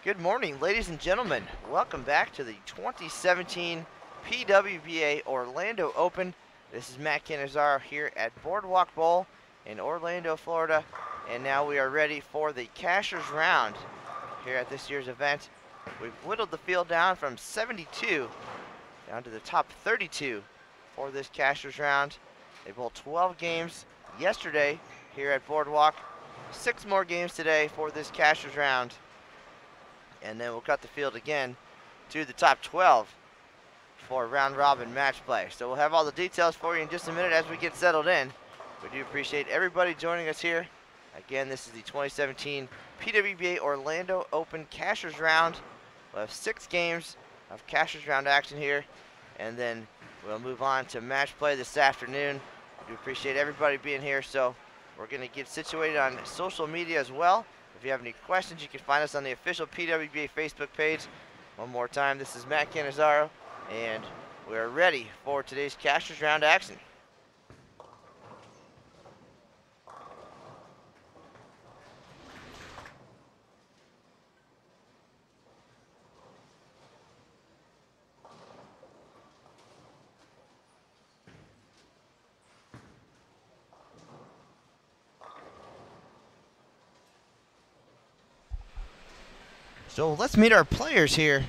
Good morning, ladies and gentlemen. Welcome back to the 2017 PWBA Orlando Open. This is Matt Cannizzaro here at Boardwalk Bowl in Orlando, Florida. And now we are ready for the Cashers round here at this year's event. We've whittled the field down from 72 down to the top 32 for this Cashers round. They bowled 12 games yesterday here at Boardwalk. 6 more games today for this Cashers round. And then we'll cut the field again to the top 12 for round robin match play. So we'll have all the details for you in just a minute as we get settled in. We do appreciate everybody joining us here. Again, this is the 2017 PWBA Orlando Open Cashers round. We'll have 6 games of Cashers round action here, and then we'll move on to match play this afternoon. We do appreciate everybody being here, so we're going to get situated on social media as well. If you have any questions, you can find us on the official PWBA Facebook page. One more time, this is Matt Cannizzaro, and we're ready for today's Cashers round action. So let's meet our players here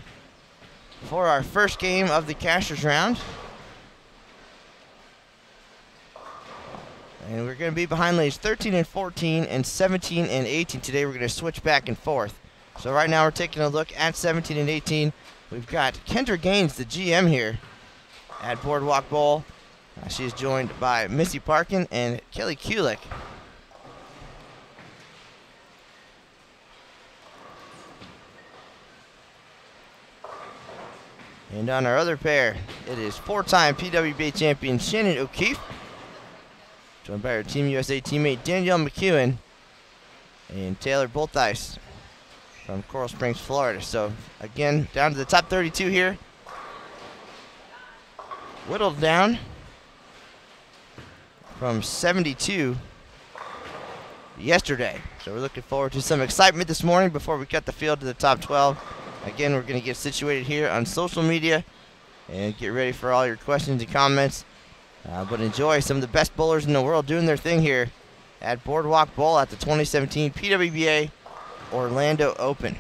for our first game of the Cashers round. And we're going to be behind lanes 13 and 14 and 17 and 18. Today we're going to switch back and forth. So right now we're taking a look at 17 and 18. We've got Kendra Gaines, the GM here at Boardwalk Bowl. She's joined by Missy Parkin and Kelly Kulik. And on our other pair, it is 4-time PWBA champion Shannon O'Keefe, joined by her Team USA teammate Danielle McEwen and Taylor Boltice from Coral Springs, Florida. So again, down to the top 32 here. Whittled down from 72 yesterday. So we're looking forward to some excitement this morning before we cut the field to the top 12. Again, we're going to get situated here on social media and get ready for all your questions and comments. But enjoy some of the best bowlers in the world doing their thing here at Boardwalk Bowl at the 2017 PWBA Orlando Open.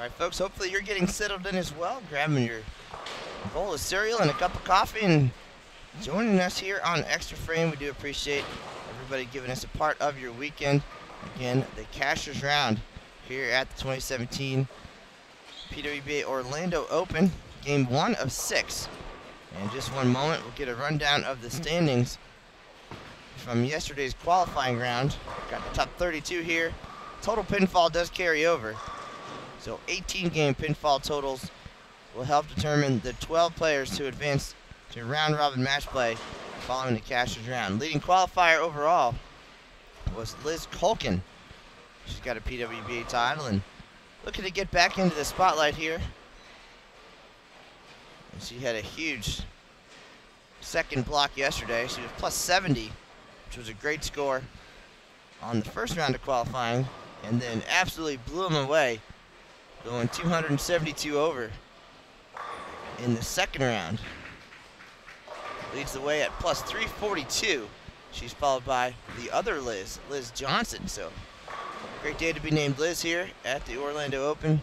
Alright folks, hopefully you're getting settled in as well, grabbing your bowl of cereal and a cup of coffee and joining us here on Extra Frame. We do appreciate everybody giving us a part of your weekend. Again, the Cashers Round here at the 2017 PWBA Orlando Open, game 1 of 6. In just one moment, we'll get a rundown of the standings from yesterday's qualifying round. Got the top 32 here. Total pinfall does carry over. So 18 game pinfall totals will help determine the 12 players to advance to round robin match play following the Cashers Round. Leading qualifier overall was Liz Culkin. She's got a PWBA title and looking to get back into the spotlight here. And she had a huge second block yesterday. She was plus 70, which was a great score on the first round of qualifying, and then absolutely blew them away, going 272 over in the second round. Leads the way at plus 342. She's followed by the other Liz, Liz Johnson. So great day to be named Liz here at the Orlando Open. And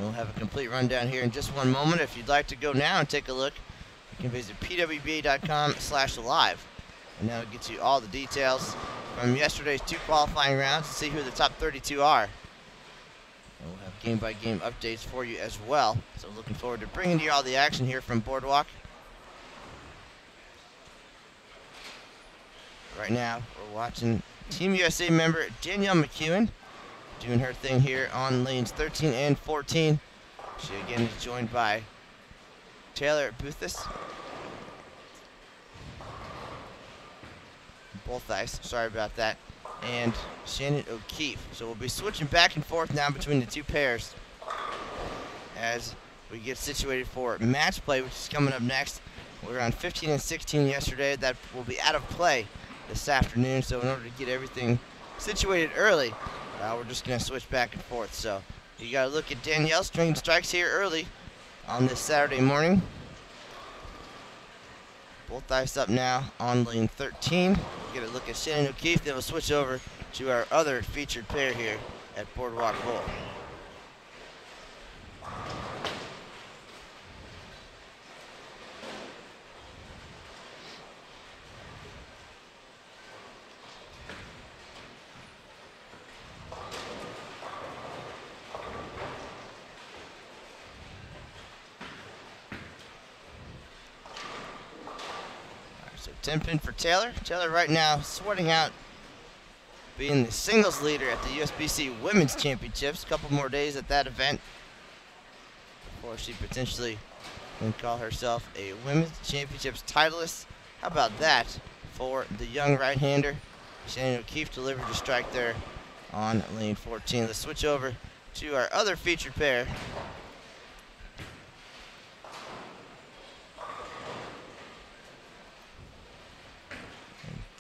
we'll have a complete rundown here in just one moment. If you'd like to go now and take a look, you can visit pwba.com/live. And that'll get you all the details from yesterday's 2 qualifying rounds to see who the top 32 are. And we'll have game-by-game updates for you as well. So looking forward to bringing you all the action here from Boardwalk. Right now, we're watching Team USA member Danielle McEwen doing her thing here on lanes 13 and 14. She again is joined by Taylor Boothus. Both ice, sorry about that. And Shannon O'Keefe. So we'll be switching back and forth now between the 2 pairs as we get situated for match play, which is coming up next. We were on 15 and 16 yesterday. That will be out of play this afternoon. So in order to get everything situated early, we're just going to switch back and forth. So you got to look at Danielle stringing strikes here early on this Saturday morning. Both ice up now on lane 13. Get a look at Shannon O'Keefe. Then we'll switch over to our other featured pair here at Boardwalk Bowl. So 10 pin for Taylor. Taylor right now sweating out being the singles leader at the USBC Women's Championships. A couple more days at that event before she potentially can call herself a Women's Championships titleist. How about that for the young right-hander? Shannon O'Keefe delivered a strike there on lane 14. Let's switch over to our other featured pair.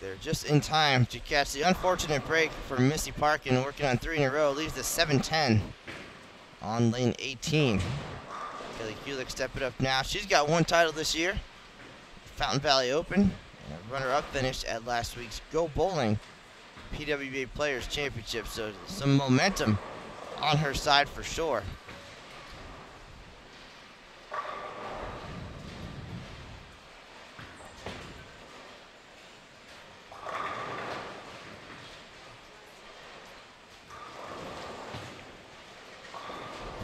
They're just in time to catch the unfortunate break for Missy Parkin, working on 3 in a row. Leaves the 7-10 on lane 18. Kelly Kulik stepping up now. She's got 1 title this year, Fountain Valley Open, and a runner-up finish at last week's Go Bowling PWBA Players Championship. So some momentum on her side for sure.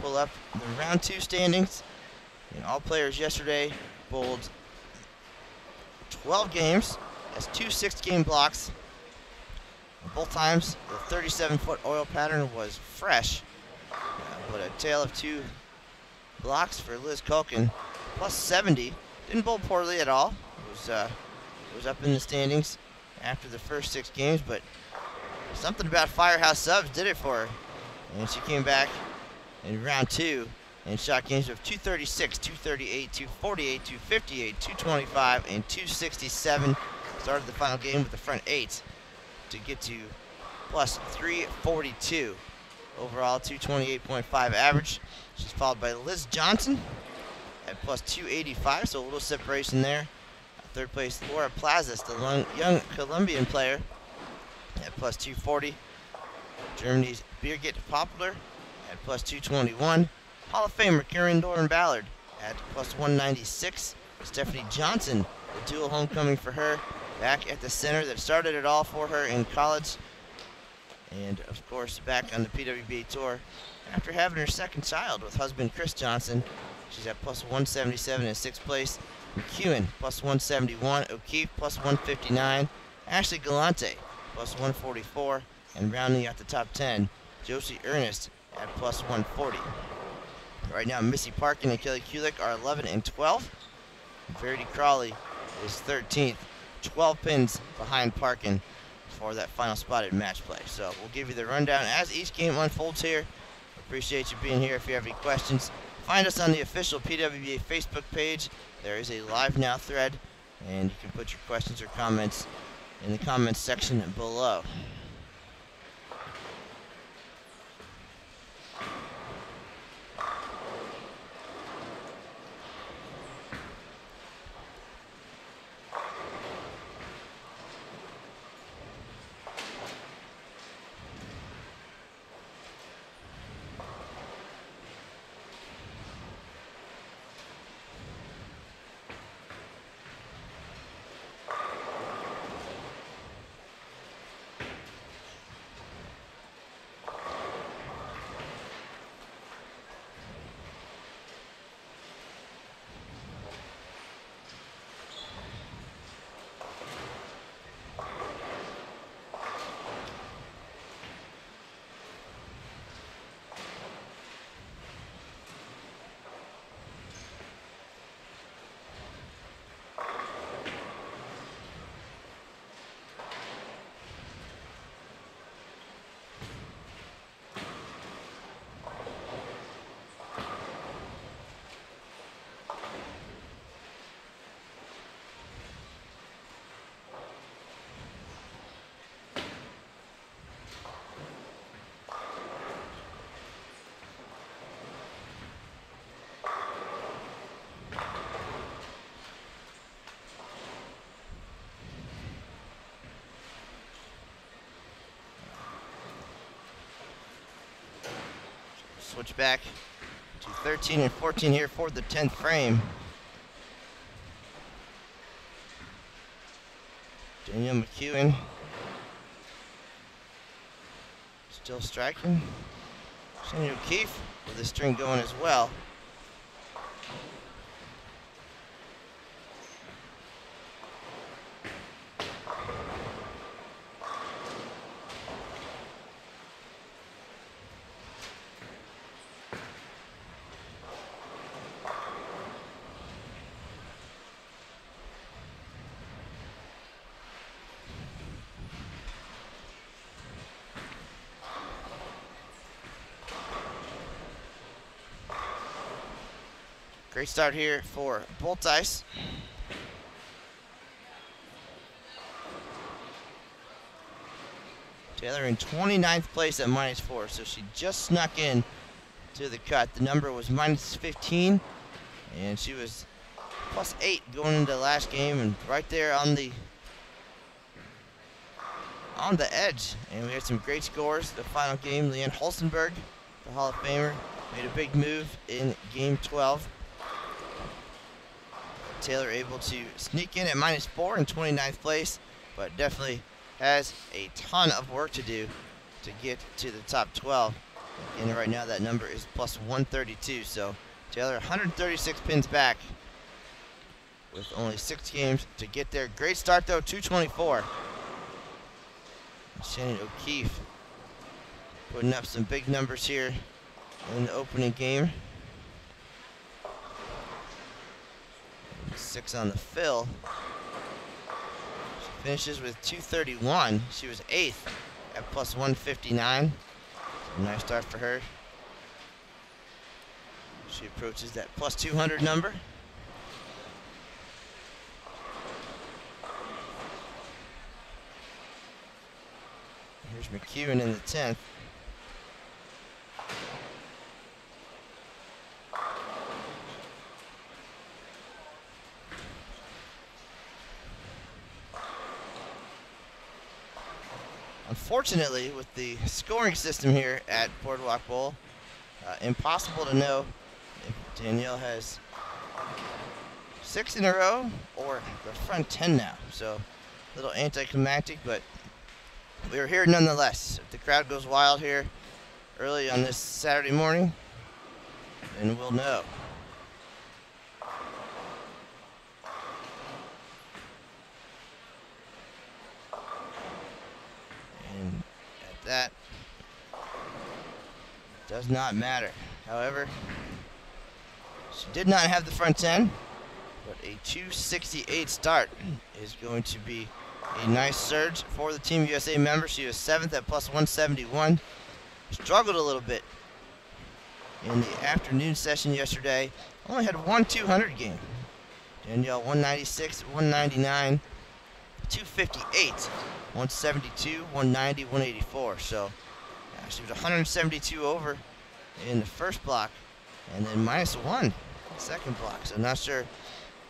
Pull up the round 2 standings. And all players yesterday bowled 12 games. That's 2 6-game blocks. Both times the 37-foot oil pattern was fresh. But a tale of 2 blocks for Liz Culkin. Plus 70. Didn't bowl poorly at all. It was up in the standings after the first 6 games, but something about Firehouse Subs did it for her. And she came back in round 2 and shot games of 236, 238, 248, 258, 225, and 267. Started the final game with the front 8 to get to plus 342. Overall, 228.5 average. She's followed by Liz Johnson at plus 285, so a little separation there. Third place, Laura Plazas, the young Colombian player, at plus 240. Germany's Birgit Poplar at plus 221. Hall of Famer Karen Doran Ballard at plus 196. Stephanie Johnson, the dual homecoming for her, back at the center that started it all for her in college. And, of course, back on the PWBA Tour after having her second child with husband Chris Johnson. She's at plus 177 in 6th place. McEwen, plus 171. O'Keefe, plus 159. Ashley Galante, plus 144. And rounding out the top 10, Josie Ernest at plus 140. Right now, Missy Parkin and Kelly Kulik are 11 and 12. Verity Crawley is 13th, 12 pins behind Parkin for that final spot in match play. So we'll give you the rundown as each game unfolds here. Appreciate you being here. If you have any questions, find us on the official PWBA Facebook page. There is a Live Now thread, and you can put your questions or comments in the comments section below. Switch back to 13 and 14 here for the 10th frame. Danielle McEwen still striking. Shani O'Keefe with the string going as well. Great start here for Bolt Ice. Taylor in 29th place at -4, so she just snuck in to the cut. The number was -15, and she was +8 going into the last game, and right there on the edge. And we had some great scores. The final game, Leanne Holstenberg, the Hall of Famer, made a big move in game 12. Taylor able to sneak in at -4 in 29th place, but definitely has a ton of work to do to get to the top 12. And right now that number is +132, so Taylor 136 pins back with only 6 games to get there. Great start though, 224. Shannon O'Keefe putting up some big numbers here in the opening game. 6 on the fill. She finishes with 231. She was 8th at +159. Nice start for her. She approaches that +200 number. Here's McEwen in the 10th. Unfortunately, with the scoring system here at Boardwalk Bowl, Impossible to know if Danielle has 6 in a row or the front 10 now. So a little anticlimactic, but we are here nonetheless. If the crowd goes wild here early on this Saturday morning, then we'll know. And at that, does not matter. However, she did not have the front 10, but a 268 start is going to be a nice surge for the Team USA member. She was 7th at plus 171. Struggled a little bit in the afternoon session yesterday. Only had one 200 game. Danielle 196, 199, 258, 172, 190, 184. So she was 172 over in the first block, and then -1 in the second block. So not sure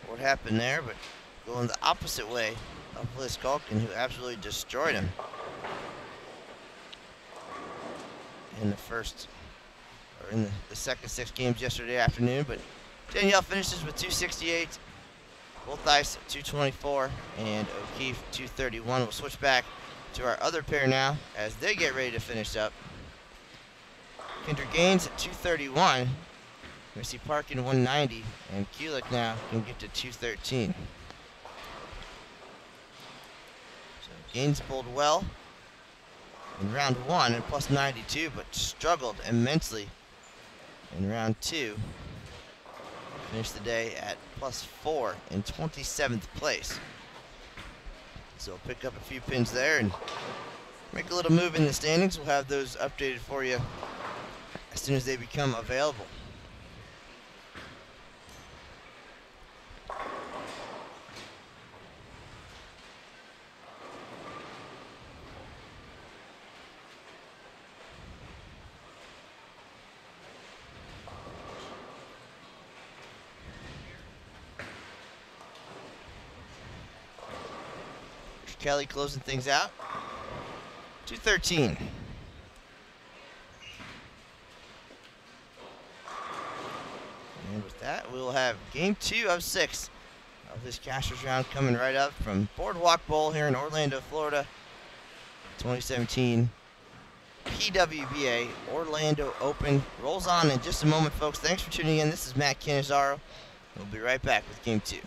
what happened there, but going the opposite way of Liz Culkin, who absolutely destroyed him in the first, or in the second 6 games yesterday afternoon. But Danielle finishes with 268, both ice 224, and O'Keefe 231. We'll switch back to our other pair now as they get ready to finish up. Kendra Gaines at 231, Missy Parkin 190, and Kulik now can get to 213. So Gaines bowled well in round 1 and plus 92, but struggled immensely in round 2. Finished the day at plus 4 in 27th place. So pick up a few pins there and make a little move in the standings. We'll have those updated for you as soon as they become available. Kelly closing things out. 213. And with that, we'll have game 2 of 6 of this Cashers round coming right up from Boardwalk Bowl here in Orlando, Florida. 2017 PWBA Orlando Open rolls on in just a moment, folks. Thanks for tuning in. This is Matt Cannizzaro. We'll be right back with game 2.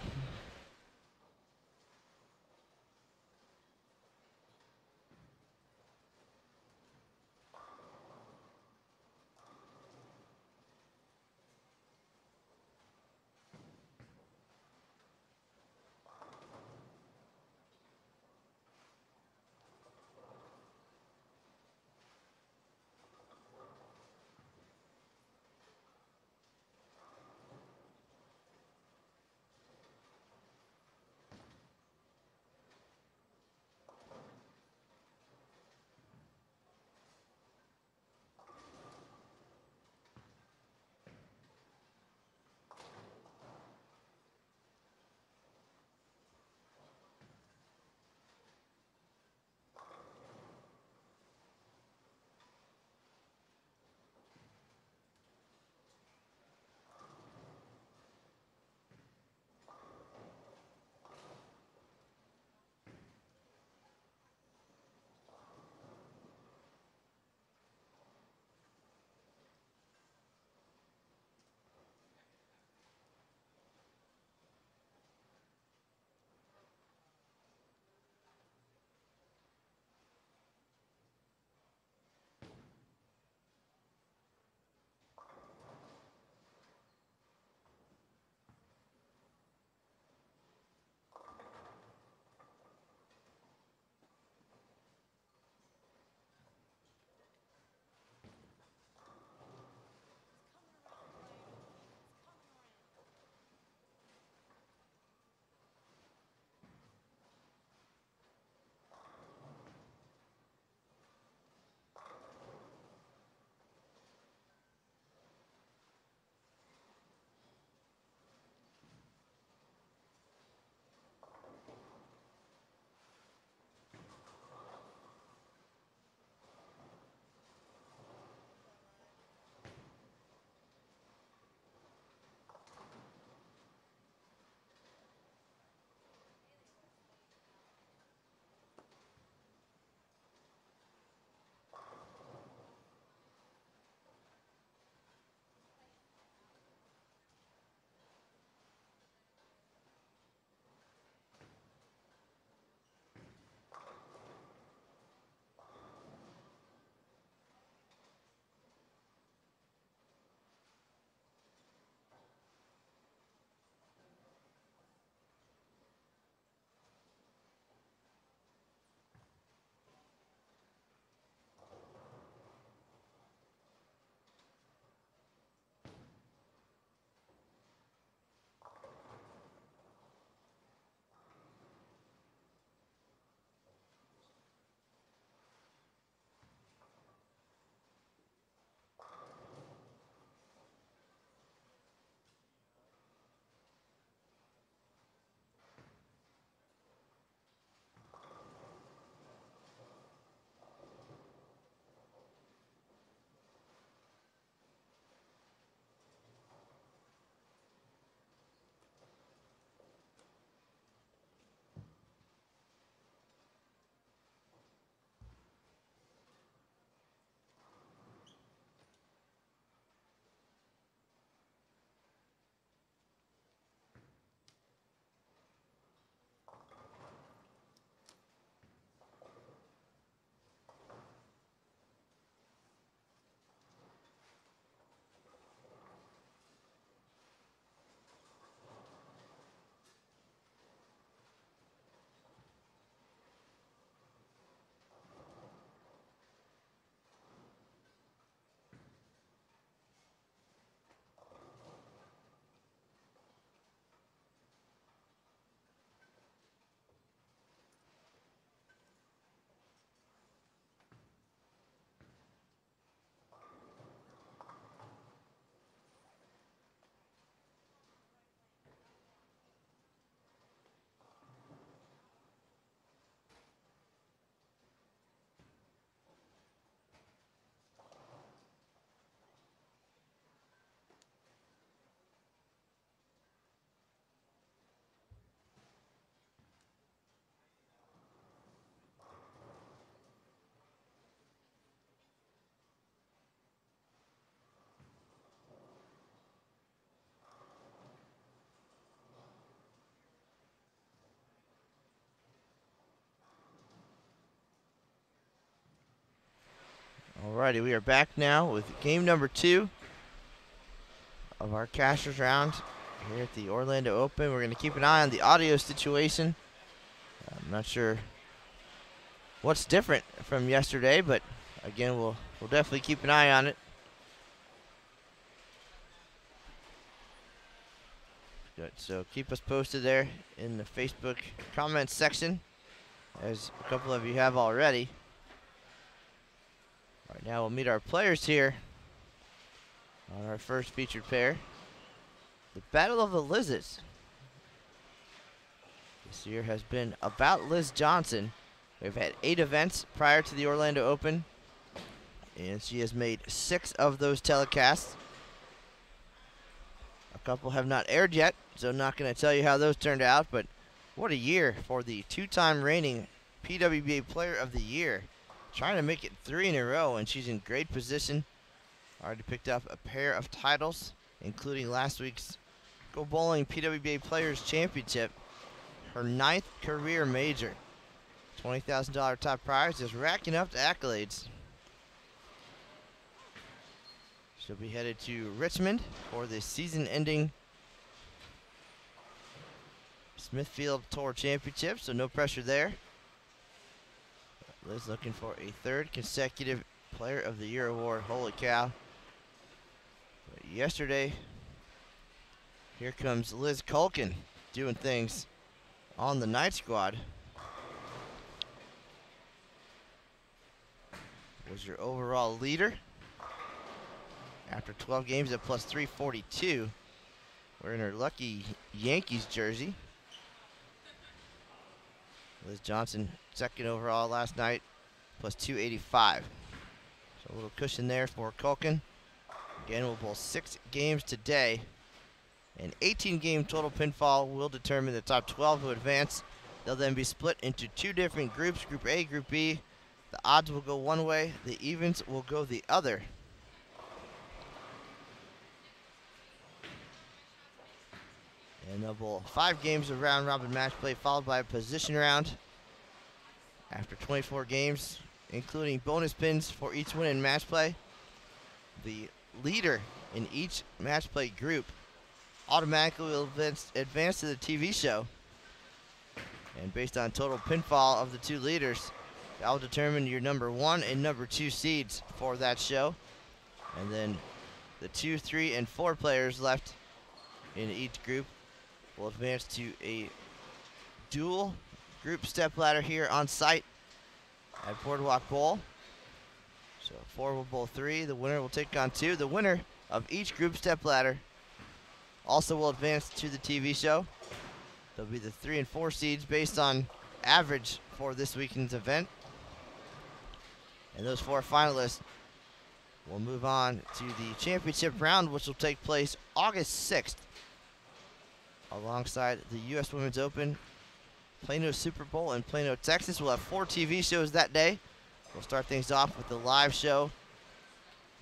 Alrighty, we are back now with game number 2 of our Cashers round here at the Orlando Open. We're going to keep an eye on the audio situation. I'm not sure what's different from yesterday, but again, we'll definitely keep an eye on it. Good, so keep us posted there in the Facebook comments section, as a couple of you have already. All right, now we'll meet our players here on our first featured pair. The Battle of the Liz's. This year has been about Liz Johnson. We've had 8 events prior to the Orlando Open, and she has made 6 of those telecasts. A couple have not aired yet, so I'm not going to tell you how those turned out, but what a year for the 2-time reigning PWBA Player of the Year. Trying to make it 3 in a row, and she's in great position. Already picked up a pair of titles, including last week's Go Bowling PWBA Players Championship, her 9th career major. $20,000 top prize, just racking up the accolades. She'll be headed to Richmond for the season-ending Smithfield Tour Championship, so no pressure there. Liz looking for a 3rd consecutive Player of the Year award. Holy cow. But yesterday, here comes Liz Culkin doing things on the night squad. Was your overall leader after 12 games at plus 342. Wearing her lucky Yankees jersey. Liz Johnson, 2nd overall last night, plus 285. So a little cushion there for Culkin. Again, we'll bowl 6 games today. An 18-game total pinfall will determine the top 12 who advance. They'll then be split into 2 different groups, Group A, Group B. The odds will go one way, the evens will go the other. And they'll bowl 5 games of round-robin match play, followed by a position round. After 24 games, including bonus pins for each win in match play, the leader in each match play group automatically will advance to the TV show. And based on total pinfall of the 2 leaders, that will determine your number 1 and number 2 seeds for that show. And then the 2, 3, and 4 players left in each group will advance to a dual group stepladder here on site at Boardwalk Bowl. So 4 will bowl 3. The winner will take on 2. The winner of each group stepladder also will advance to the TV show. They'll be the 3 and 4 seeds based on average for this weekend's event. And those 4 finalists will move on to the championship round, which will take place August 6th. Alongside the U.S. Women's Open, Plano Super Bowl in Plano, Texas. We'll have 4 TV shows that day. We'll start things off with the live show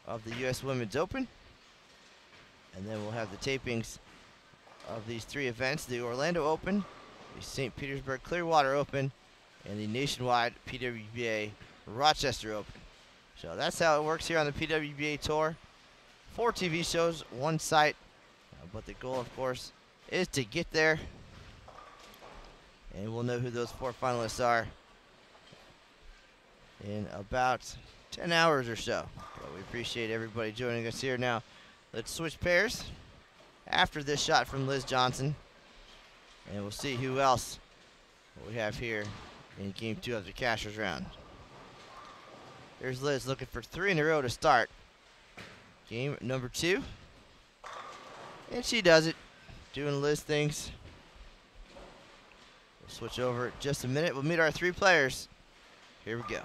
of the U.S. Women's Open. And then we'll have the tapings of these 3 events, the Orlando Open, the St. Petersburg Clearwater Open, and the nationwide PWBA Rochester Open. So that's how it works here on the PWBA Tour. 4 TV shows, 1 site, but the goal, of course, is to get there. And we'll know who those 4 finalists are in about 10 hours or so. But we appreciate everybody joining us here. Now, let's switch pairs after this shot from Liz Johnson. And we'll see who else we have here in game 2 of the Cashers round. There's Liz looking for 3 in a row to start game number 2. And she does it. Doing Liz things. We'll switch over in just a minute. We'll meet our 3 players. Here we go.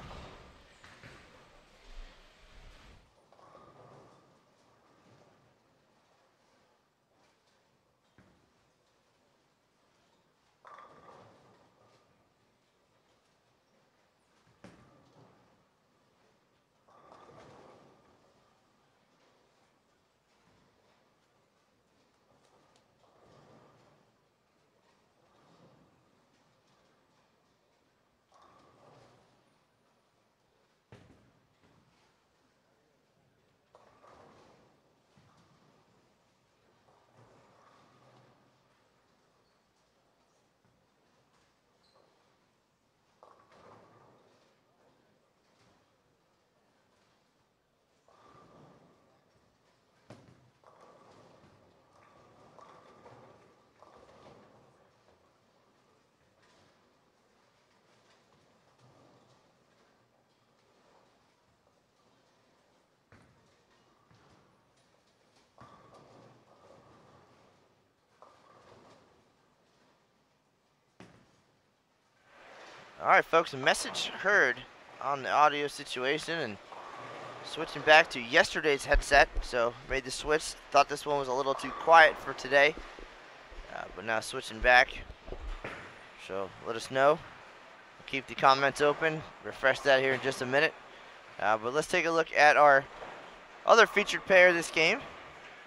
All right, folks, a message heard on the audio situation, and switching back to yesterday's headset, so made the switch. Thought this one was a little too quiet for today, but now switching back. So let us know. Keep the comments open. Refresh that here in just a minute. But let's take a look at our other featured pair this game.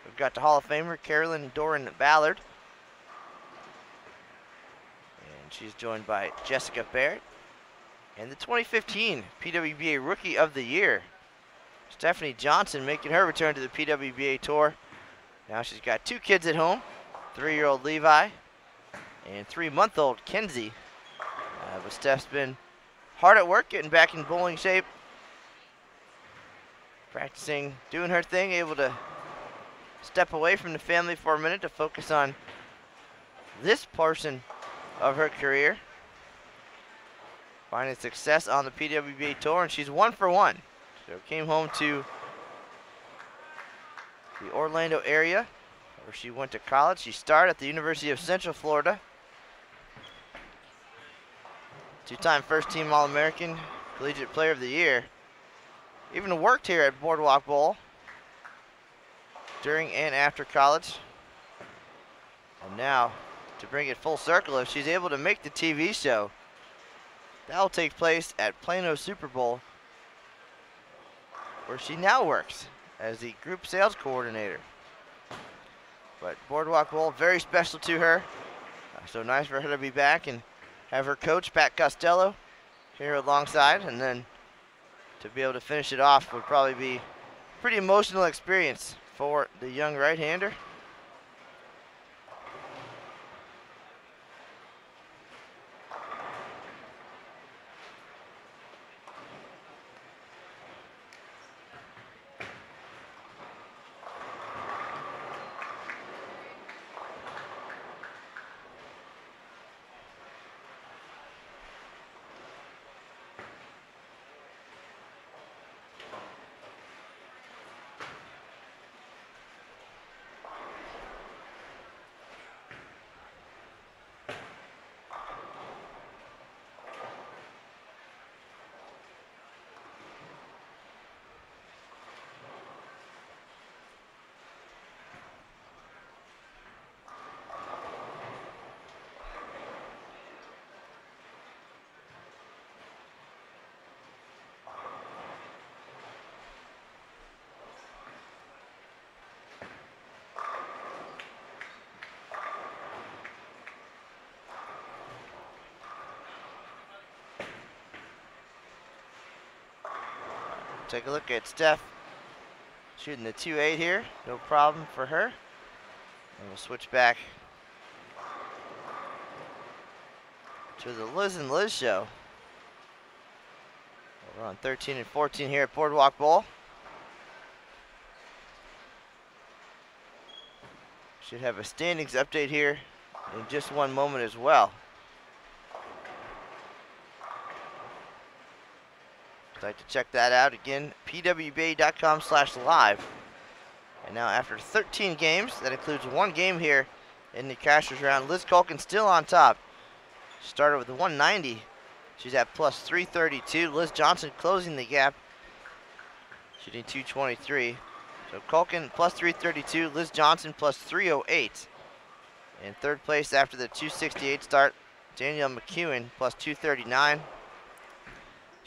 We've got the Hall of Famer, Carolyn Doran Ballard. And she's joined by Jessica Barrett. And the 2015 PWBA Rookie of the Year, Stephanie Johnson, making her return to the PWBA Tour. Now she's got 2 kids at home, 3-year-old Levi and 3-month-old Kenzie. But Steph's been hard at work getting back in bowling shape, practicing, doing her thing, able to step away from the family for a minute to focus on this portion of her career. Finding success on the PWBA Tour, and she's 1 for 1. So came home to the Orlando area where she went to college. She started at the University of Central Florida. 2-time first-team All-American, Collegiate Player of the Year. Even worked here at Boardwalk Bowl during and after college. And now, to bring it full circle, if she's able to make the TV show, that will take place at Plano Super Bowl, where she now works as the group sales coordinator. But Boardwalk Bowl, very special to her. So nice for her to be back and have her coach, Pat Costello, here alongside. And then to be able to finish it off would probably be a pretty emotional experience for the young right-hander. Take a look at Steph shooting the 2-8 here. No problem for her. And we'll switch back to the Liz and Liz show. We're on 13 and 14 here at Boardwalk Bowl. Should have a standings update here in just one moment as well. I'd like to check that out again, pwba.com/live. And now after 13 games, that includes 1 game here in the Cashers round, Liz Culkin still on top. Started with 190. She's at plus 332. Liz Johnson closing the gap, shooting 223. So Culkin plus 332, Liz Johnson plus 308. In third place after the 268 start, Danielle McEwen plus 239.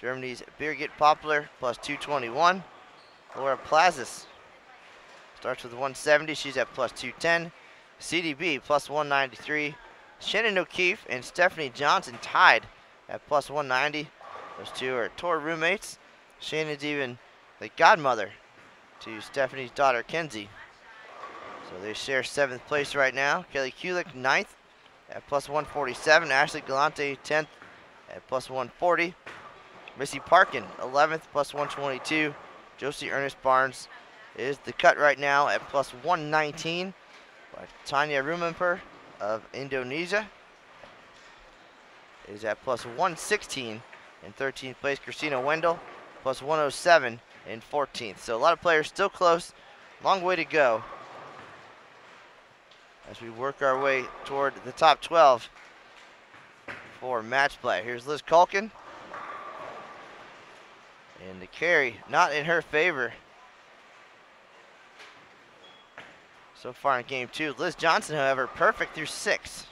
Germany's Birgit Poplar plus 221. Laura Plazis starts with 170. She's at plus 210. CDB plus 193. Shannon O'Keefe and Stephanie Johnson tied at plus 190. Those two are tour roommates. Shannon's even the godmother to Stephanie's daughter Kenzie. So they share 7th place right now. Kelly Kulik 9th at plus 147. Ashley Galante 10th at plus 140. Missy Parkin 11th plus 122. Josie Ernest Barnes is the cut right now at plus 119. But Tanya Rumemper of Indonesia is at plus 116 in 13th place. Christina Wendell plus 107 in 14th. So a lot of players still close. Long way to go as we work our way toward the top 12 for match play. Here's Liz Culkin. And the carry not in her favor so far in game 2. Liz Johnson, however, perfect through 6.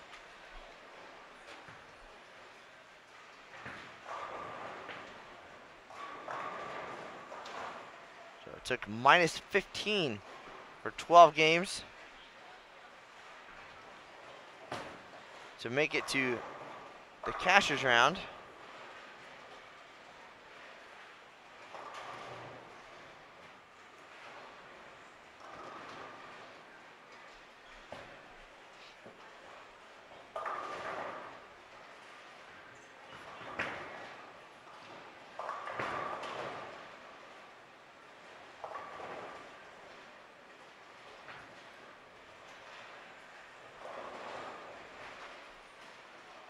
So it took minus 15 for 12 games to make it to the Cashers round.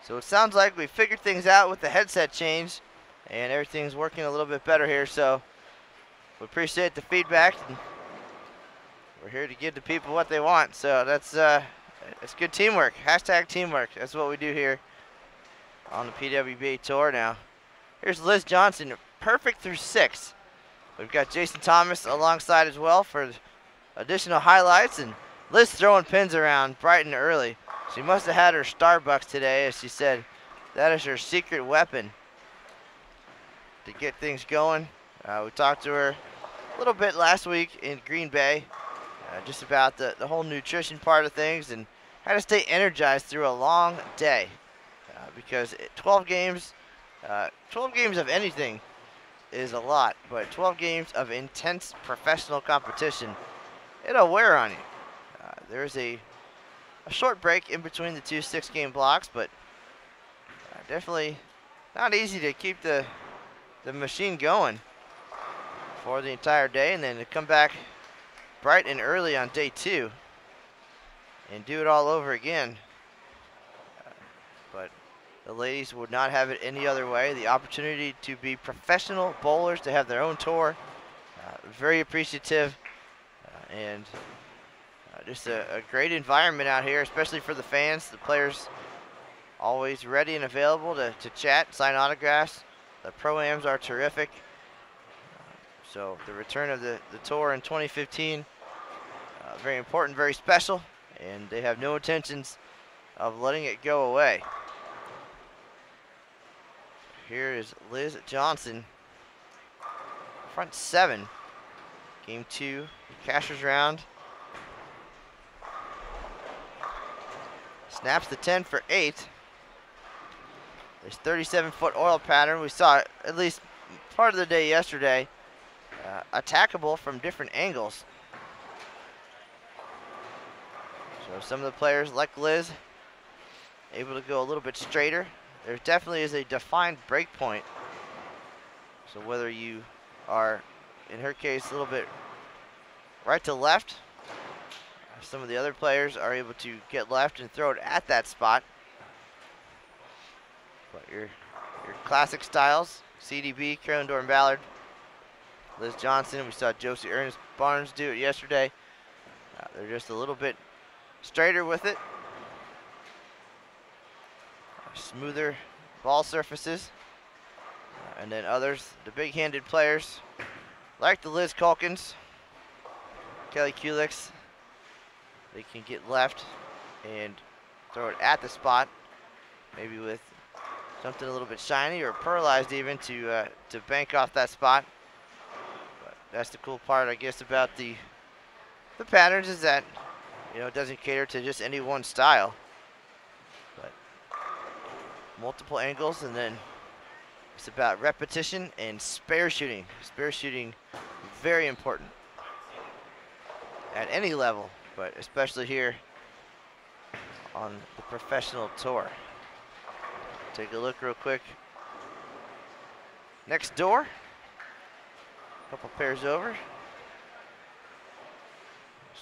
So it sounds like we figured things out with the headset change, and everything's working a little bit better here. So we appreciate the feedback. And we're here to give the people what they want. So that's good teamwork. Hashtag teamwork. That's what we do here on the PWBA Tour now. Here's Liz Johnson, perfect through 6. We've got Jason Thomas alongside as well for additional highlights, and Liz throwing pins around bright and early. She must have had her Starbucks today, as she said. That is her secret weapon to get things going. We talked to her a little bit last week in Green Bay, just about the whole nutrition part of things and how to stay energized through a long day. Because 12 games of anything is a lot, but 12 games of intense professional competition, it'll wear on you. There's a short break in between the 2 6-game blocks, but definitely not easy to keep the machine going for the entire day, and then to come back bright and early on day 2 and do it all over again. But the ladies would not have it any other way. The opportunity to be professional bowlers, to have their own tour, very appreciative, and just a great environment out here, especially for the fans. The players always ready and available to chat, sign autographs. The Pro-Ams are terrific. So the return of the tour in 2015, very important, very special, and they have no intentions of letting it go away. Here is Liz Johnson, front 7, game 2, Cashers round. Snaps the 10 for 8. This 37-foot oil pattern, we saw it at least part of the day yesterday, attackable from different angles. So some of the players, like Liz, able to go a little bit straighter. There definitely is a defined break point. So whether you are, in her case, a little bit right to left, some of the other players are able to get left and throw it at that spot. But your classic styles, CDB, Carolyn Doran Ballard, Liz Johnson, we saw Josie Ernest Barnes do it yesterday. They're just a little bit straighter with it. Smoother ball surfaces. And then others, the big-handed players, like the Liz Culkins, Kelly Kulicks, they can get left and throw it at the spot, maybe with something a little bit shiny or pearlized even to bank off that spot. But that's the cool part, I guess, about the patterns, is that, you know, it doesn't cater to just any one style, but multiple angles, and then it's about repetition and spare shooting. Spare shooting, very important at any level, but especially here on the professional tour. Take a look real quick. Next door, a couple pairs over.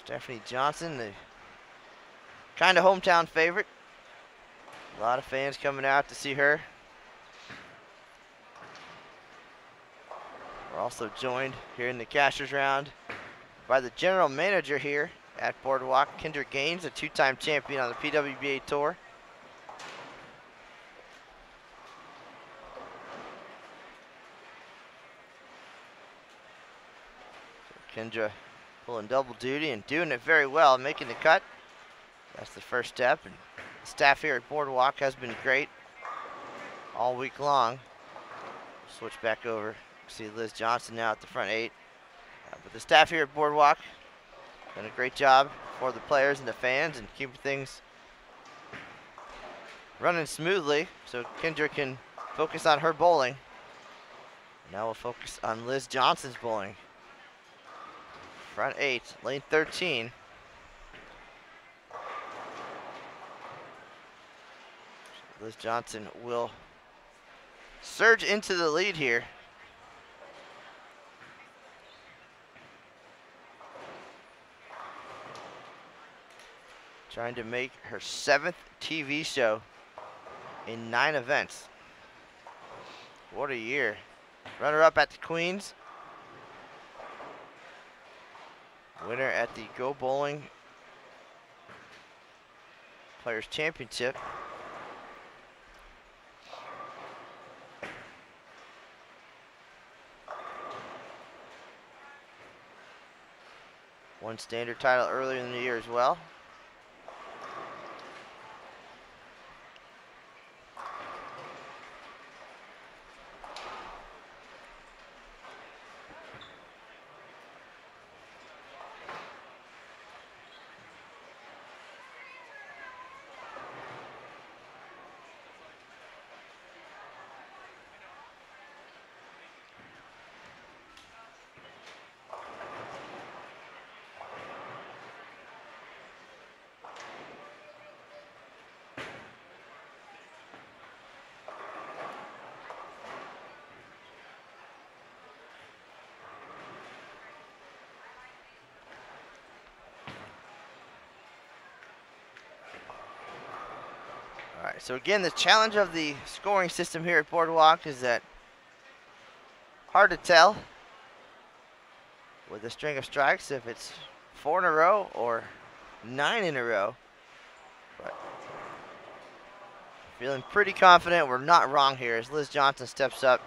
Stephanie Johnson, the kind of hometown favorite. A lot of fans coming out to see her. We're also joined here in the Cashers round by the general manager here at Boardwalk, Kendra Gaines, a 2-time champion on the PWBA Tour. Kendra pulling double duty and doing it very well, making the cut. That's the first step, and the staff here at Boardwalk has been great all week long. Switch back over. See Liz Johnson now at the front 8. But the staff here at Boardwalk done a great job for the players and the fans and keeping things running smoothly so Kendra can focus on her bowling. Now we'll focus on Liz Johnson's bowling. Front 8, lane 13. Liz Johnson will surge into the lead here. Trying to make her 7th TV show in 9 events. What a year. Runner-up at the Queens. Winner at the Go Bowling Players Championship. Won standard title earlier in the year as well. Alright, so again, the challenge of the scoring system here at Boardwalk is that hard to tell with a string of strikes if it's 4 in a row or 9 in a row. But feeling pretty confident we're not wrong here as Liz Johnson steps up.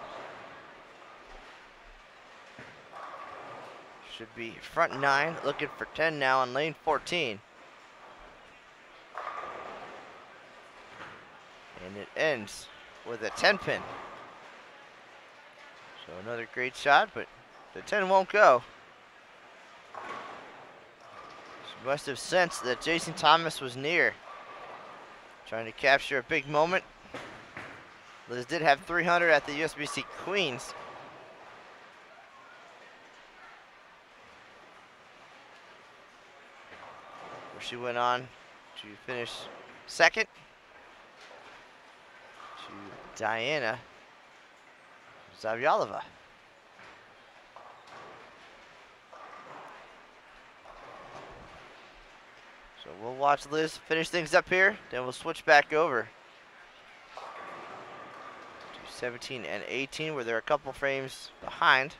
Should be front 9, looking for 10 now on lane 14. And it ends with a 10 pin. So another great shot, but the 10 won't go. She must have sensed that Jason Thomas was near. Trying to capture a big moment. Liz did have 300 at the USBC Queens. Where she went on to finish second to Diana Zavyalova. So we'll watch Liz finish things up here, then we'll switch back over to 17 and 18 where they're a couple frames behind.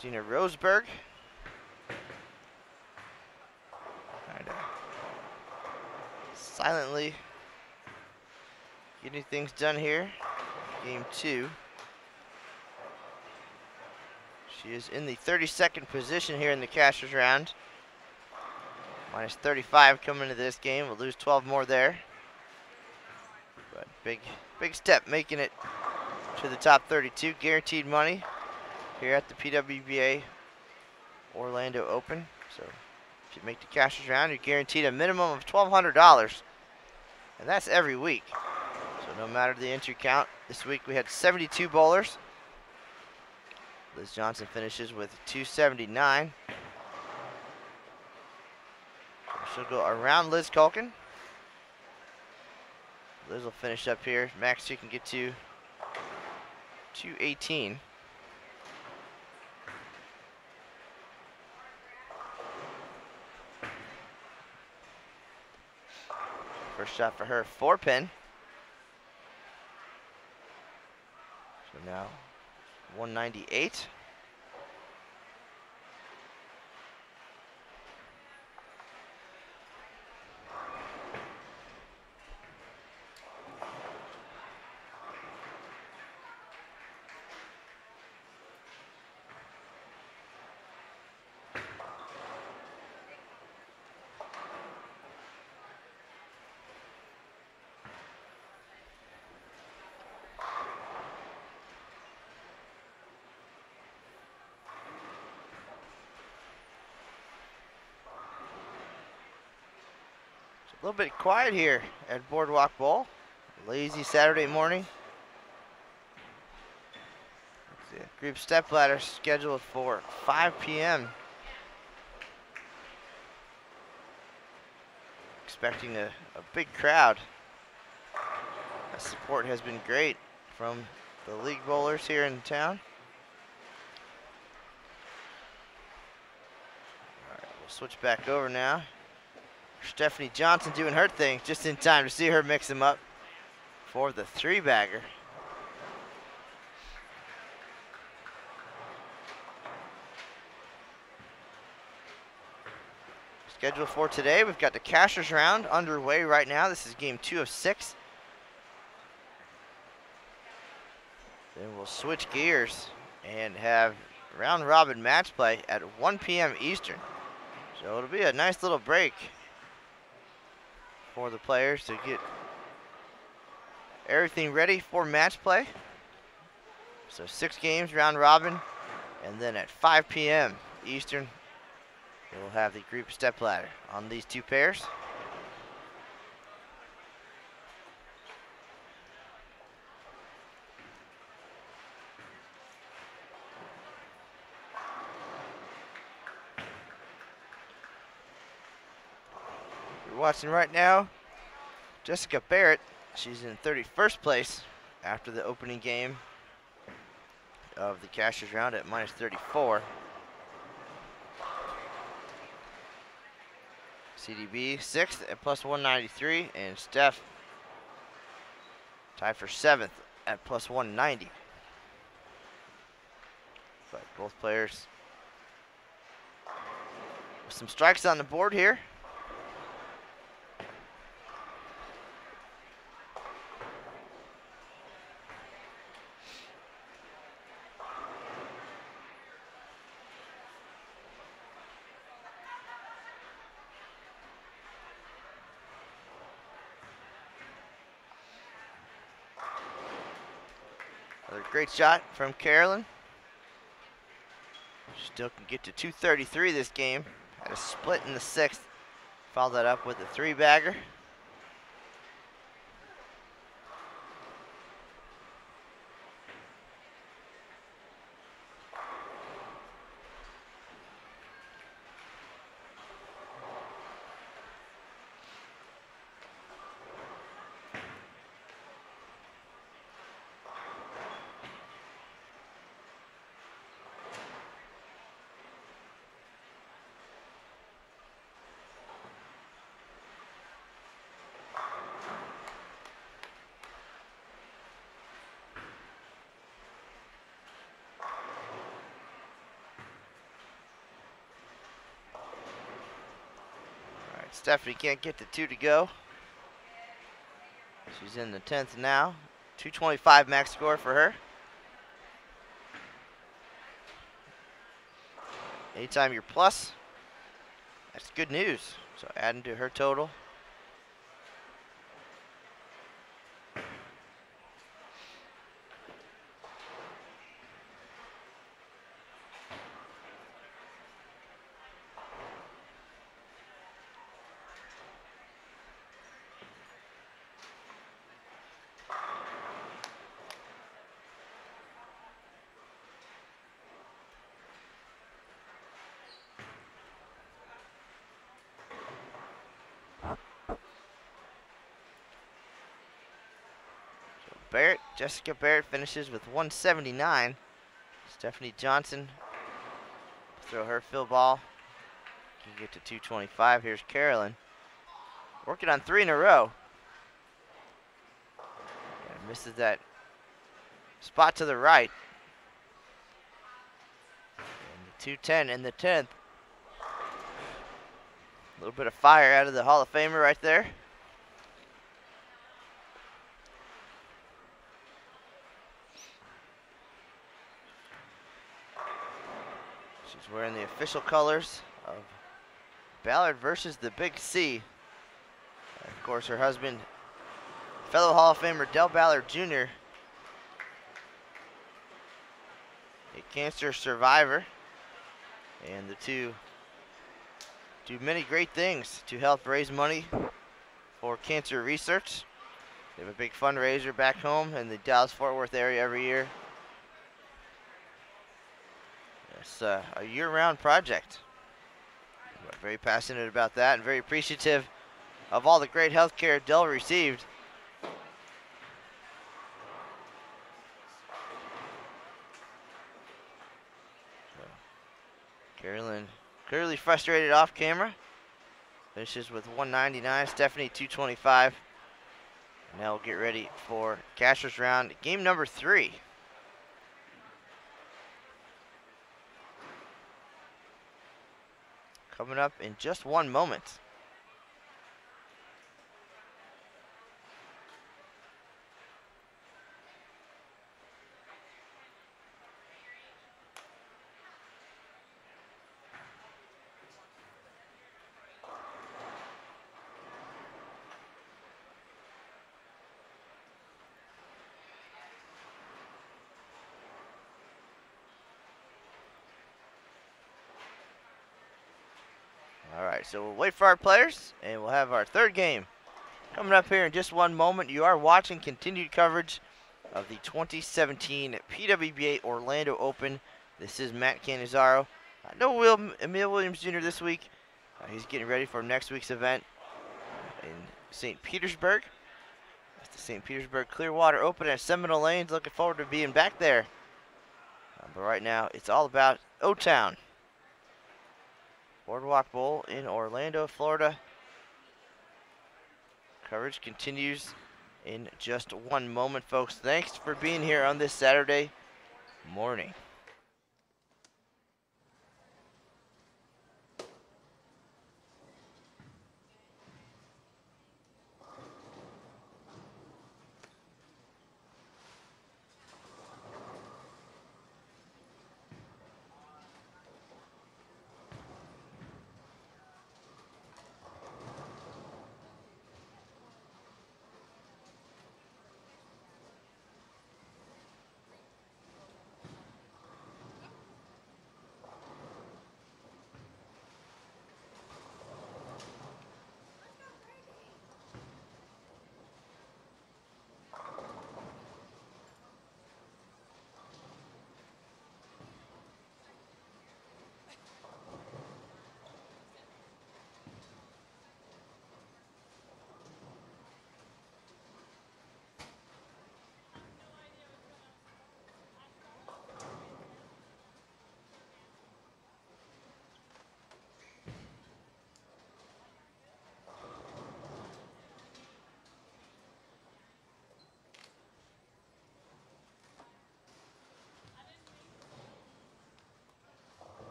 Christina Roseberg. Silently getting things done here. Game 2. She is in the 32nd position here in the cashers round. Minus 35 coming into this game. We'll lose 12 more there. But big step making it to the top 32. Guaranteed money here at the PWBA Orlando Open. So if you make the cashers round, you're guaranteed a minimum of $1,200. And that's every week. So no matter the entry count, this week we had 72 bowlers. Liz Johnson finishes with 279. She'll go around Liz Culkin. Liz will finish up here. Max, she can get to 218. shot for her, 4-pin. So now 198. A little bit quiet here at Boardwalk Bowl. Lazy Saturday morning. The group stepladder scheduled for 5 p.m. Expecting a big crowd. The support has been great from the league bowlers here in town. All right, we'll switch back over now. Stephanie Johnson doing her thing just in time to see her mix them up for the 3-bagger. Scheduled for today, we've got the Cashers round underway right now. This is game 2 of 6. Then we'll switch gears and have round robin match play at 1 p.m. Eastern. So it'll be a nice little break for the players to get everything ready for match play. So 6 games round robin, and then at 5 p.m. Eastern, we'll have the group stepladder on these 2 pairs. You're watching right now Jessica Barrett. She's in 31st place after the opening game of the Cashers round at -34. CDB 6th at +193, and Steph tied for 7th at +190. But both players with some strikes on the board here. Another great shot from Carolyn. Still can get to 233 this game. Had a split in the 6th. Followed that up with a 3-bagger. Stephanie can't get to 2 to go. She's in the 10th now. 225 max score for her. Anytime you're plus, that's good news. So adding to her total. Barrett, Jessica Barrett finishes with 179. Stephanie Johnson, throw her fill ball. Can get to 225. Here's Carolyn. Working on 3 in a row. Misses that spot to the right. And the 210 in the 10th. A little bit of fire out of the Hall of Famer right there. She's wearing the official colors of Ballard versus the Big C. And of course, her husband, fellow Hall of Famer Del Ballard Jr., a cancer survivor, and the two do many great things to help raise money for cancer research. They have a big fundraiser back home in the Dallas-Fort Worth area every year. It's a year-round project. We're very passionate about that and very appreciative of all the great health care Del received. Carolyn clearly frustrated off camera. Finishes with 199, Stephanie 225. Now we'll get ready for Cashers round, game number 3. Coming up in just one moment. All right, so we'll wait for our players, and we'll have our third game coming up here in just one moment. You are watching continued coverage of the 2017 PWBA Orlando Open. This is Matt Cannizzaro. No Emil Williams Jr. this week. He's getting ready for next week's event in St. Petersburg. That's the St. Petersburg Clearwater Open at Seminole Lanes. Looking forward to being back there. But right now, it's all about O-Town. Boardwalk Bowl in Orlando, Florida. Coverage continues in just one moment, folks. Thanks for being here on this Saturday morning.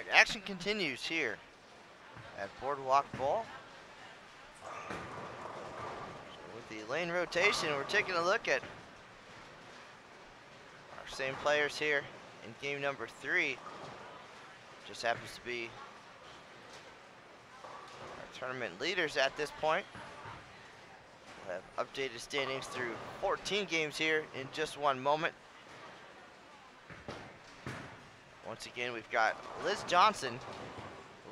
Alright, action continues here at Boardwalk Bowl. So with the lane rotation, we're taking a look at our same players here in game number 3. Just happens to be our tournament leaders at this point. We'll have updated standings through 14 games here in just one moment. Once again, we've got Liz Johnson,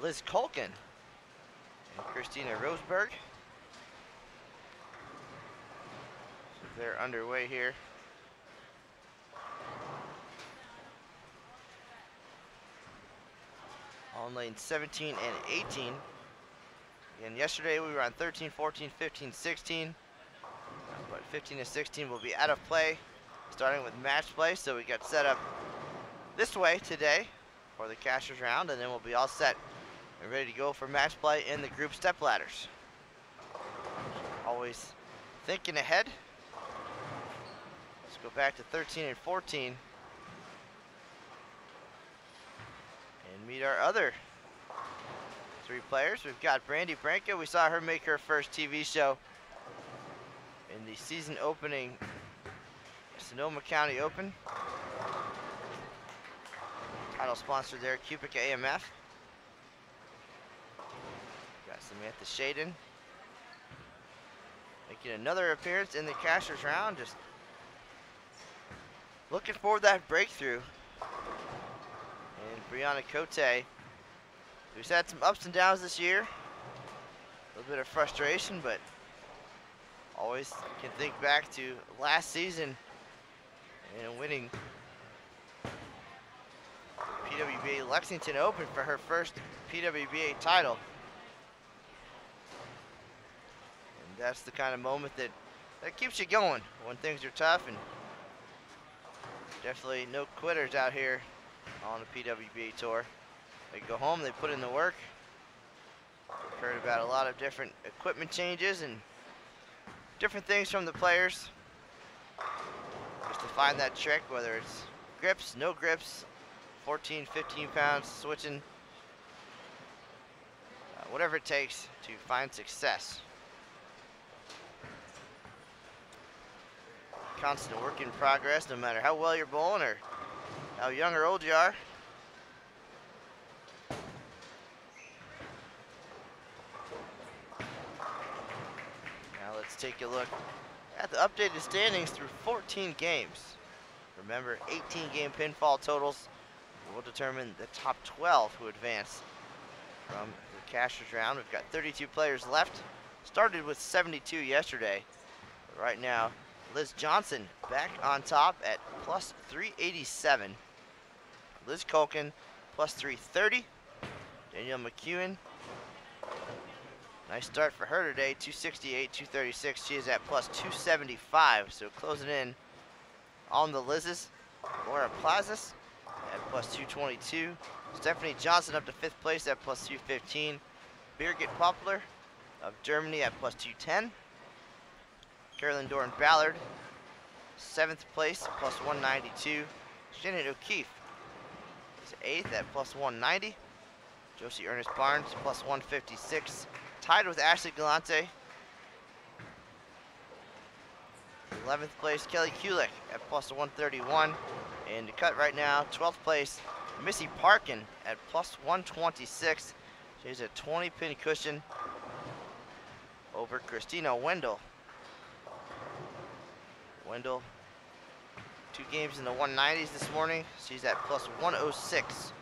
Liz Culkin, and Christina Roseberg. So they're underway here. On lanes 17 and 18. And yesterday we were on 13, 14, 15, 16. But 15 and 16 will be out of play, starting with match play. So we got set up this way today for the cashers round, and then we'll be all set and ready to go for match play in the group step ladders. Always thinking ahead. Let's go back to 13 and 14 and meet our other 3 players. We've got Brandy Branca. We saw her make her first TV show in the season opening Sonoma County Open. Title sponsor there, Cubic AMF. Got Samantha Shaden making another appearance in the cashers round. Just looking for that breakthrough. And Brianna Cote, who's had some ups and downs this year. A little bit of frustration, but always can think back to last season and winning PWBA Lexington Open for her first PWBA title. And that's the kind of moment that keeps you going when things are tough, and definitely no quitters out here on the PWBA tour. They go home, they put in the work. We've heard about a lot of different equipment changes and different things from the players just to find that trick, whether it's grips, no grips, 14, 15 pounds, switching, whatever it takes to find success. Constant work in progress, no matter how well you're bowling or how young or old you are. Now let's take a look at the updated standings through 14 games. Remember, 18 game pinfall totals will determine the top 12 who advance from the cashers round. We've got 32 players left. Started with 72 yesterday. But right now, Liz Johnson back on top at plus 387. Liz Culkin plus 330. Danielle McEwen, nice start for her today, 268, 236. She is at plus 275, so closing in on the Liz's. Laura Plazas at plus 222. Stephanie Johnson up to 5th place at plus 215. Birgit Poplar of Germany at plus 210. Carolyn Doran Ballard, 7th place, plus 192. Shannon O'Keefe is 8th at plus 190. Josie Ernest Barnes, plus 156. Tied with Ashley Galante. 11th place, Kelly Kulik at plus 131. And to cut right now, 12th place, Missy Parkin at plus 126. She's a 20 pin cushion over Christina Wendell. Wendell, 2 games in the 190s this morning. She's at plus 106.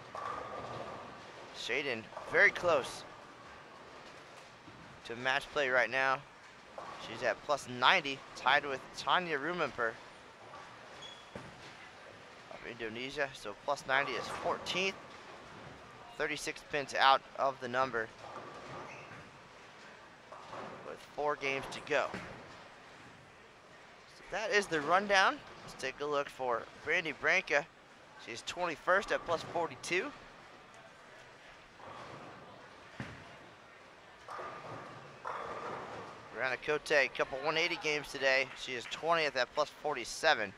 Shaden very close to match play right now. She's at plus 90, tied with Tanya Rumemper of Indonesia. So plus 90 is 14th. 36 pins out of the number with 4 games to go. So that is the rundown. Let's take a look for Brandy Branca. She's 21st at plus 42. Brianna Cote, a couple 180 games today. She is 20th at plus 47.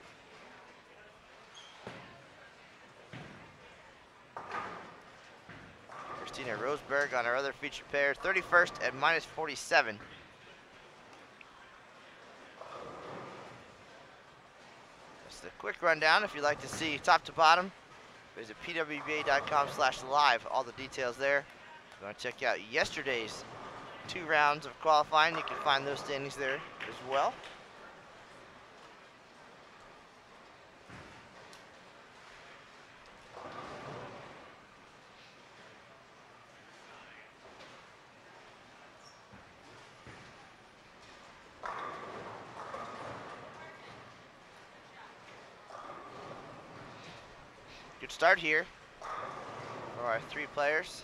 Pittsburgh on our other featured pair. 31st at -47. Just a quick rundown. If you'd like to see top to bottom, visit pwba.com/live. All the details there. If you want to check out yesterday's 2 rounds of qualifying, you can find those standings there as well. Good start here for our 3 players.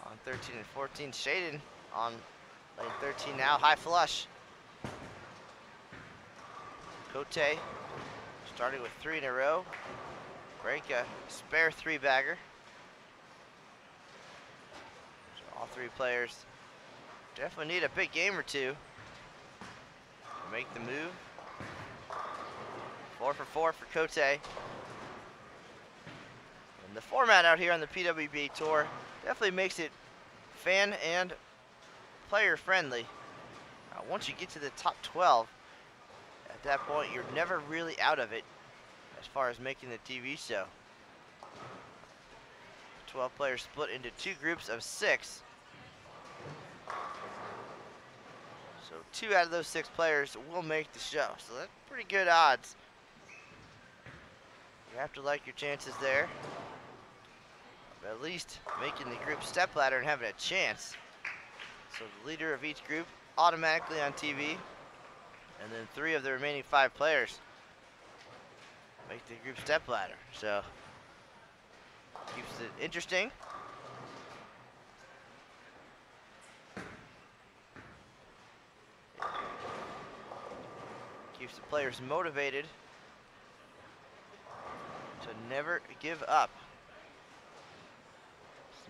On 13 and 14, Shaden on lane 13 now, high flush. Cote starting with 3 in a row. Break a spare 3-bagger. So all 3 players definitely need a big game or 2 to make the move. 4 for 4 for Cote. And the format out here on the PWBA Tour definitely makes it fan and player friendly. Once you get to the top 12, at that point you're never really out of it as far as making the TV show. 12 players split into 2 groups of 6. So 2 out of those 6 players will make the show. So that's pretty good odds. You have to like your chances there. At least making the group stepladder and having a chance. So the leader of each group automatically on TV, and then 3 of the remaining 5 players make the group stepladder. So keeps it interesting. Keeps the players motivated to never give up.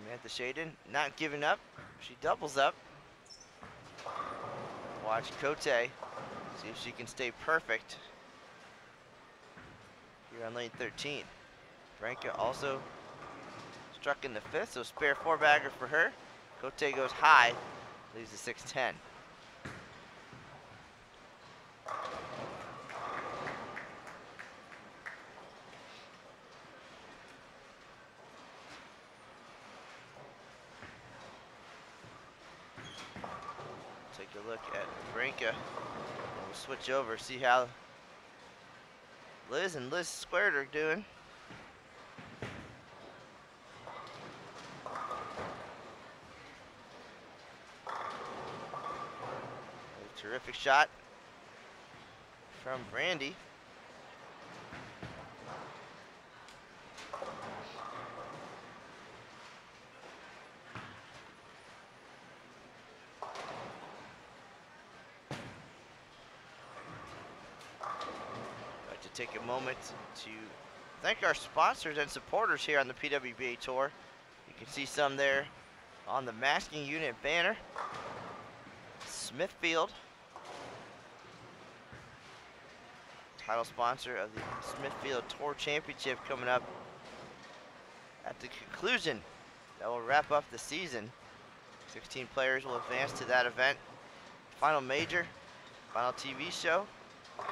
Samantha Shaden not giving up. She doubles up. Watch Cote see if she can stay perfect here on lane 13. Branka also struck in the 5th, so spare 4-bagger for her. Cote goes high, leaves the 6-10. Take a look at Branka. We'll switch over, see how Liz and Liz Squared are doing. A terrific shot from Brandy. Take a moment to thank our sponsors and supporters here on the PWBA Tour. You can see some there on the masking unit banner. Smithfield, title sponsor of the Smithfield Tour Championship, coming up at the conclusion that will wrap up the season. 16 players will advance to that event. Final major, final TV show.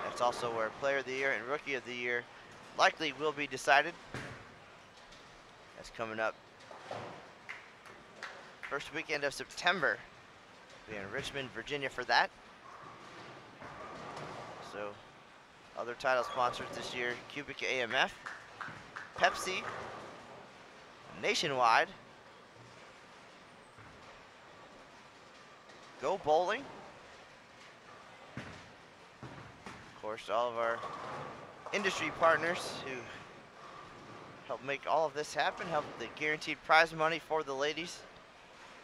That's also where Player of the Year and Rookie of the Year likely will be decided. That's coming up first weekend of September. We'll be in Richmond, Virginia for that. So other title sponsors this year: Cubic AMF, Pepsi, Nationwide, Go Bowling. Of course, all of our industry partners who help make all of this happen, help the guaranteed prize money for the ladies.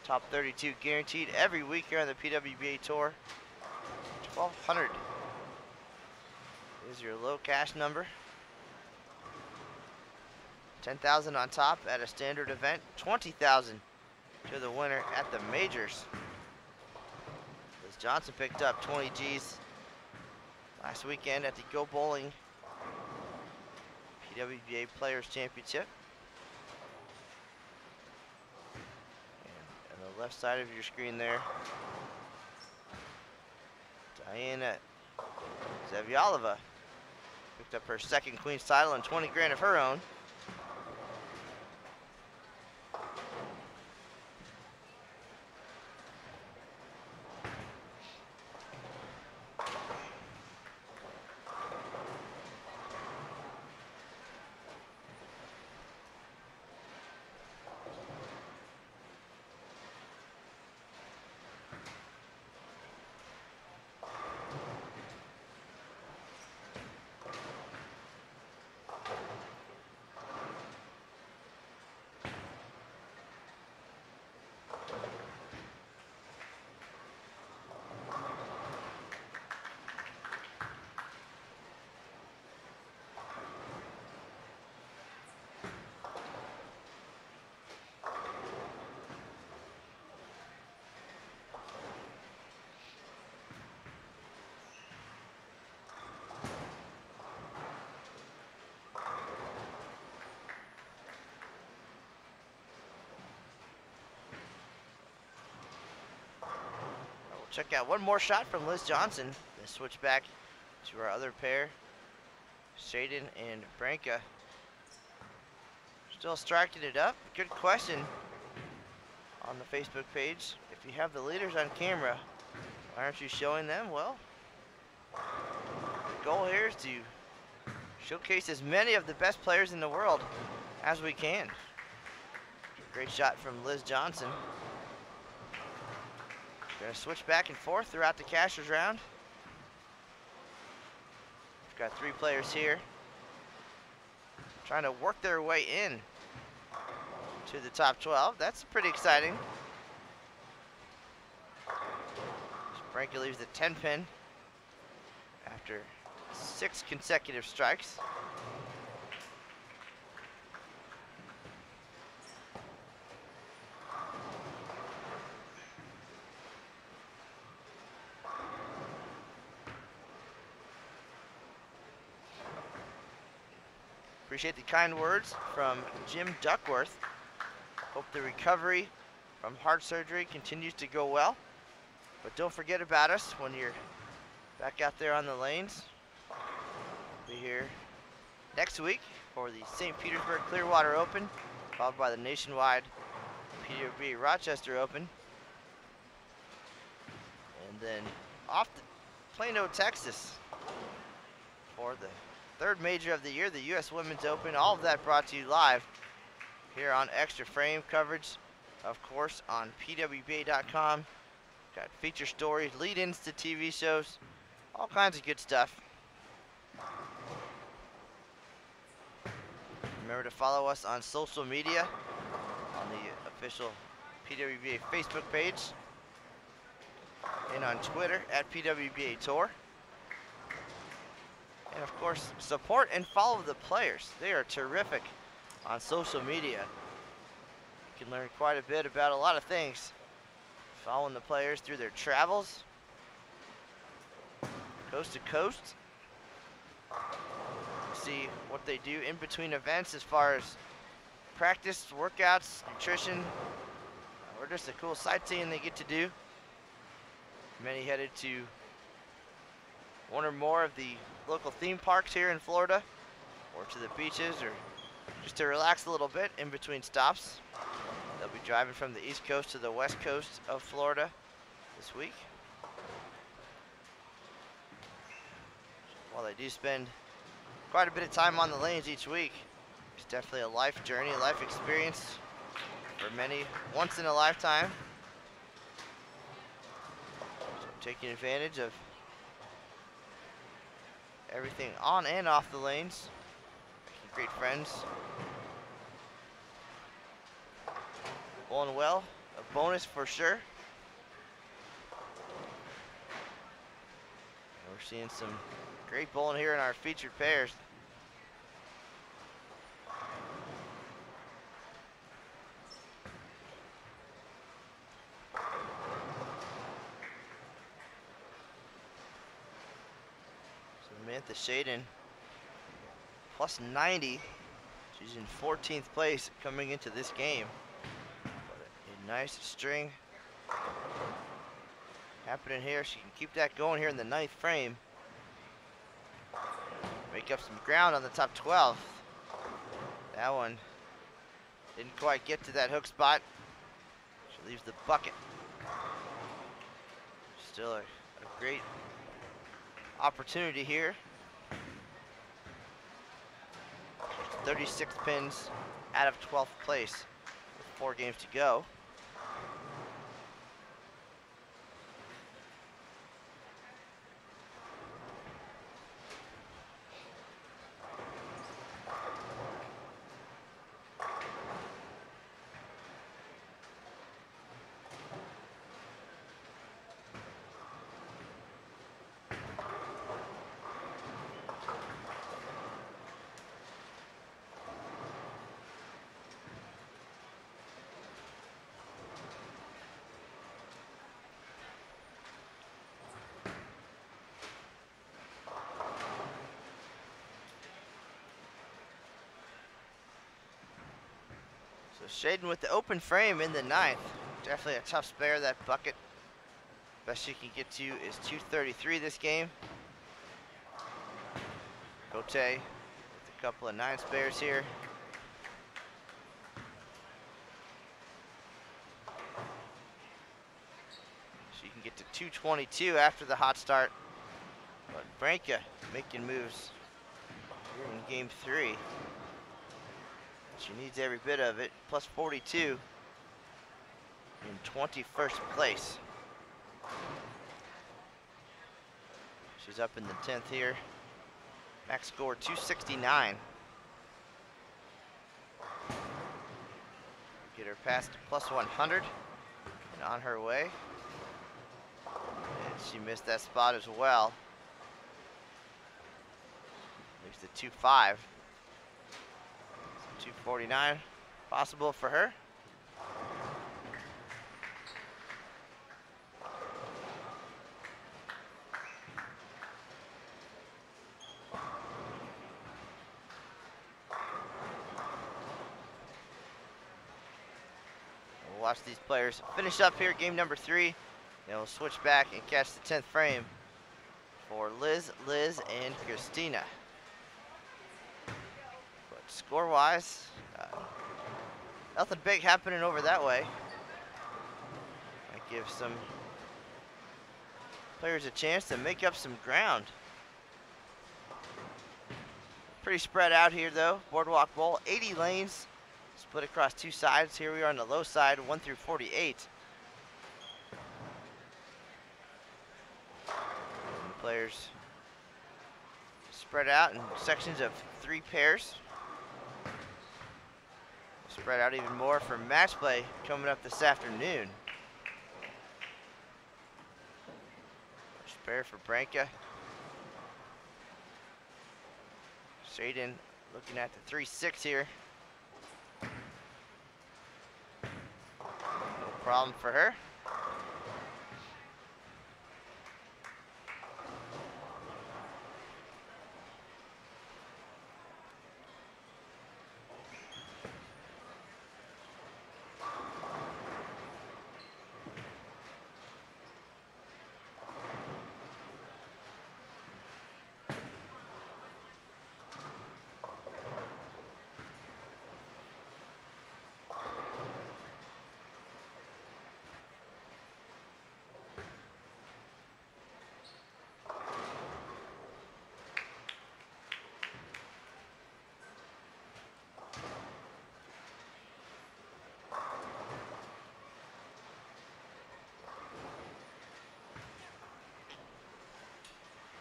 Top 32 guaranteed every week here on the PWBA Tour. $1,200 is your low cash number. $10,000 on top at a standard event. $20,000 to the winner at the majors. Liz Johnson picked up 20 G's last weekend at the Go Bowling PWBA Players Championship. left side of your screen there. Diana Zavjalova picked up her second Queen's title and 20 grand of her own. Check out one more shot from Liz Johnson. Then switch back to our other pair, Shaden and Branka. Still striking it up. Good question on the Facebook page. If you have the leaders on camera, why aren't you showing them? Well, the goal here is to showcase as many of the best players in the world as we can. Great shot from Liz Johnson. Gonna switch back and forth throughout the cashers round. We've got 3 players here trying to work their way in to the top 12. That's pretty exciting. Branka leaves the 10 pin after 6 consecutive strikes. Appreciate the kind words from Jim Duckworth. Hope the recovery from heart surgery continues to go well. But don't forget about us when you're back out there on the lanes. We'll be here next week for the St. Petersburg Clearwater Open, followed by the nationwide PWBA Rochester Open. And then off to Plano, Texas for the 3rd major of the year, the U.S. Women's Open. All of that brought to you live here on Extra Frame. Coverage, of course, on pwba.com. Got feature stories, lead-ins to TV shows, all kinds of good stuff. Remember to follow us on social media, on the official PWBA Facebook page, and on Twitter at PWBA Tour. And of course, support and follow the players. They are terrific on social media. You can learn quite a bit about a lot of things. Following the players through their travels, coast to coast. See what they do in between events as far as practice, workouts, nutrition, or just the cool sightseeing they get to do. Many headed to one or more of the local theme parks here in Florida, or to the beaches, or just to relax a little bit in between stops. They'll be driving from the East Coast to the West Coast of Florida this week. While they do spend quite a bit of time on the lanes each week, it's definitely a life journey, a life experience for many, once in a lifetime. So taking advantage of everything on and off the lanes, making great friends. Bowling well, a bonus for sure. And we're seeing some great bowling here in our featured pairs. Samantha Shaden, plus 90. She's in 14th place coming into this game. But a nice string happening here. She can keep that going here in the 9th frame. Make up some ground on the top 12. That one didn't quite get to that hook spot. She leaves the bucket. Still a great opportunity here. 36 pins out of 12th place with 4 games to go. So Shaden with the open frame in the 9th. Definitely a tough spare, that bucket. Best she can get to is 233 this game. Cote with a couple of 9 spares here. She can get to 222 after the hot start. But Branca making moves here in game 3. She needs every bit of it. Plus 42 in 21st place. She's up in the 10th here. Max score 269. Get her past plus 100 and on her way. And she missed that spot as well. Leaves the 2-5. 249 possible for her. We'll watch these players finish up here game number 3. Then we'll switch back and catch the 10th frame for Liz, and Christina. Score-wise, nothing big happening over that way. Might give some players a chance to make up some ground. Pretty spread out here though. Boardwalk Bowl, 80 lanes, split across 2 sides. Here we are on the low side, 1 through 48. And players spread out in sections of 3 pairs. Spread out even more for match play coming up this afternoon. Spare for Branca. Shaden looking at the 3-6 here. No problem for her.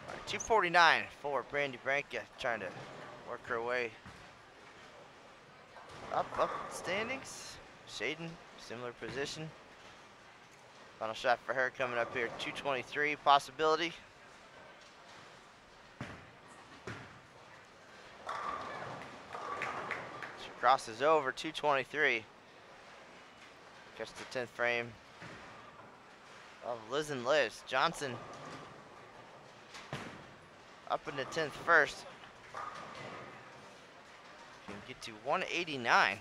All right, 249 for Brandy Branca, trying to work her way up standings. Shaden, similar position. Final shot for her coming up here, 223 possibility. She crosses over 223. Catch the 10th frame of Liz and Liz. Johnson up in the 10th first. Can get to 189.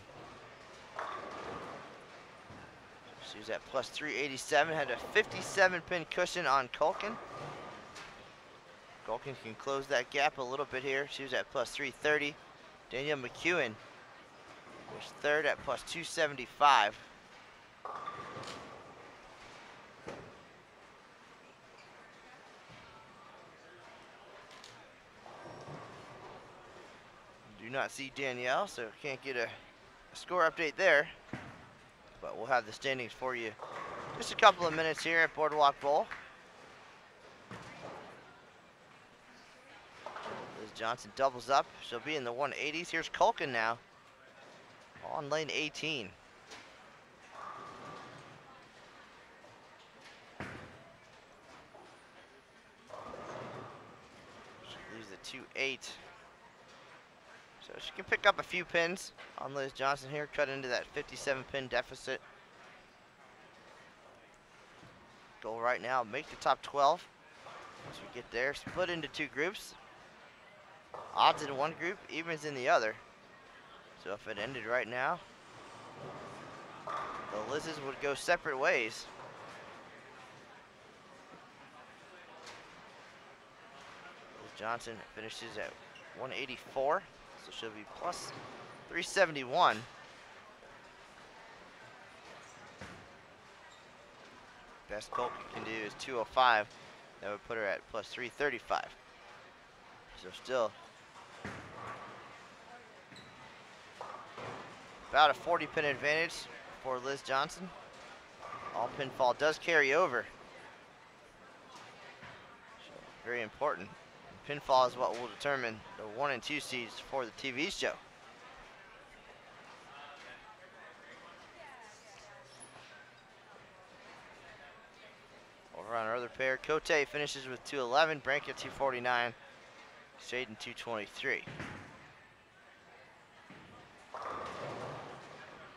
She was at plus 387, had a 57 pin cushion on Culkin. Culkin can close that gap a little bit here. She was at plus 330. Danielle McEwen was third at plus 275. Do not see Danielle, so can't get a score update there. But we'll have the standings for you just a couple of minutes here at Boardwalk Bowl. Liz Johnson doubles up. She'll be in the 180s. Here's Culkin now on lane 18. She leaves the 2-8. So she can pick up a few pins on Liz Johnson here, cut into that 57 pin deficit. Goal right now, make the top 12. Once we get there, split into two groups. Odds in one group, evens in the other. So if it ended right now, the Liz's would go separate ways. Liz Johnson finishes at 184, so she'll be plus 371. Best Culkin can do is 205. That would put her at plus 335. So still about a 40 pin advantage for Liz Johnson. All pinfall does carry over. So very important. Pinfall is what will determine the 1 and 2 seeds for the TV show. Over on our other pair, Cote finishes with 211, Branca 249, Shaden 223.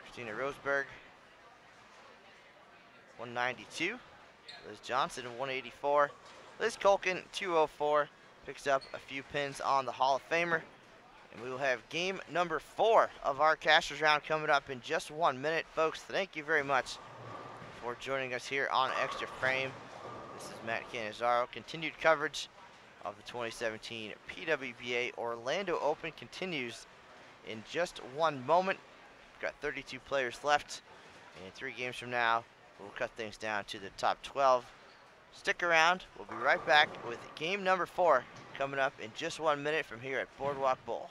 Christina Roseberg 192, Liz Johnson 184, Liz Culkin 204, picks up a few pins on the Hall of Famer. And we will have game number 4 of our Cashers round coming up in just 1 minute. Folks, thank you very much for joining us here on Extra Frame. This is Matt Cannizzaro. Continued coverage of the 2017 PWBA Orlando Open continues in just 1 moment. We've got 32 players left, and 3 games from now, we'll cut things down to the top 12. Stick around. We'll be right back with game number 4 coming up in just 1 minute from here at Boardwalk Bowl.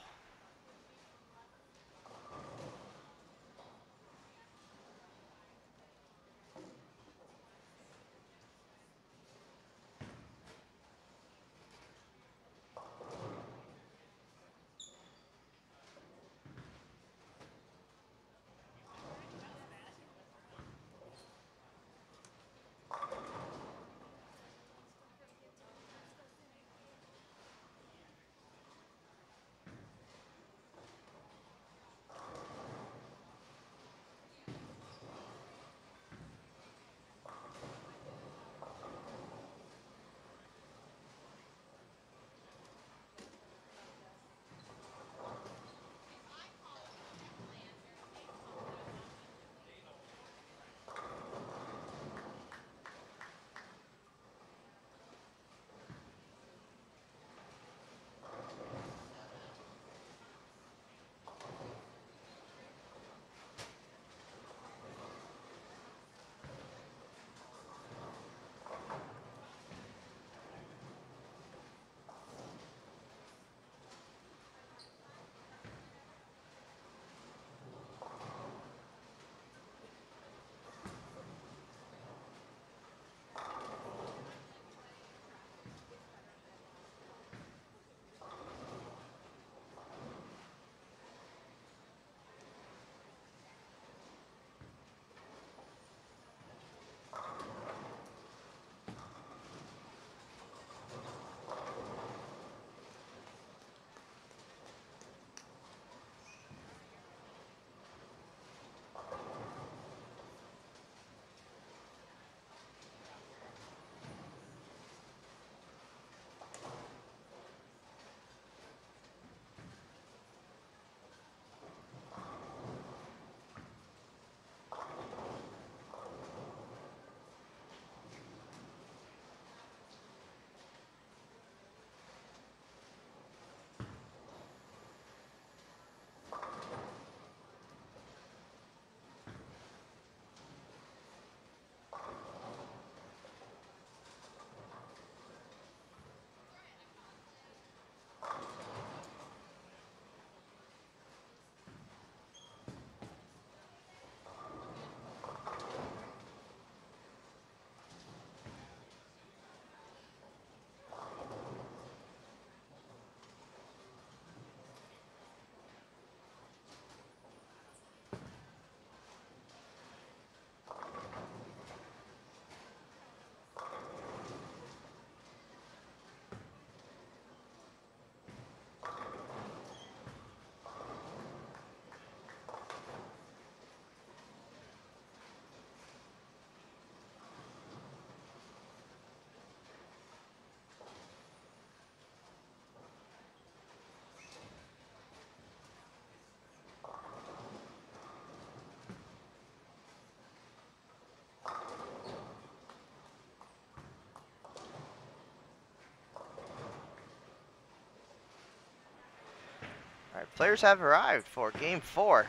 Players have arrived for Game 4.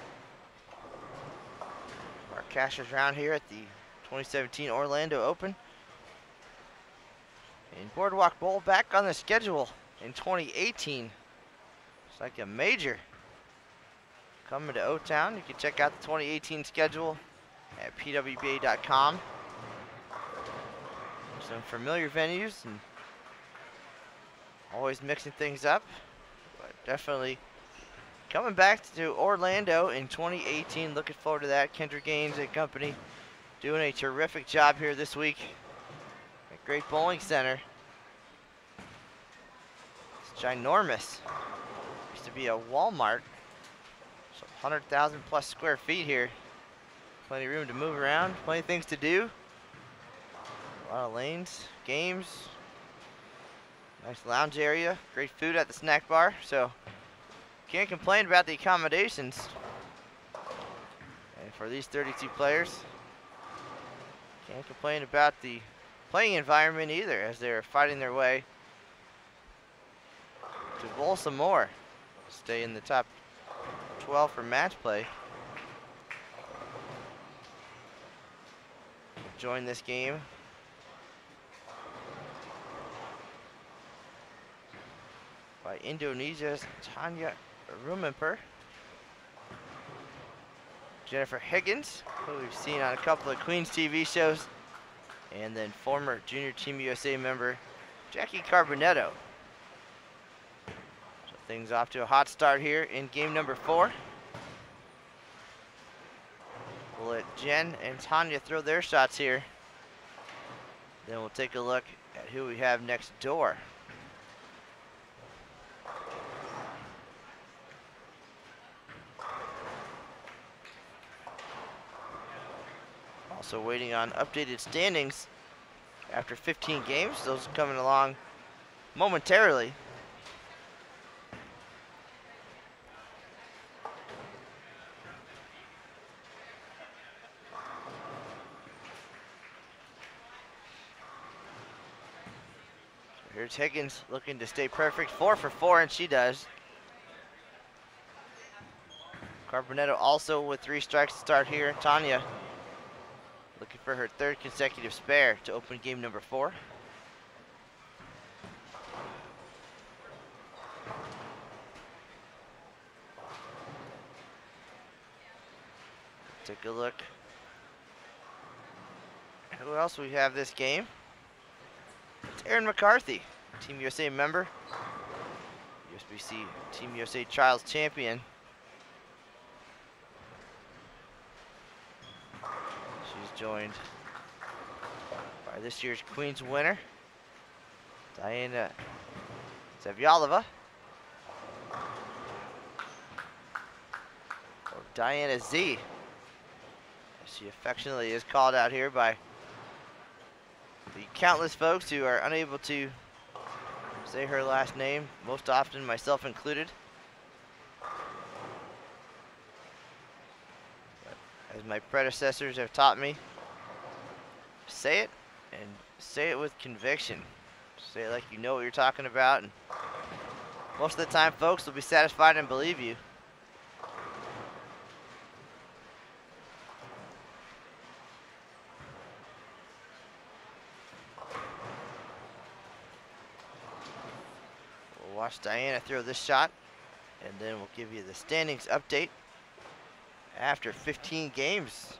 Our cashers round here at the 2017 Orlando Open. And Boardwalk Bowl back on the schedule in 2018. It's like a major coming to O-Town. You can check out the 2018 schedule at pwba.com. Some familiar venues and always mixing things up, but definitely coming back to Orlando in 2018. Looking forward to that. Kendra Gaines and company doing a terrific job here this week at Great Bowling Center. It's ginormous. Used to be a Walmart. So 100,000 plus square feet here. Plenty of room to move around, plenty of things to do. A lot of lanes, games, nice lounge area, great food at the snack bar, so can't complain about the accommodations. And for these 32 players, can't complain about the playing environment either, as they're fighting their way to bowl some more, stay in the top 12 for match play. Join this game by Indonesia's Tanya Rumemper. Jennifer Higgins, who we've seen on a couple of Queens TV shows, and then former Junior Team USA member Jackie Carbonetto. So things off to a hot start here in game number 4. We'll let Jen and Tanya throw their shots here. Then we'll take a look at who we have next door. Also waiting on updated standings after 15 games. Those are coming along momentarily. Here's Higgins looking to stay perfect. 4 for 4, and she does. Carbonetto also with 3 strikes to start here. Tanya looking for her 3rd consecutive spare to open game number 4. Take a look. Who else we have this game? It's Erin McCarthy, Team USA member, USBC Team USA Trials champion. She's joined by this year's Queens winner, Diana Zavyalova, or Diana Z, as she affectionately is called out here by the countless folks who are unable to say her last name, most often myself included. But as my predecessors have taught me, say it, and say it with conviction. Say it like you know what you're talking about, and most of the time folks will be satisfied and believe you. Watch Diana throw this shot, and then we'll give you the standings update after 15 games.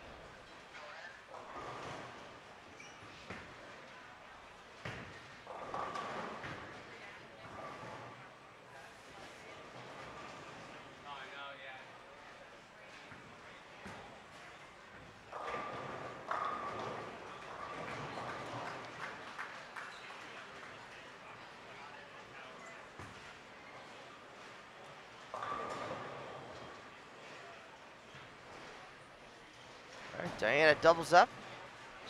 Diana doubles up.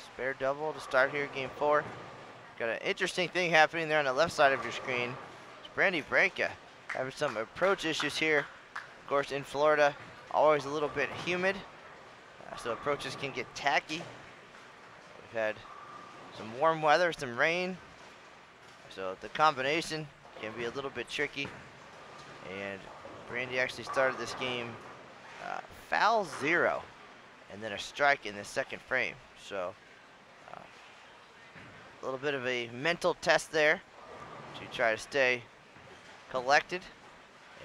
Spare double to start here, game 4. Got an interesting thing happening there on the left side of your screen. It's Brandy Branca having some approach issues here. Of course, in Florida, always a little bit humid, so approaches can get tacky. We've had some warm weather, some rain, so the combination can be a little bit tricky. And Brandy actually started this game foul 0 and then a strike in the second frame. So a little bit of a mental test there to try to stay collected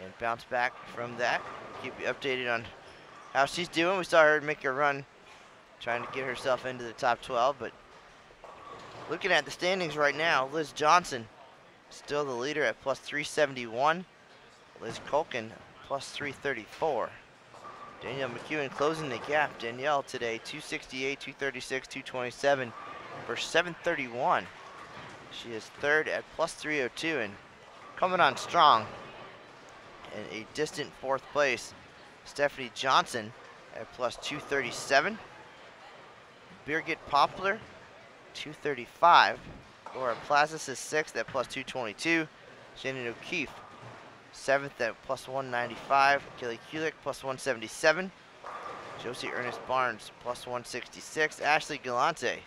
and bounce back from that. Keep you updated on how she's doing. We saw her make a run trying to get herself into the top 12, but looking at the standings right now, Liz Johnson still the leader at plus 371. Liz Culkin plus 334. Danielle McEwen closing the gap. Danielle today 268, 236, 227 for 731. She is third at plus 302 and coming on strong in a distant fourth place. Stephanie Johnson at plus 237. Birgit Poplar 235. Laura Plazas is sixth at plus 222. Shannon O'Keefe seventh at plus 195. Kelly Kulik plus 177. Josie Ernest Barnes plus 166. Ashley Galante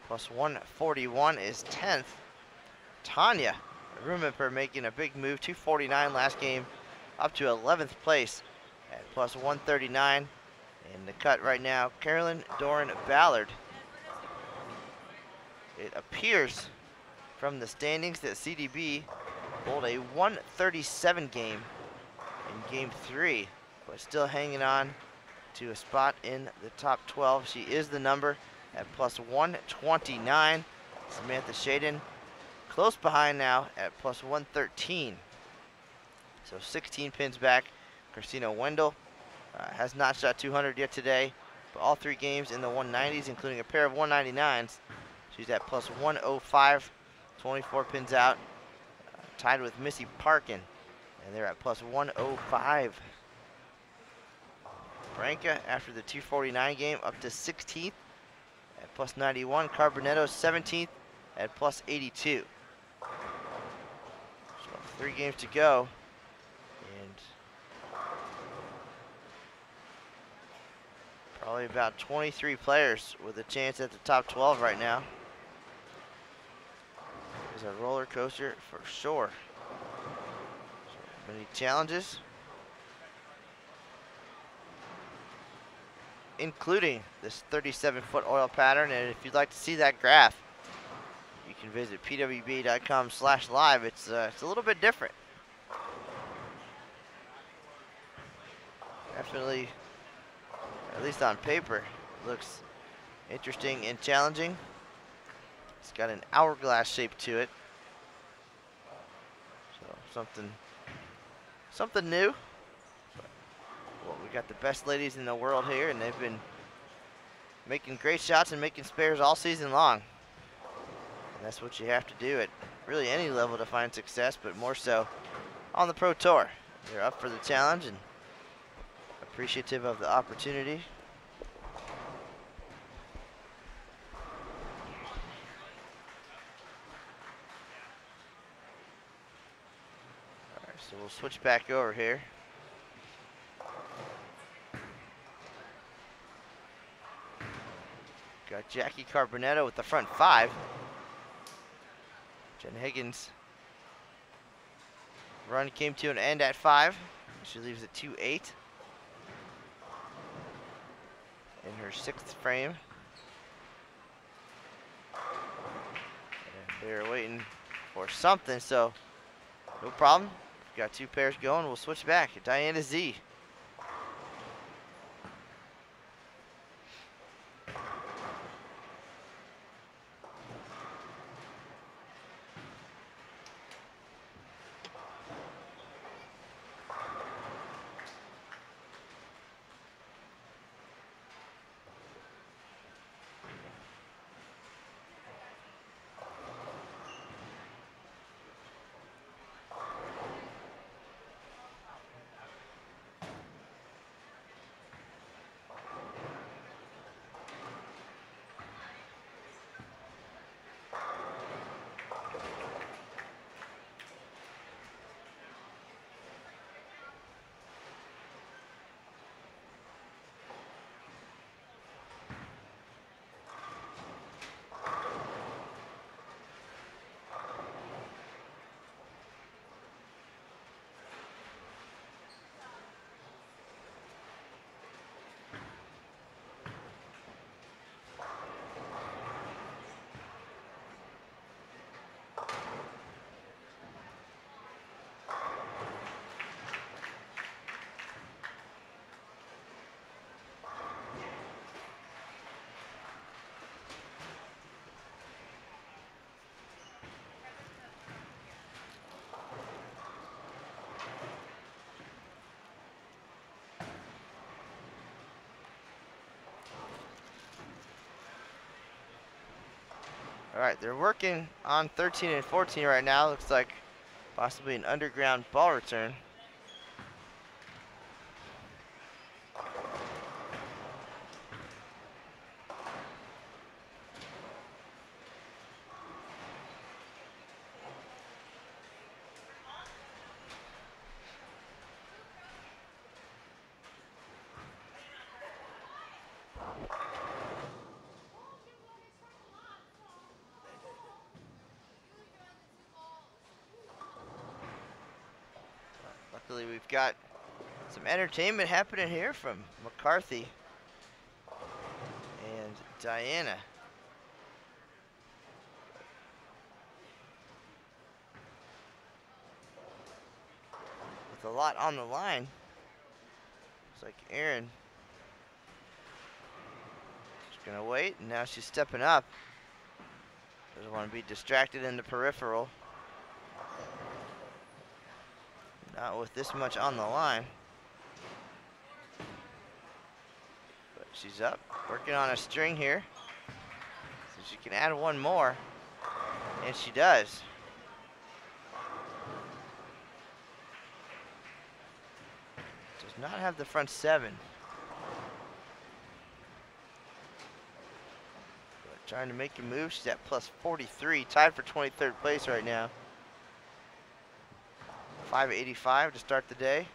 plus 141 is 10th. Tanya Rumenper making a big move, 249 last game, up to 11th place at plus 139. In the cut right now, Carolyn Doran Ballard. It appears from the standings that CDB bowled a 137 game in game 3, but still hanging on to a spot in the top 12. She is the number at plus 129. Samantha Shaden close behind now at plus 113. So 16 pins back. Christina Wendell has not shot 200 yet today, but all 3 games in the 190s, including a pair of 199s. She's at plus 105, 24 pins out, tied with Missy Parkin, and they're at plus 105. Branca, after the 249 game, up to 16th at plus 91. Carbonetto 17th at plus 82. So 3 games to go, and probably about 23 players with a chance at the top 12 right now. It's a roller coaster for sure. So many challenges, including this 37-foot oil pattern. And if you'd like to see that graph, you can visit pwba.com/live. It's a little bit different. Definitely, at least on paper, looks interesting and challenging. It's got an hourglass shape to it. So something new. Well, we got the best ladies in the world here, and they've been making great shots and making spares all season long. And that's what you have to do at really any level to find success, but more so on the Pro Tour. They're up for the challenge and appreciative of the opportunity. All right, so we'll switch back over here. Got Jackie Carbonetto with the front 5. Jen Higgins' run came to an end at 5. She leaves at 2-8 in her 6th frame. And they're waiting for something, so no problem. We've got 2 pairs going. We'll switch back. Diana Z. All right, they're working on 13 and 14 right now. Looks like possibly an underground ball return. Luckily, we've got some entertainment happening here from McCarthy and Diana. With a lot on the line. Looks like Erin is gonna wait, and now she's stepping up. Doesn't want to be distracted in the peripheral. Not with this much on the line. But she's up, working on a string here. So she can add one more. And she does. Does not have the front seven. But trying to make a move. She's at plus 43, tied for 23rd place right now. 585 to start the day.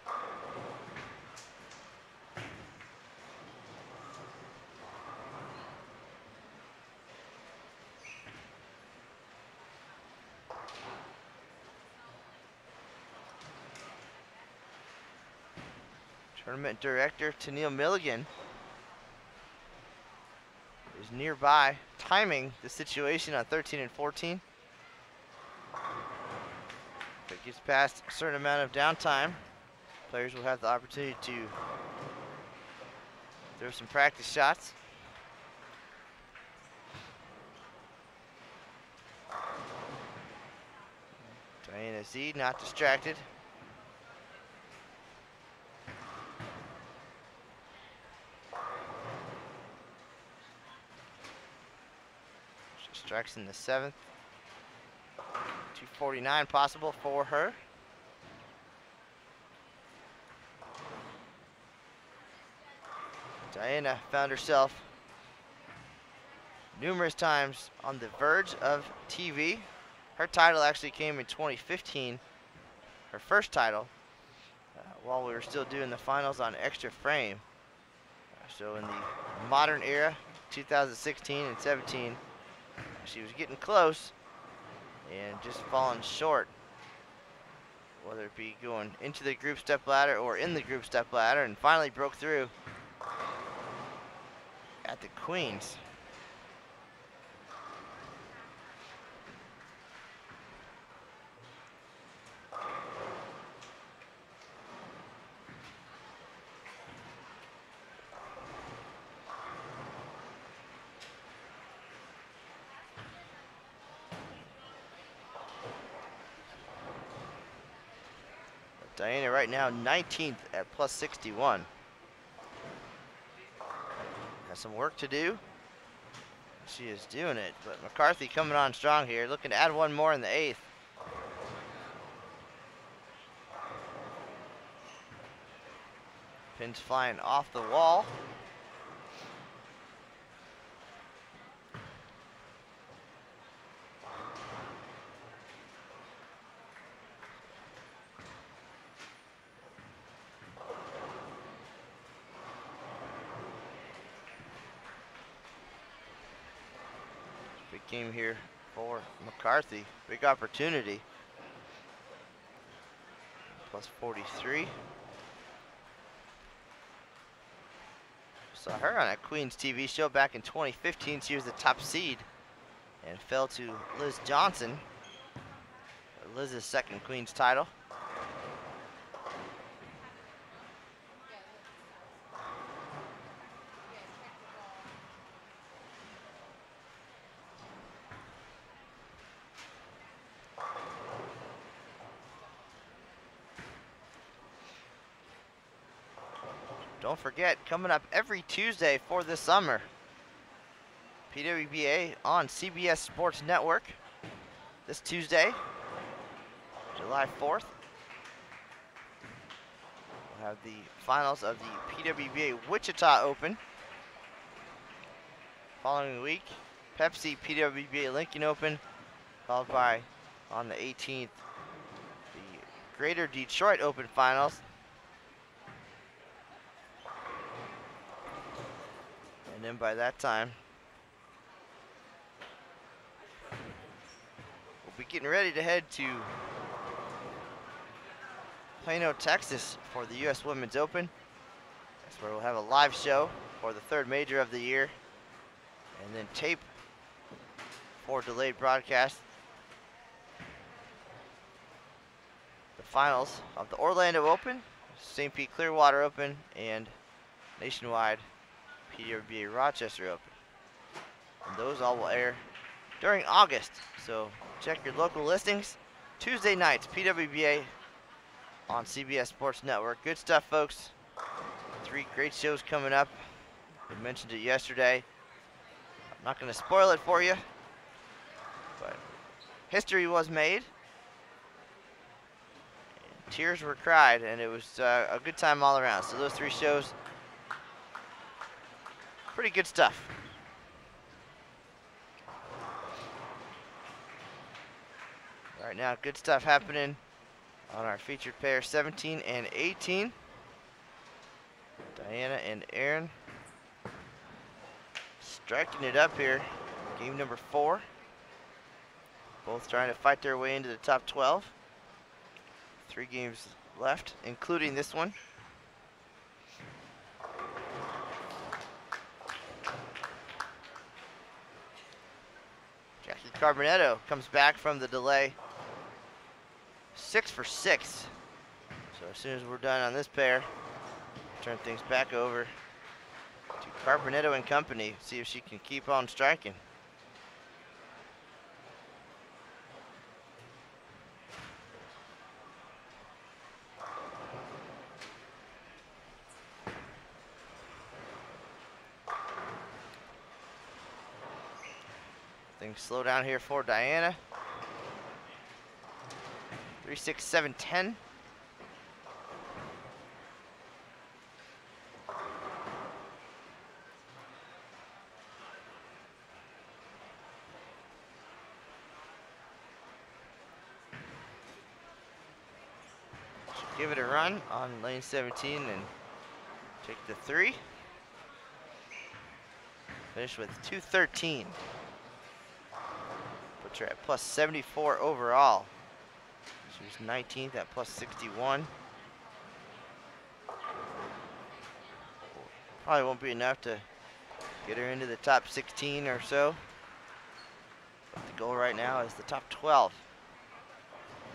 Tournament director Tennille Milligan is nearby, timing the situation on 13 and 14. If it gets past a certain amount of downtime, players will have the opportunity to throw some practice shots. Diana Z not distracted. She strikes in the 7th. 249 possible for her. Diana found herself numerous times on the verge of TV. Her title actually came in 2015, her first title, while we were still doing the finals on Extra Frame. So in the modern era, 2016 and 17, she was getting close and just falling short, whether it be going into the group step ladder or in the group step ladder, and finally broke through at the Queens. Diana right now 19th at plus 61. Has some work to do. She is doing it, but McCarthy coming on strong here, looking to add one more in the 8th. Pins flying off the wall. Big game here for McCarthy. Big opportunity. Plus 43. Saw her on a Queens TV show back in 2015. She was the top seed and fell to Liz Johnson. Liz's second Queens title. Don't forget, coming up every Tuesday for this summer, PWBA on CBS Sports Network this Tuesday, July 4th. We'll have the finals of the PWBA Wichita Open. Following week, Pepsi PWBA Lincoln Open, followed by, on the 18th, the Greater Detroit Open Finals. And then by that time, we'll be getting ready to head to Plano, Texas for the U.S. Women's Open. That's where we'll have a live show for the third major of the year, and then tape for delayed broadcast. The finals of the Orlando Open, St. Pete Clearwater Open, and Nationwide PWBA Rochester Open. And those all will air during August, so check your local listings. Tuesday nights, PWBA on CBS Sports Network. Good stuff, folks. 3 great shows coming up. We mentioned it yesterday. I'm not going to spoil it for you, but history was made. And tears were cried, and it was a good time all around. So those 3 shows, pretty good stuff. Right now, good stuff happening on our featured pair 17 and 18. Diana and Aaron striking it up here. Game number 4. Both trying to fight their way into the top 12. 3 games left, including this one. Jackie Carbonetto comes back from the delay. 6 for 6. So as soon as we're done on this pair, turn things back over to Carbonetto and company. See if she can keep on striking. Things slow down here for Diana. 3, 6, 7, 10. Give it a run on lane 17 and take the 3. Finish with 213. Puts her at plus 74 overall. She was 19th at plus 61. Probably won't be enough to get her into the top 16 or so. But the goal right now is the top 12.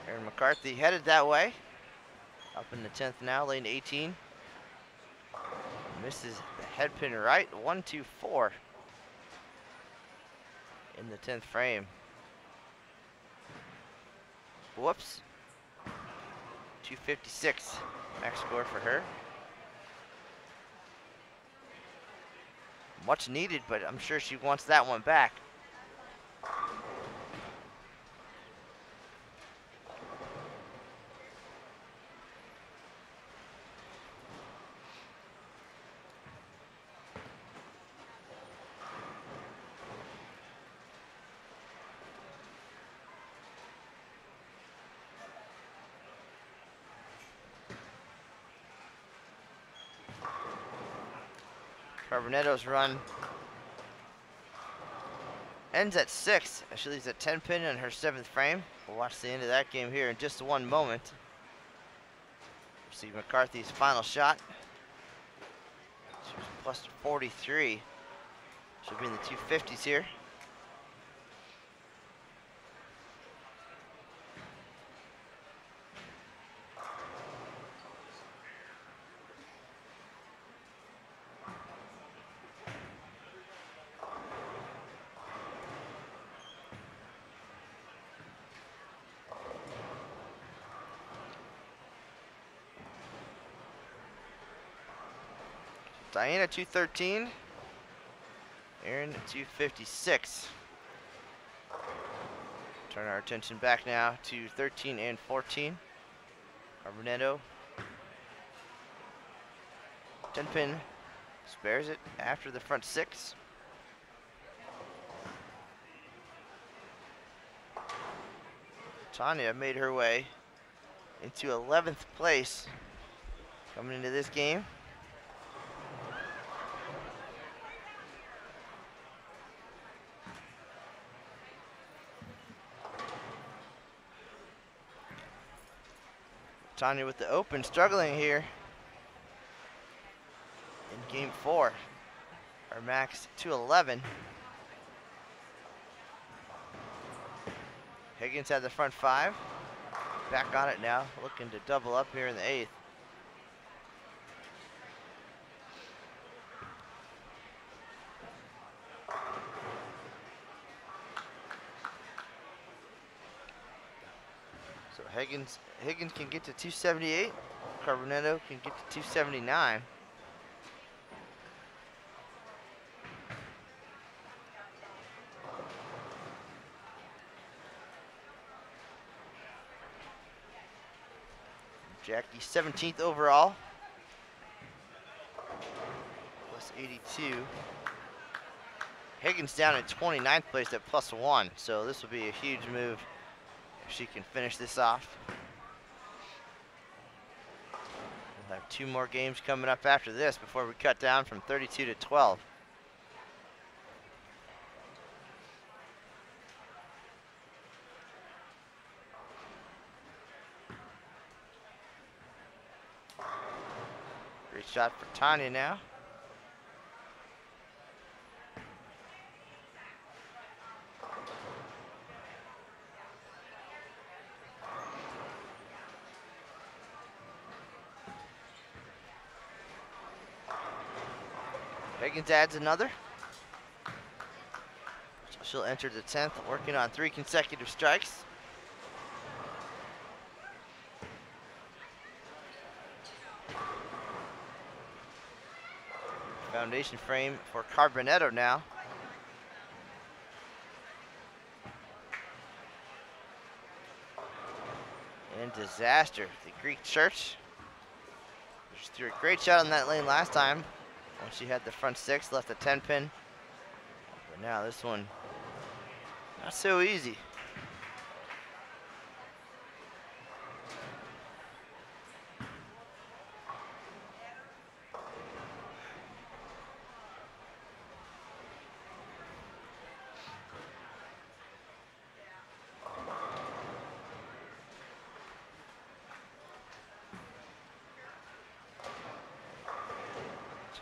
Erin McCarthy headed that way. Up in the 10th now, lane 18. Misses the head pin right, 1, 2, 4 in the 10th frame. Whoops. 256 max score for her. Much needed, but I'm sure she wants that one back. Carbonetto's run ends at 6. She leaves a 10 pin in her 7th frame. We'll watch the end of that game here in just one moment. See McCarthy's final shot. She was plus 43. She'll be in the 250s here. Diana 213, Aaron 256. Turn our attention back now to 13 and 14. Carbonetto. 10 pin. Spares it after the front 6. Tanya made her way into 11th place coming into this game. Tanya with the open, struggling here in game 4. Our max 211. Higgins had the front 5. Back on it now, looking to double up here in the 8th. So Higgins can get to 278. Carbonetto can get to 279. Jackie 17th overall, plus 82. Higgins down in 29th place at plus 1, so this will be a huge move if she can finish this off. We'll have 2 more games coming up after this before we cut down from 32 to 12. Great shot for Tanya now. Higgins adds another. So she'll enter the 10th, working on 3 consecutive strikes. Foundation frame for Carbonetto now. And disaster, the Greek Church. She threw a great shot on that lane last time when she had the front 6, left a 10 pin. But now this one, not so easy.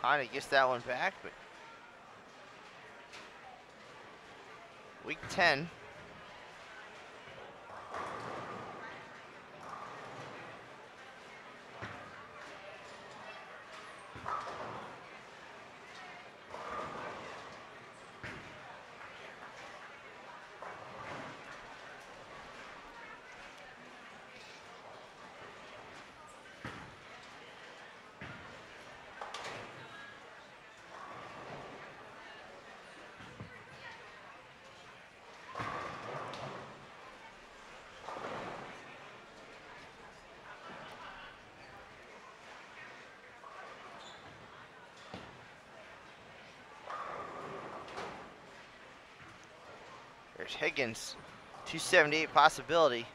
Tanya gets that one back, but week 10. There's Higgins, 278 possibility.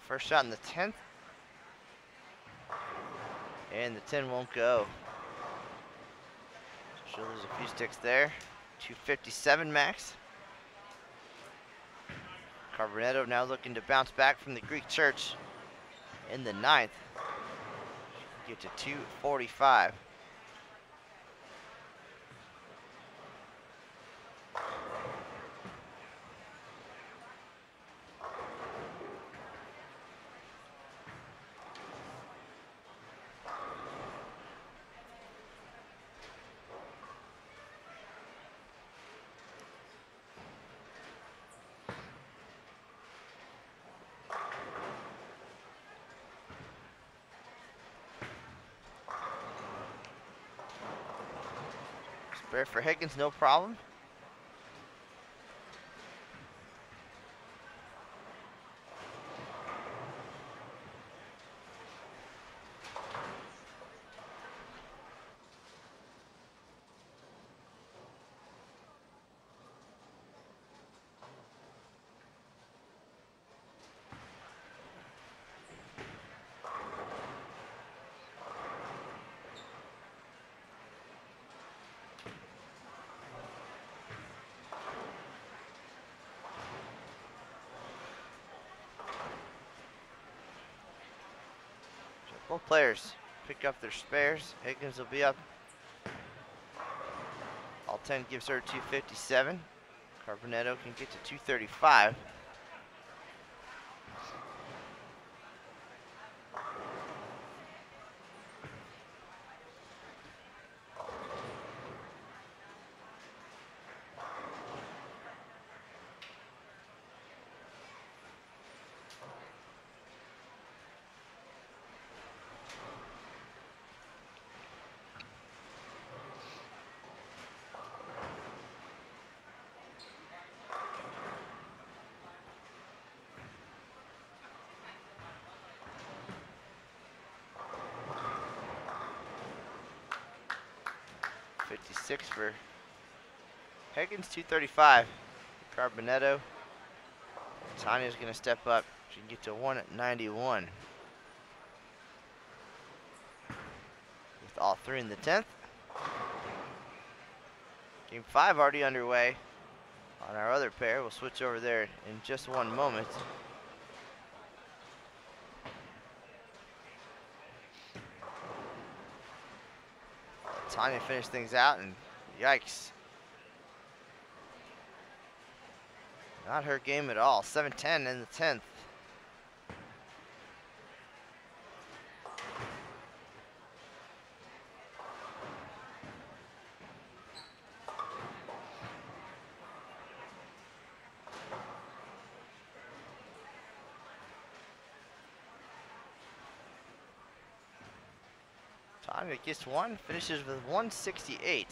First shot in the 10th. And the 10 won't go. So she'll lose a few sticks there. 257 max. Carbonetto now looking to bounce back from the Greek Church in the 9th. Get to 245. Spare for Higgins, no problem. Both players pick up their spares. Higgins will be up. All 10 gives her 257. Carbonetto can get to 235. $56 for Higgins, 235. Carbonetto. Tanya's going to step up. She can get to 191. With all 3 in the 10th. Game 5 already underway on our other pair. We'll switch over there in just one moment. Tanya finished things out, and yikes. Not her game at all. 7-10 in the 10th. Tanya gets one, finishes with 168.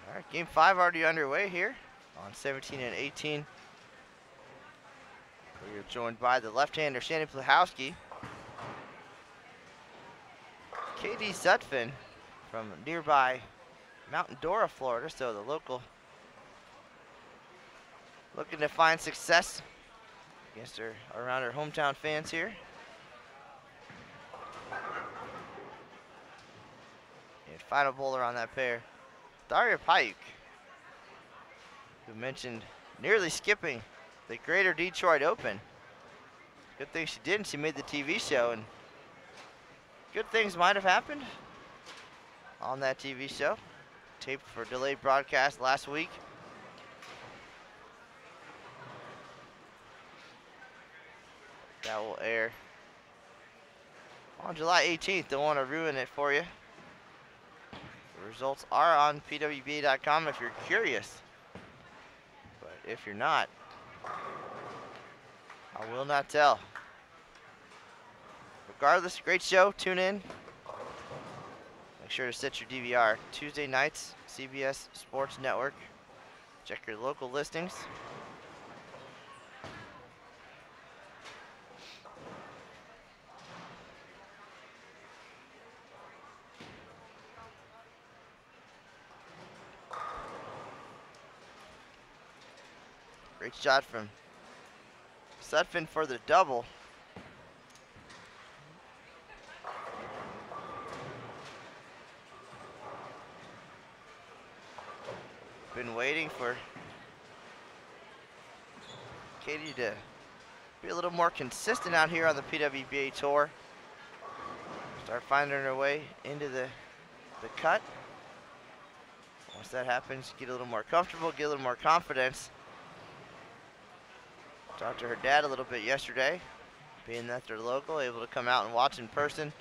All right, game 5 already underway here on 17 and 18. We are joined by the left-hander Shannon Plechowski, KD Sutphin from nearby Mount Dora, Florida, so the local looking to find success against around her hometown fans here. And final bowler on that pair, Daria Pike, who mentioned nearly skipping the Greater Detroit Open. Good thing she didn't. She made the TV show, and good things might have happened on that TV show. Taped for delayed broadcast last week. That will air on July 18th. Don't want to ruin it for you. The results are on pwba.com if you're curious. But if you're not, I will not tell. Regardless, great show. Tune in. Make sure to set your DVR. Tuesday nights, CBS Sports Network. Check your local listings. Great shot from Sutphin for the double. Been waiting for Katie to be a little more consistent out here on the PWBA Tour. Start finding her way into the cut. Once that happens, get a little more comfortable, get a little more confidence. Talked to her dad a little bit yesterday, being that they're local, able to come out and watch in person.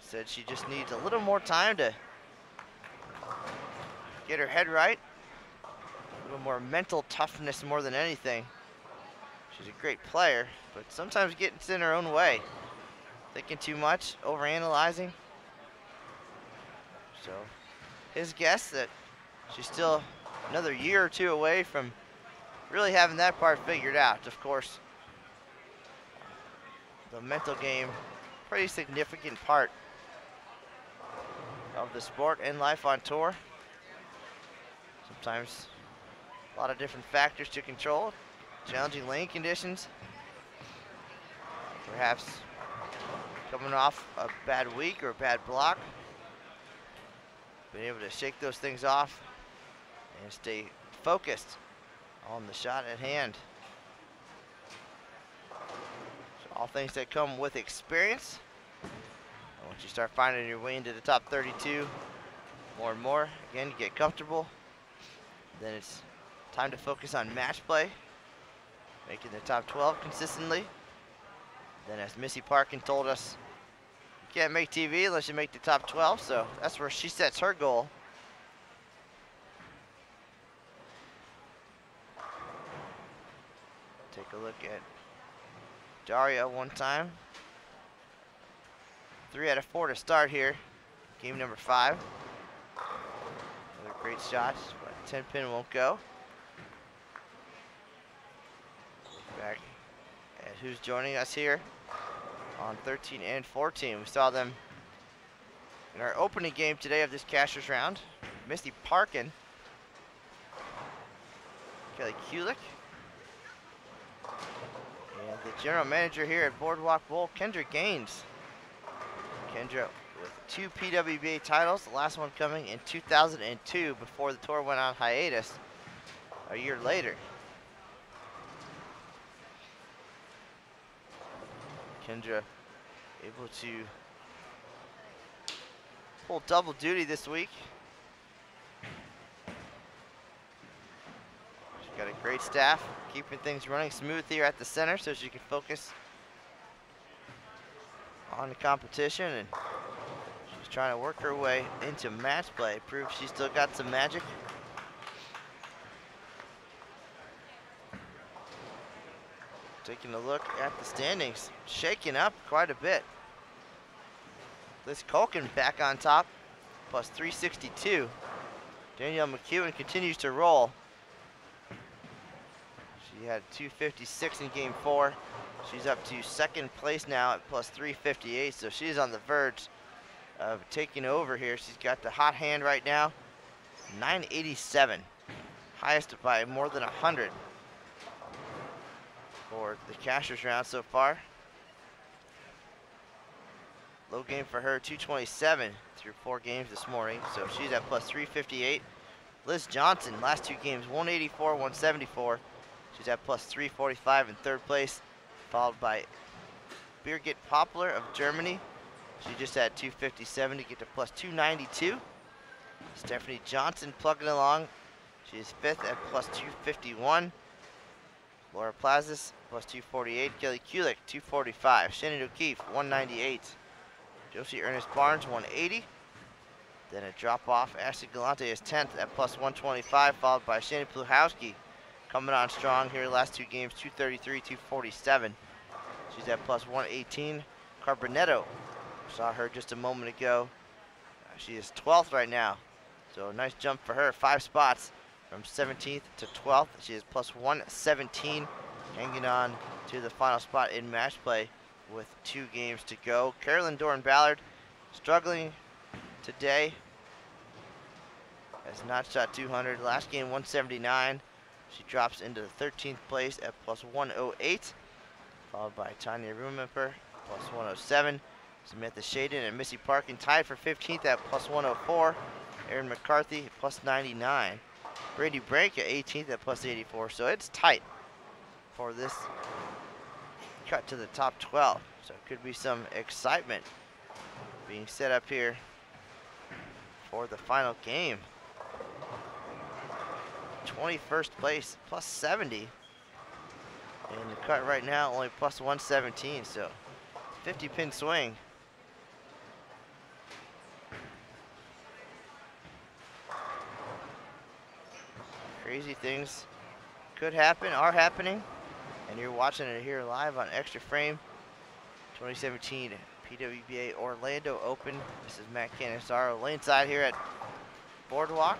Said she just needs a little more time to get her head right. A little more mental toughness more than anything. She's a great player, but sometimes gets in her own way. Thinking too much, overanalyzing. So his guess that she's still another year or two away from really having that part figured out. Of course, the mental game, pretty significant part of the sport and life on tour. Sometimes a lot of different factors to control. Challenging lane conditions. Perhaps coming off a bad week or a bad block. Being able to shake those things off and stay focused on the shot at hand. So all things that come with experience. And once you start finding your way into the top 32 more and more, again, you get comfortable. Then it's time to focus on match play, making the top 12 consistently. Then as Missy Parkin told us, you can't make TV unless you make the top 12, so that's where she sets her goal. Take a look at Daria one time. 3 out of 4 to start here. Game number 5. Another great shot, but 10 pin won't go. Back at who's joining us here on 13 and 14. We saw them in our opening game today of this Cashers round. Misty Parkin, Kelly Kulik, and the general manager here at Boardwalk Bowl, Kendra Gaines. Kendra with 2 PWBA titles, the last one coming in 2002 before the tour went on hiatus a year later. Kendra able to pull double duty this week. She's got a great staff, keeping things running smooth here at the center so she can focus on the competition, and she's trying to work her way into match play. Proves she's still got some magic. Taking a look at the standings, shaking up quite a bit. Liz Culkin back on top, plus 362. Danielle McEwen continues to roll. She had 256 in game 4. She's up to second place now at plus 358, so she's on the verge of taking over here. She's got the hot hand right now, 987, highest by more than 100 for the Cashers round so far. Low game for her, 227 through 4 games this morning, so she's at plus 358. Liz Johnson, last 2 games, 184, 174. She's at plus 345 in 3rd place, followed by Birgit Poplar of Germany. She just had 257 to get to plus 292. Stephanie Johnson plugging along. She is 5th at plus 251. Laura Plazas, plus 248. Kelly Kulik, 245. Shannon O'Keefe, 198. Josie Ernest Barnes, 180. Then a drop off. Ashley Galante is 10th at plus 125, followed by Shannon Pluhowski, coming on strong here last 2 games, 233, 247. She's at plus 118. Carbonetto, saw her just a moment ago. She is 12th right now, so a nice jump for her, 5 spots from 17th to 12th. She is plus 117, hanging on to the final spot in match play with 2 games to go. Carolyn Doran-Ballard struggling today, has not shot 200. Last game 179. She drops into the 13th place at plus 108, followed by Tanya Rumemper, plus 107. Samantha Shaden and Missy Parkin tied for 15th at plus 104. Erin McCarthy, plus 99. Brady Branca, 18th at plus 84. So it's tight for this cut to the top 12. So it could be some excitement being set up here for the final game. 21st place, plus 70. And the cut right now only plus 117, so 50 pin swing. Crazy things could happen, are happening, and you're watching it here live on Extra Frame. 2017 PWBA Orlando Open. This is Matt Cannizzaro laneside here at Boardwalk.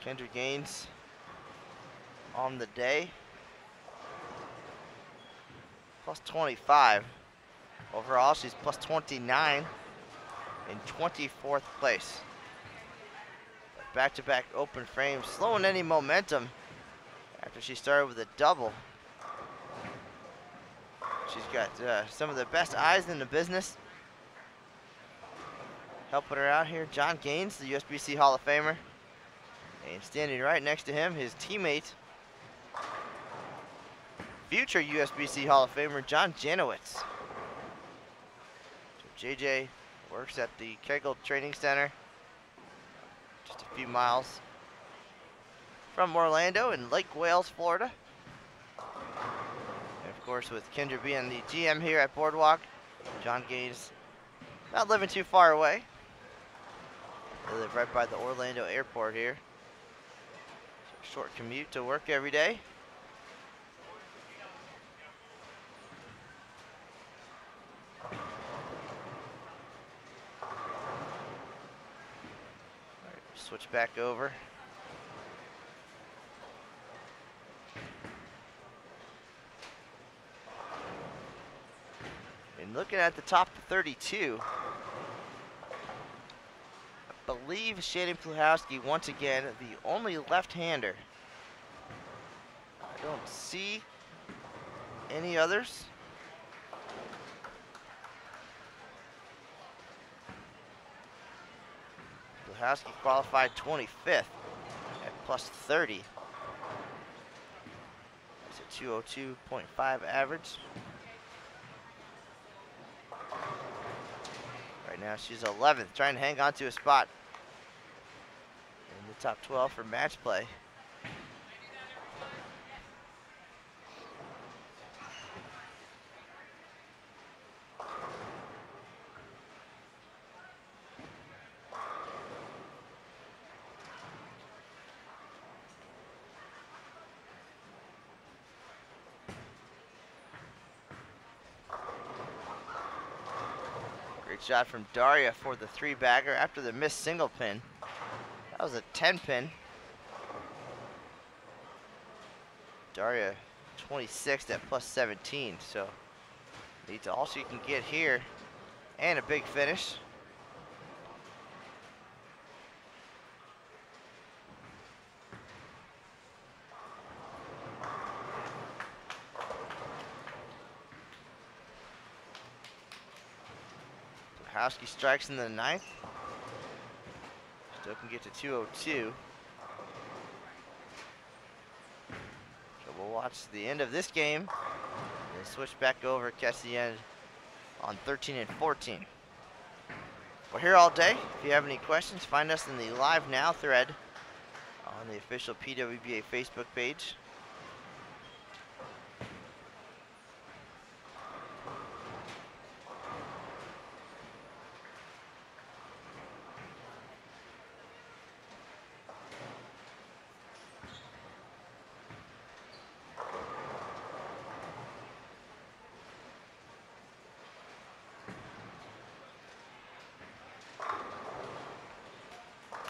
Kendra Gaines on the day, plus 25. Overall, she's plus 29 in 24th place. Back-to-back open frames, slowing any momentum after she started with a double. She's got some of the best eyes in the business helping her out here. John Gaines, the USBC Hall of Famer. And standing right next to him, his teammate, future USBC Hall of Famer, John Janowitz. So JJ works at the Kegel Training Center, just a few miles from Orlando in Lake Wales, Florida. And of course, with Kendra being the GM here at Boardwalk, John Gaines not living too far away. They live right by the Orlando airport here. Short commute to work every day. All right, switch back over. And looking at the top 32, I believe Shannon Pluhowski, once again, the only left-hander. I don't see any others. Pluhowski qualified 25th at plus 30. It's a 202.5 average. Right now she's 11th, trying to hang on to a spot in the top 12 for match play. Great shot from Daria for the three-bagger after the missed single pin. That was a 10-pin. Daria 26th at plus 17, so needs all she can get here and a big finish. Pluhowski strikes in the 9th. Still can get to 202. So we'll watch the end of this game and switch back over, catch the end on 13 and 14. We're here all day. If you have any questions, find us in the Live Now thread on the official PWBA Facebook page.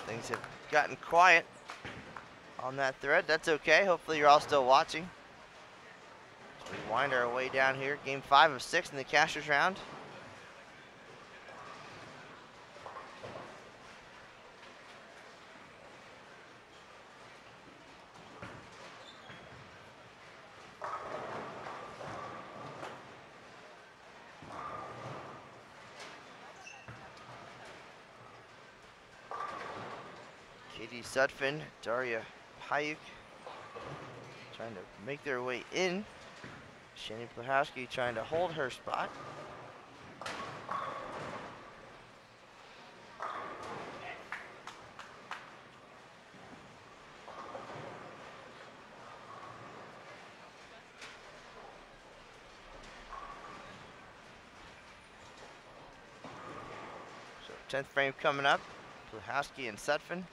Things have gotten quiet on that thread. That's okay. Hopefully you're all still watching. So we wind our way down here. Game 5 of 6 in the Cashers round. Katie Sudfin, Daria Hayuk trying to make their way in. Shani Plahowski trying to hold her spot. So 10th frame coming up. Plahowski and Sutphin.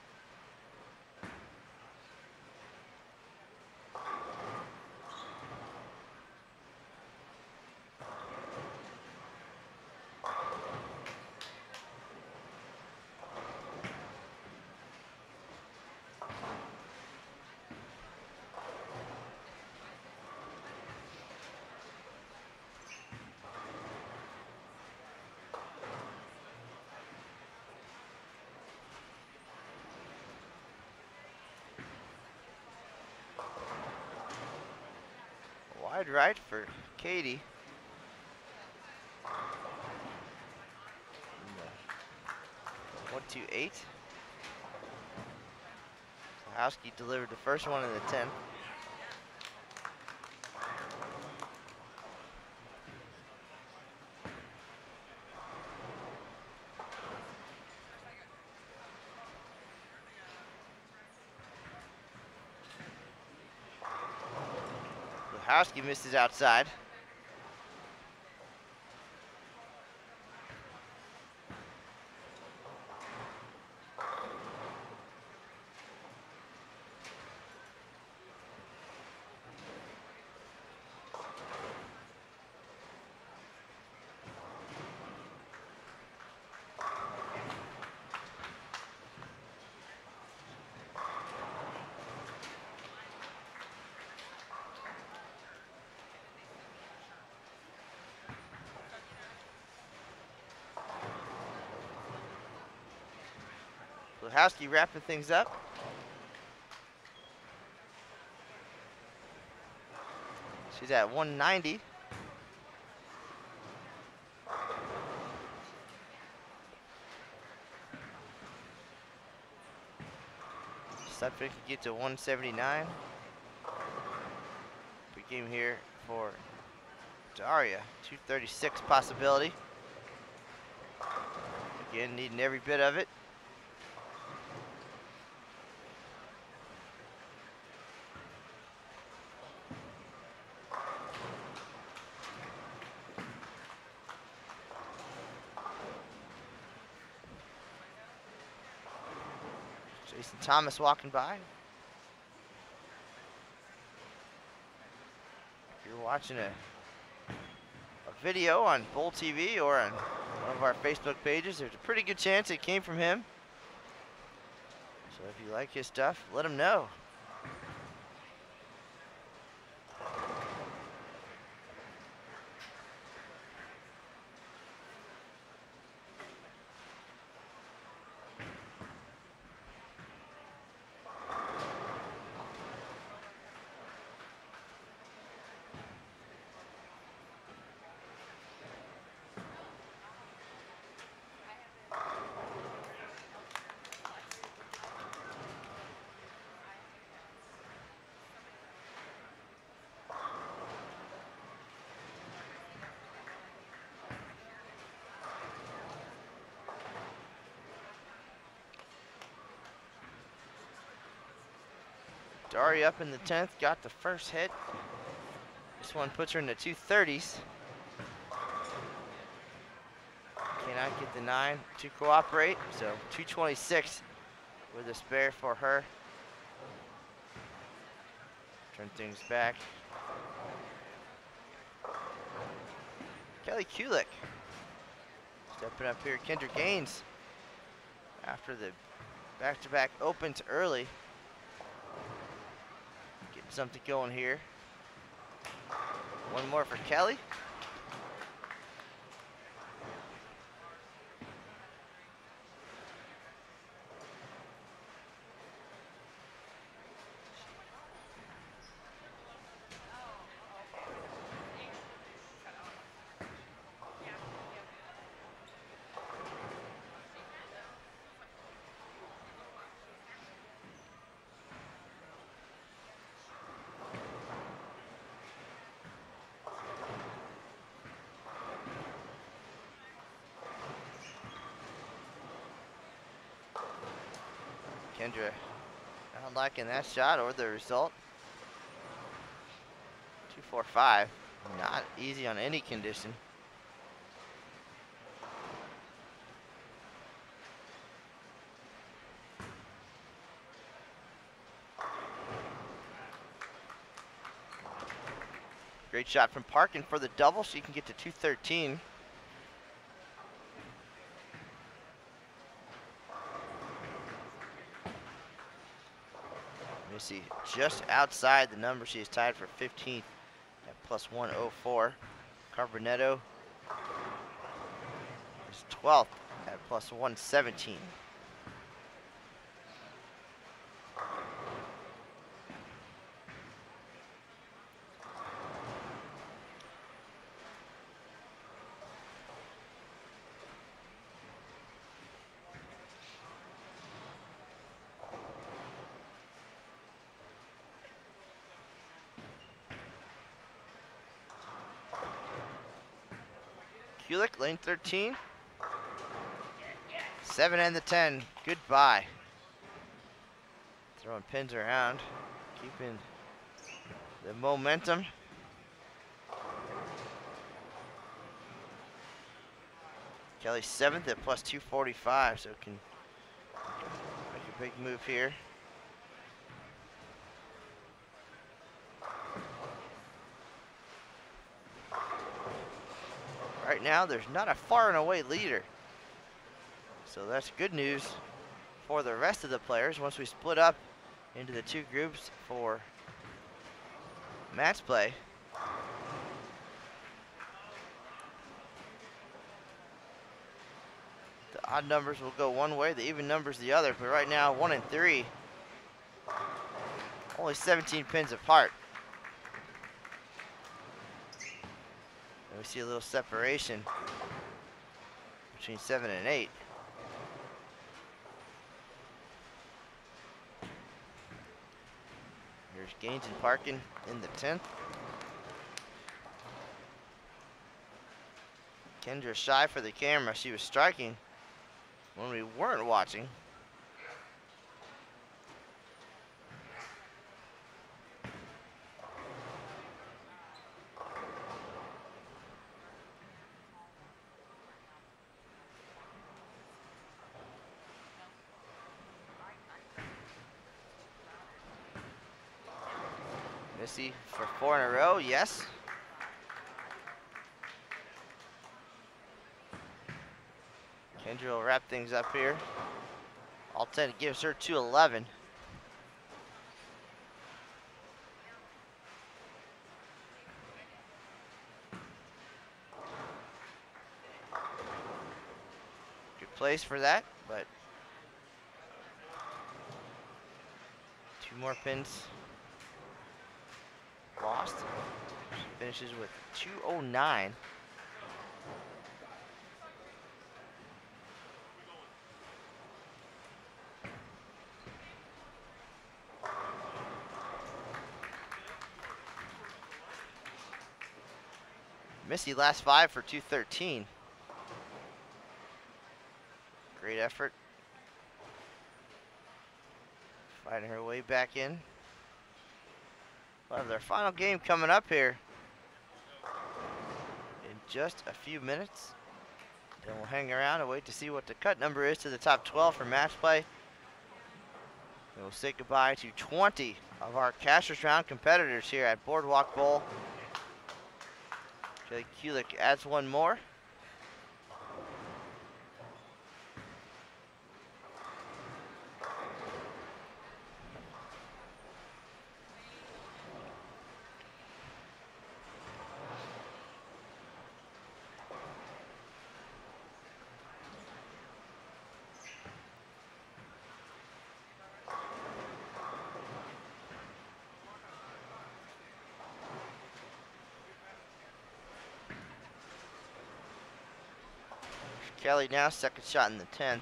Wide right for Katie. 1-2-8. Plahowski delivered the first one in the 10th. Plahowski misses outside. Plahowski wrapping things up. She's at 190. Sutphin can get to 179. Big game here for Daria. 236 possibility. Again, needing every bit of it. Jason Thomas walking by. If you're watching a video on Bowl TV or on one of our Facebook pages, there's a pretty good chance it came from him. So if you like his stuff, let him know. Daria up in the 10th, got the first hit. This one puts her in the 230s. Cannot get the 9 to cooperate, so 226 with a spare for her. Turn things back. Kelly Kulik stepping up here. Kendra Gaines after the back-to-back opens early. Getting something going here. One more for Kelly. Kendra not liking that shot or the result. 2-4-5. Not easy on any condition. Great shot from Parkin for the double. She can get to 213. Missy just outside the number. She is tied for 15th at plus 104. Carbonetto is 12th at plus 117. Kulik, lane 13. 7 and the 10. Goodbye. Throwing pins around, keeping the momentum. Kelly 7th at plus 245, so can make a big move here. Right now, there's not a far and away leader. So that's good news for the rest of the players once we split up into the two groups for match play. The odd numbers will go one way, the even numbers the other, but right now 1 and 3, only 17 pins apart. And we see a little separation between 7 and 8. Here's Gaines and Parkin in the 10th. Kendra shy for the camera. She was striking when we weren't watching. Missy for 4 in a row, yes. Kendra will wrap things up here. All 10 gives her 211. Good place for that, but 2 more pins lost. She finishes with 209. Missy last 5 for 213. Great effort. Fighting her way back in. We'll have their final game coming up here in just a few minutes. Then we'll hang around and wait to see what the cut number is to the top 12 for match play. And we'll say goodbye to 20 of our Cashers Round competitors here at Boardwalk Bowl. Kelly Kulik adds 1 more. Kelly now, second shot in the 10th.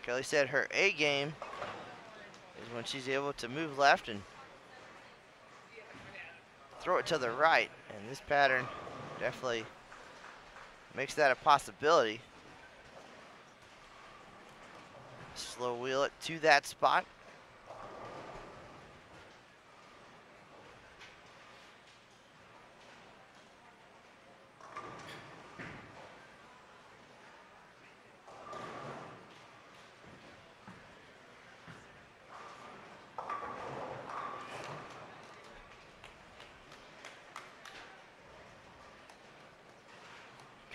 Kelly said her A game is when she's able to move left and throw it to the right, and this pattern definitely makes that a possibility. Slow wheel it to that spot.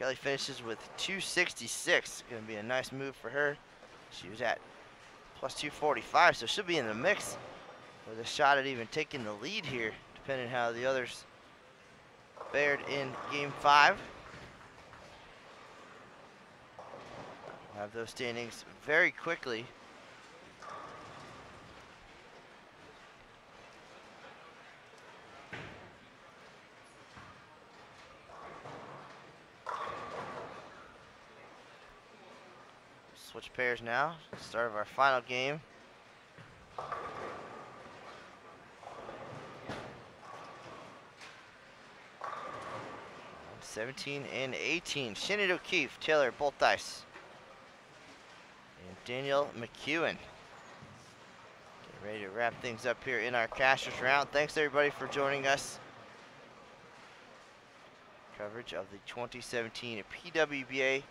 Kelly finishes with 266. Going to be a nice move for her. She was at plus 245, so she'll be in the mix with a shot at even taking the lead here, depending on how the others fared in game 5. We'll have those standings very quickly. Switch pairs now. Start of our final game. On 17 and 18. Shannon O'Keefe, Taylor Boltice, and Danielle McEwen. Get ready to wrap things up here in our cashers round. Thanks everybody for joining us. Coverage of the 2017 PWBA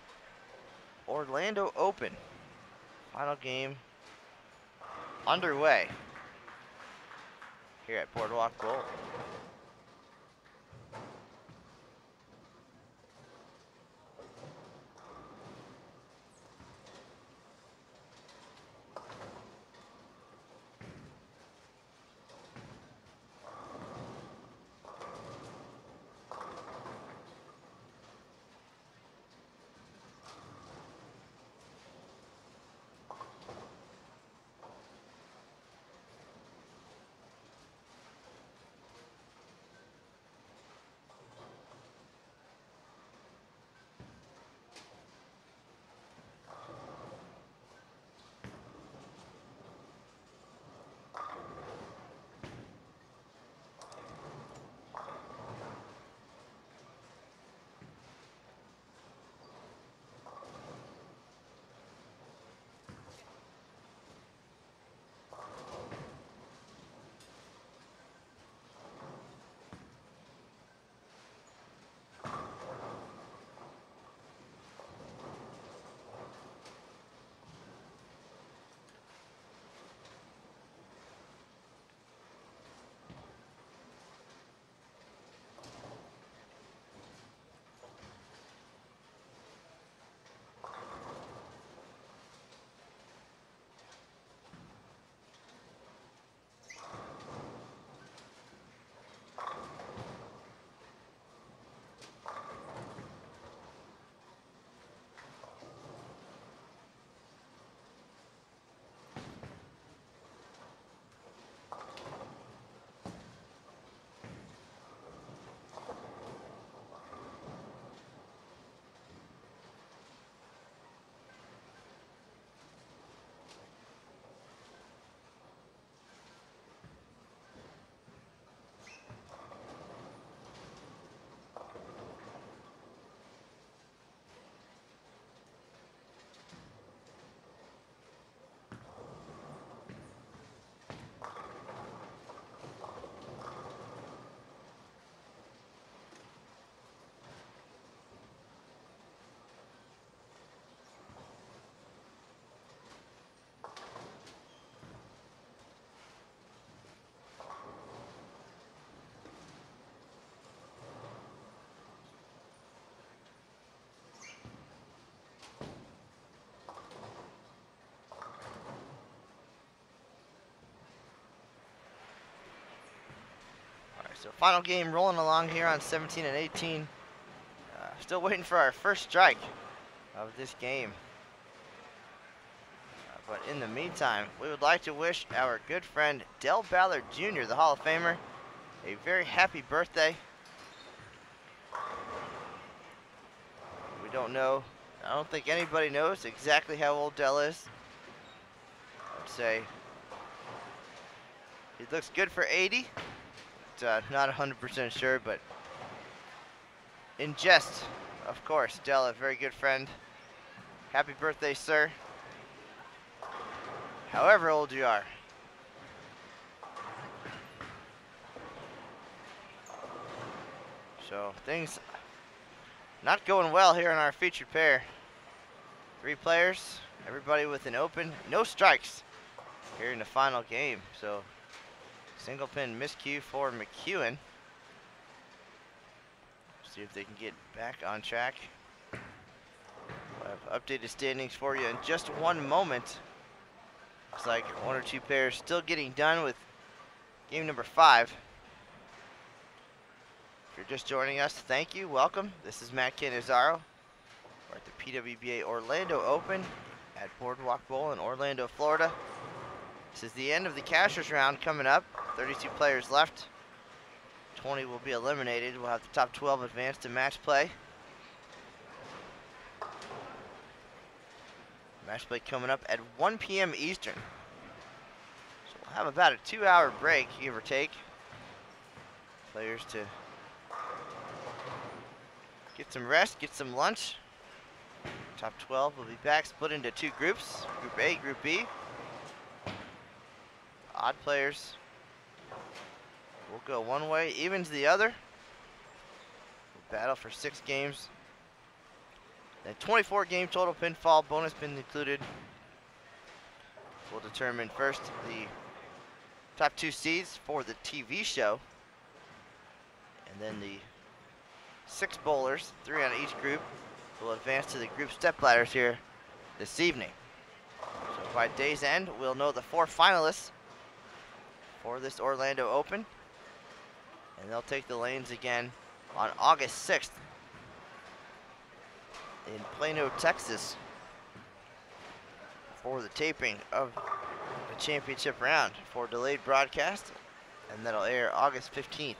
Orlando Open. Final game underway here at Boardwalk Bowl. So final game rolling along here on 17 and 18. Still waiting for our first strike of this game. But in the meantime, we would like to wish our good friend Del Ballard Jr., the Hall of Famer, a very happy birthday. We don't know, I don't think anybody knows exactly how old Del is. I'd say he looks good for 80. not 100% sure, but in jest, of course. Della, very good friend. Happy birthday, sir. However old you are. So things not going well here in our featured pair. 3 players, everybody with an open, no strikes here in the final game. So single pin miscue for McEwen. See if they can get back on track. We'll have updated standings for you in just one moment. Looks like 1 or 2 pairs still getting done with game number 5. If you're just joining us, thank you, welcome. This is Matt Cannizzaro. We're at the PWBA Orlando Open at Boardwalk Bowl in Orlando, Florida. This is the end of the cashers round coming up. 32 players left. 20 will be eliminated. We'll have the top 12 advance to match play. Match play coming up at 1 p.m. Eastern. So we'll have about a 2-hour break, give or take. Players to get some rest, get some lunch. Top 12 will be back, split into 2 groups. Group A, Group B. Odd players will go one way, evens the other. We'll battle for 6 games. Then 24 game total, pinfall, bonus pin included. We'll determine first the top 2 seeds for the TV show. And then the 6 bowlers, 3 on each group, will advance to the group stepladders here this evening. So by day's end, we'll know the 4 finalists for this Orlando Open. And they'll take the lanes again on August 6th in Plano, Texas for the taping of the championship round for delayed broadcast. And that'll air August 15th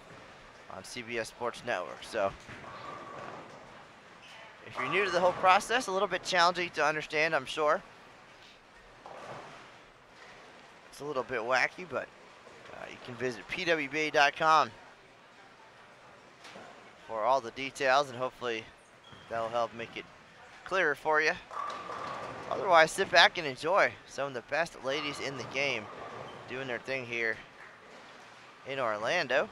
on CBS Sports Network. So if you're new to the whole process, a little bit challenging to understand, I'm sure. It's a little bit wacky, but you can visit pwba.com for all the details, and hopefully that'll help make it clearer for you. Otherwise, sit back and enjoy some of the best ladies in the game doing their thing here in Orlando.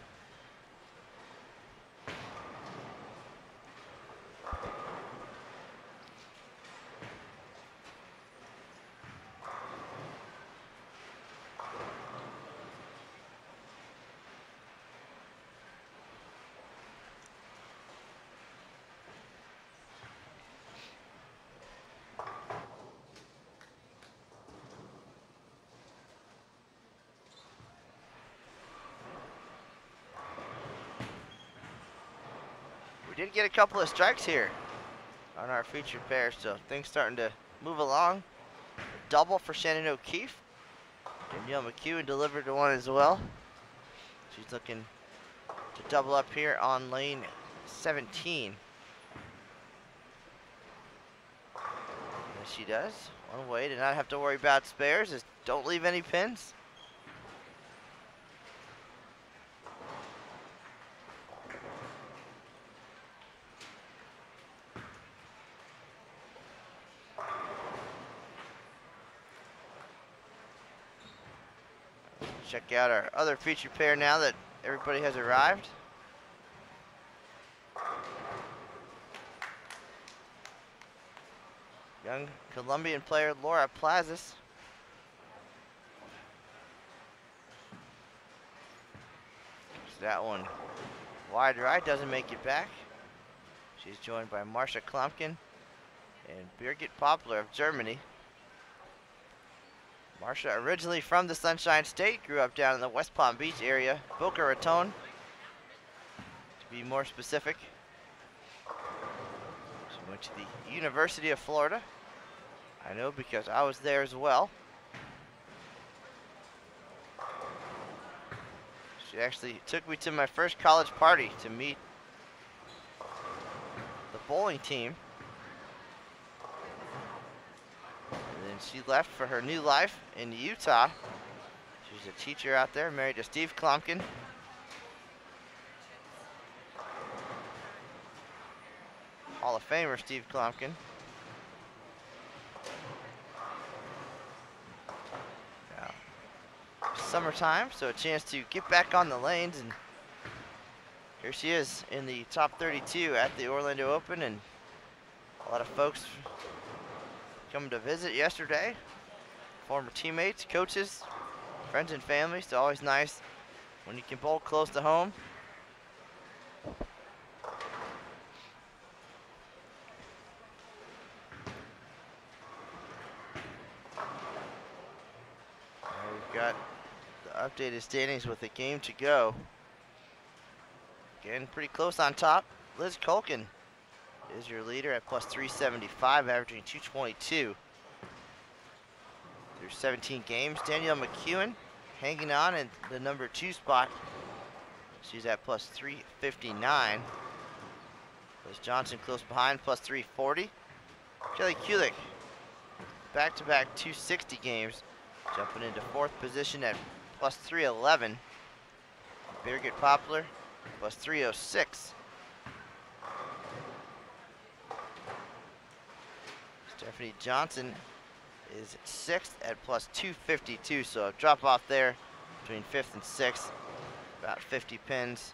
Did get a couple of strikes here on our featured pair, so things starting to move along. A double for Shannon O'Keefe. Danielle McEwen delivered to one as well. She's looking to double up here on lane 17. Yes, she does. One way to not have to worry about spares is don't leave any pins. Check out our other featured pair now that everybody has arrived. Young Colombian player Laura Plazas. That one wide right, doesn't make it back. She's joined by Marsha Klumpkin and Birgit Poplar of Germany. Marsha, originally from the Sunshine State, grew up down in the West Palm Beach area, Boca Raton, to be more specific. She went to the University of Florida. I know because I was there as well. She actually took me to my first college party to meet the bowling team. She left for her new life in Utah. She's a teacher out there, married to Steve Klumpkin. of Famer Steve Klompkin. Now, summertime, so a chance to get back on the lanes, and here she is in the top 32 at the Orlando Open, and a lot of folks coming to visit yesterday. Former teammates, coaches, friends and family. So always nice when you can bowl close to home. We've got the updated standings with a game to go. Again, pretty close on top. Liz Culkin is your leader at plus 375, averaging 222 through 17 games. Danielle McEwen hanging on in the number 2 spot. She's at plus 359. Liz Johnson close behind, plus 340. Kelly Kulik, back-to-back 260 games, jumping into 4th position at plus 311. Birgit Poplar, plus 306. Stephanie Johnson is 6th at plus 252, so a drop off there between 5th and 6th, about 50 pins.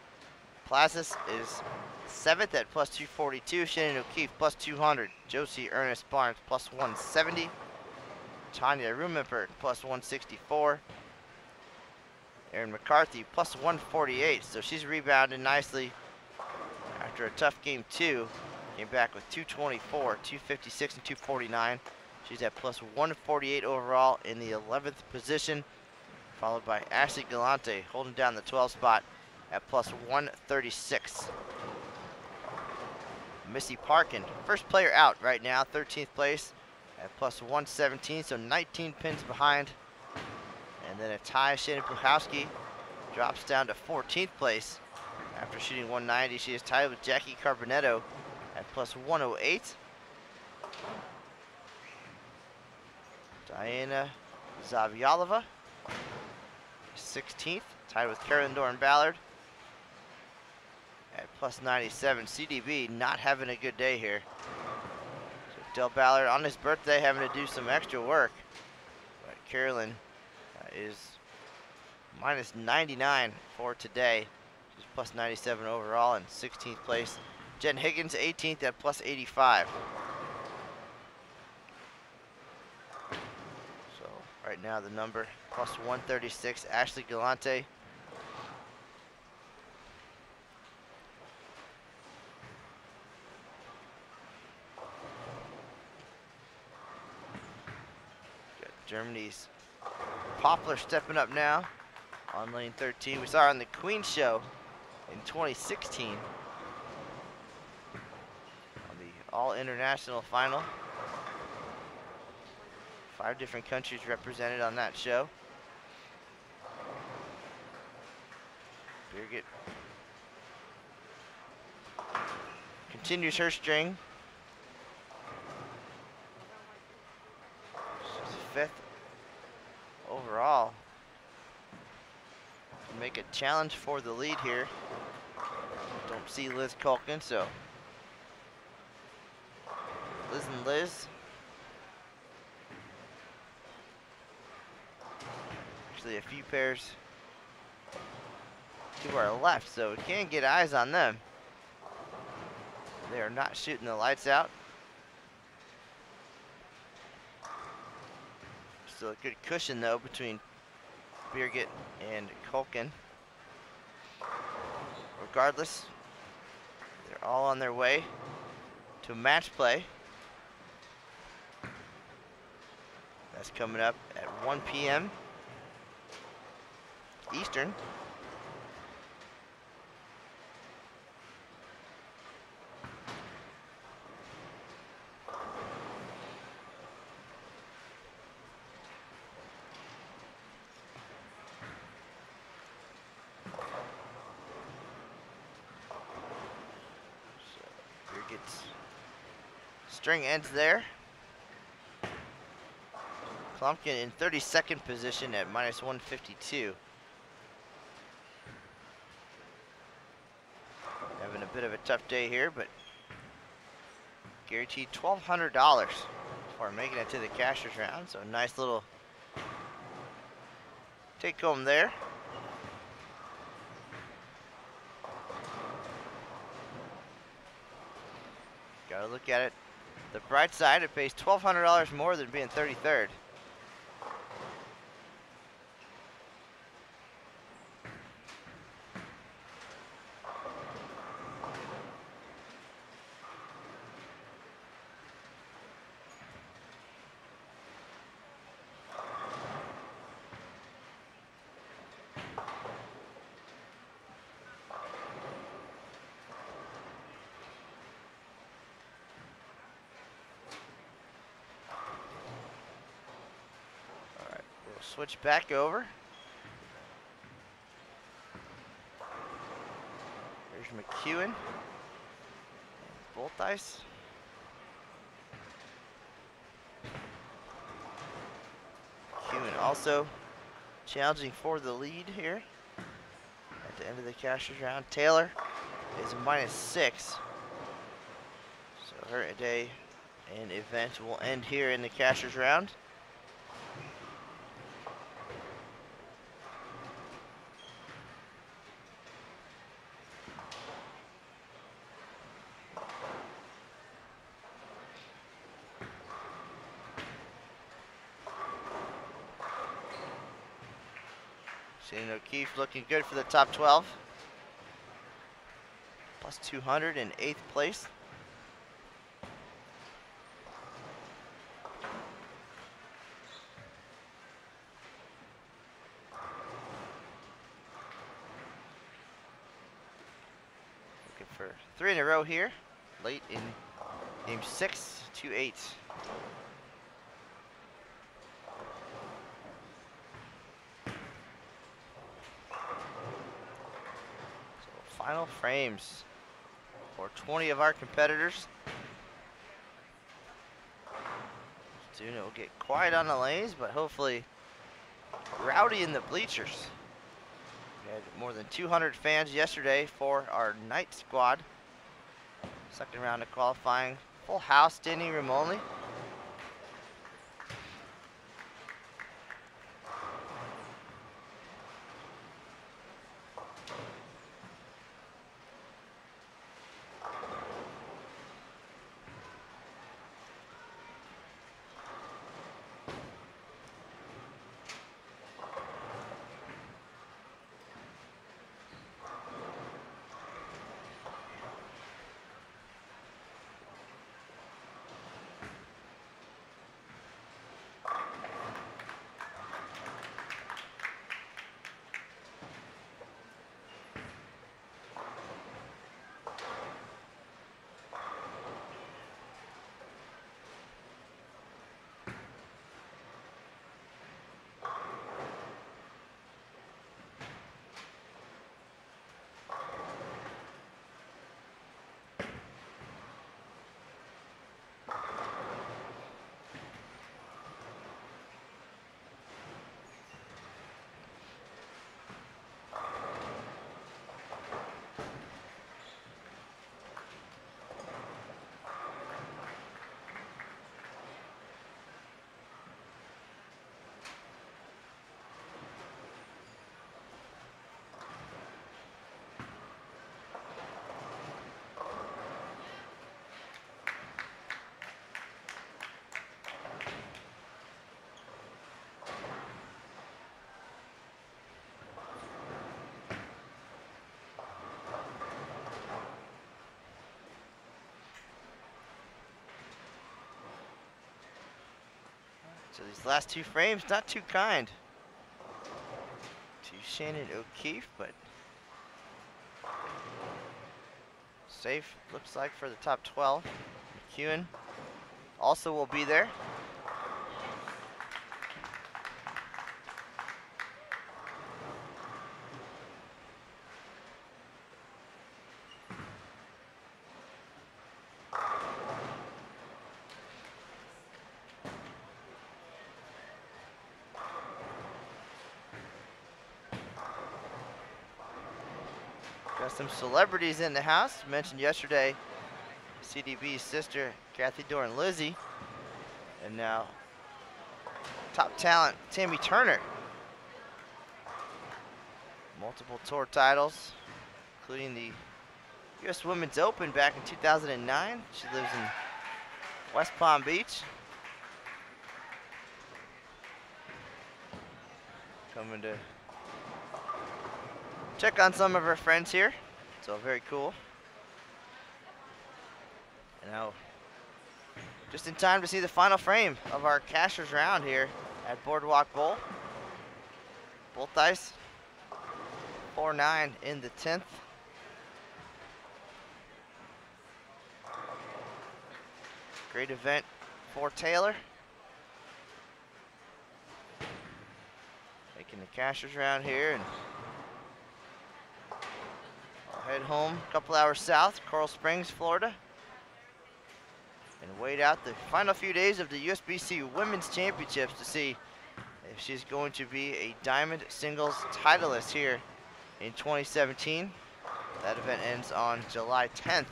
Plazis is 7th at plus 242, Shannon O'Keefe plus 200, Josie Ernest Barnes plus 170, Tanya Rumenberg plus 164, Erin McCarthy plus 148, so she's rebounded nicely after a tough game 2. Came back with 224, 256, and 249. She's at plus 148 overall in the 11th position, followed by Ashley Galante holding down the 12th spot at plus 136. Missy Parkin, first player out right now, 13th place at plus 117, so 19 pins behind. And then a tie, Shannon Puchowski drops down to 14th place after shooting 190. She is tied with Jackie Carbonetto at plus 108. Diana Zavialova, 16th, tied with Carolyn Doran Ballard at plus 97. CDB not having a good day here. So Del Ballard on his birthday having to do some extra work. But Carolyn is minus 99 for today. She's plus 97 overall in 16th place. Jen Higgins 18th at plus 85. So right now the number plus 136, Ashley Galante. Got Germany's Poplar stepping up now on lane 13. We saw her on the Queen Show in 2016 on the all-international final. 5 different countries represented on that show. Birgit continues her string. She's 5th overall. Make a challenge for the lead here. Don't see Liz Culkin, so Liz and Liz. Actually, a few pairs to our left, so we can get eyes on them. They are not shooting the lights out. Still a good cushion though between Birgit and Culkin. Regardless, they're all on their way to match play. That's coming up at 1 p.m. Eastern. String ends there. Klompkin in 32nd position at minus 152. Having a bit of a tough day here, but Guaranteed $1,200 for making it to the cashers round. So a nice little take home there. Gotta look at it. The bright side, it pays $1,200 more than being 33rd. Switch back over. There's McEwen. Bolt dice. McEwen also challenging for the lead here at the end of the cashers round. Taylor is a -6. So her day and event will end here in the cashers round. Shannon O'Keefe looking good for the top 12. Plus 200 in 8th place. Looking for 3 in a row here, late in game 6, 2-8. Final frames for 20 of our competitors. Soon it will get quiet on the lanes, but hopefully rowdy in the bleachers. We had more than 200 fans yesterday for our night squad. Second round of qualifying. Full house, standing room only. So these last 2 frames, not too kind to Shannon O'Keefe, but safe looks like for the top 12. McEwen also will be there. Got some celebrities in the house. Mentioned yesterday, CDB's sister, Kathy Doran Lizzie. And now, top talent, Tammy Turner. Multiple tour titles, including the U.S. Women's Open back in 2009. She lives in West Palm Beach. Coming to check on some of her friends here. So very cool. And now, just in time to see the final frame of our cashers round here at Boardwalk Bowl. Both dice, 4-9 in the 10th. Great event for Taylor. Making the cashers round here, and I'll head home a couple hours south, Coral Springs, Florida, and wait out the final few days of the USBC Women's Championships to see if she's going to be a Diamond Singles titleist here in 2017. That event ends on July 10th.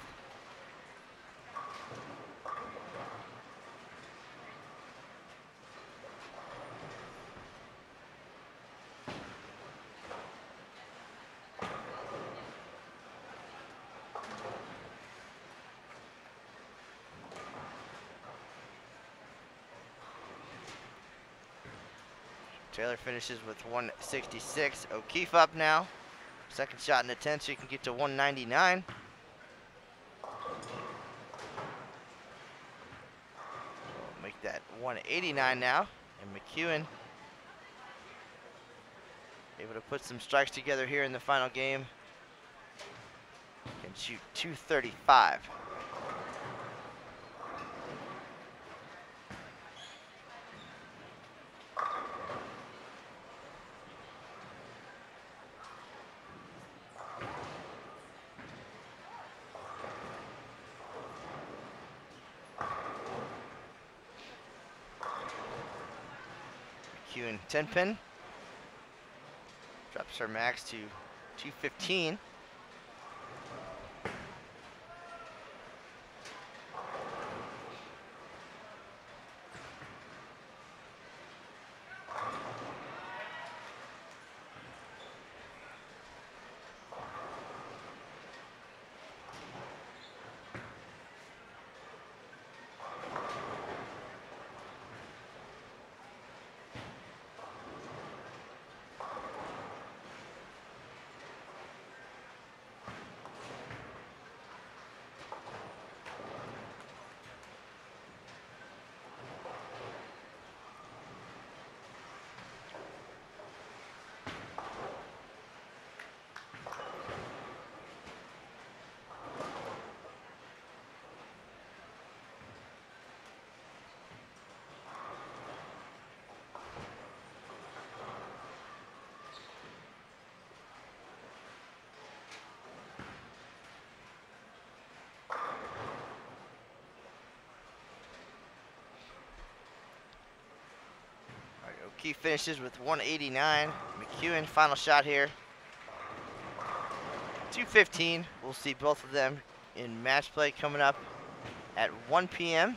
Taylor finishes with 166. O'Keefe up now. Second shot in the 10th, so you can get to 199. We'll make that 189 now. And McEwen able to put some strikes together here in the final game. Can shoot 235. McEwen 10 pin. Drops her max to 215. O'Keefe finishes with 189. McEwen, final shot here. 215. We'll see both of them in match play coming up at 1 p.m.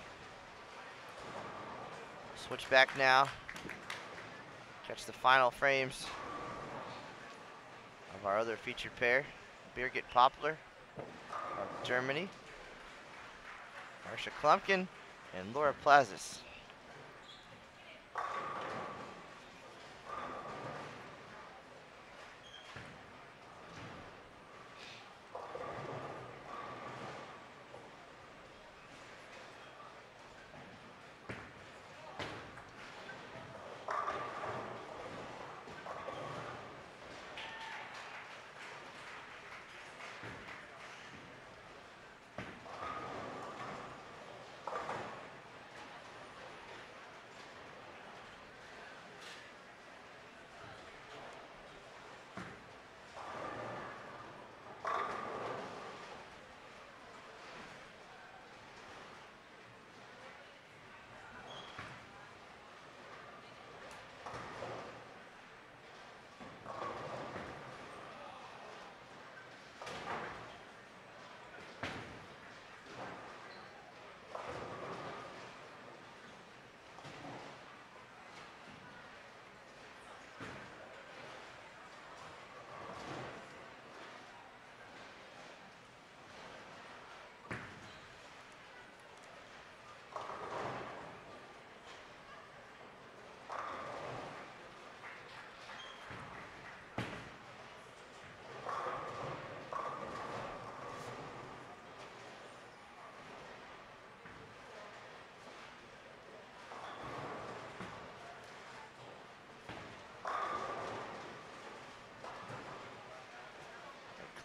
Switch back now. Catch the final frames of our other featured pair. Birgit Poplar of Germany. Marsha Klumpkin and Laura Plazis.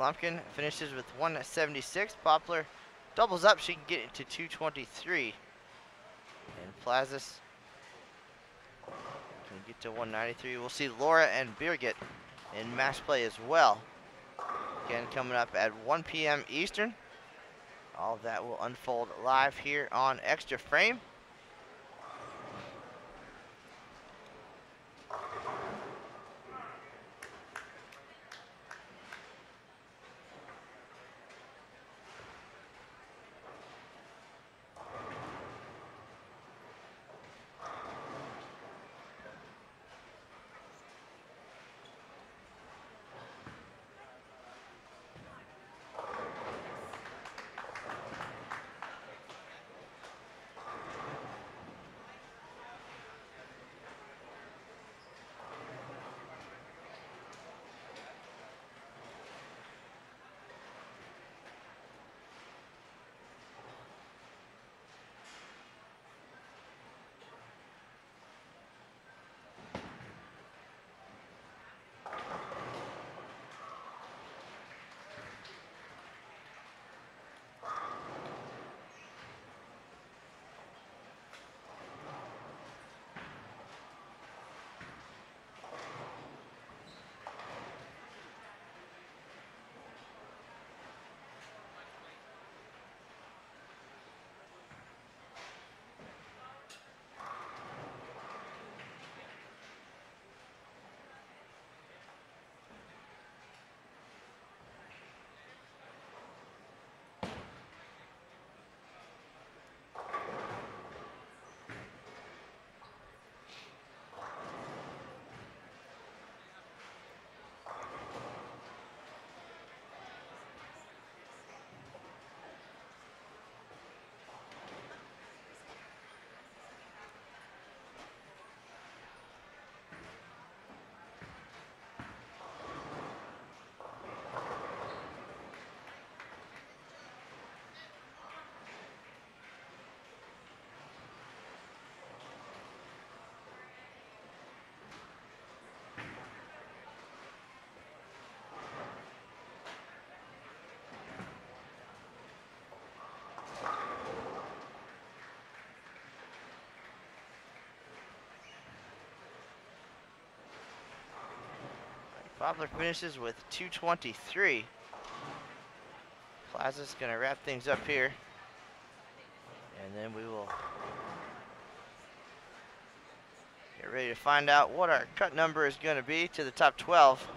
Klumpkin finishes with 176. Poplar doubles up. She can get it to 223. And Plazas can get to 193. We'll see Laura and Birgit in match play as well. Again, coming up at 1 p.m. Eastern. All of that will unfold live here on Extra Frame. Poplar finishes with 223. Plaza's gonna wrap things up here. And then we will get ready to find out what our cut number is gonna be to the top 12.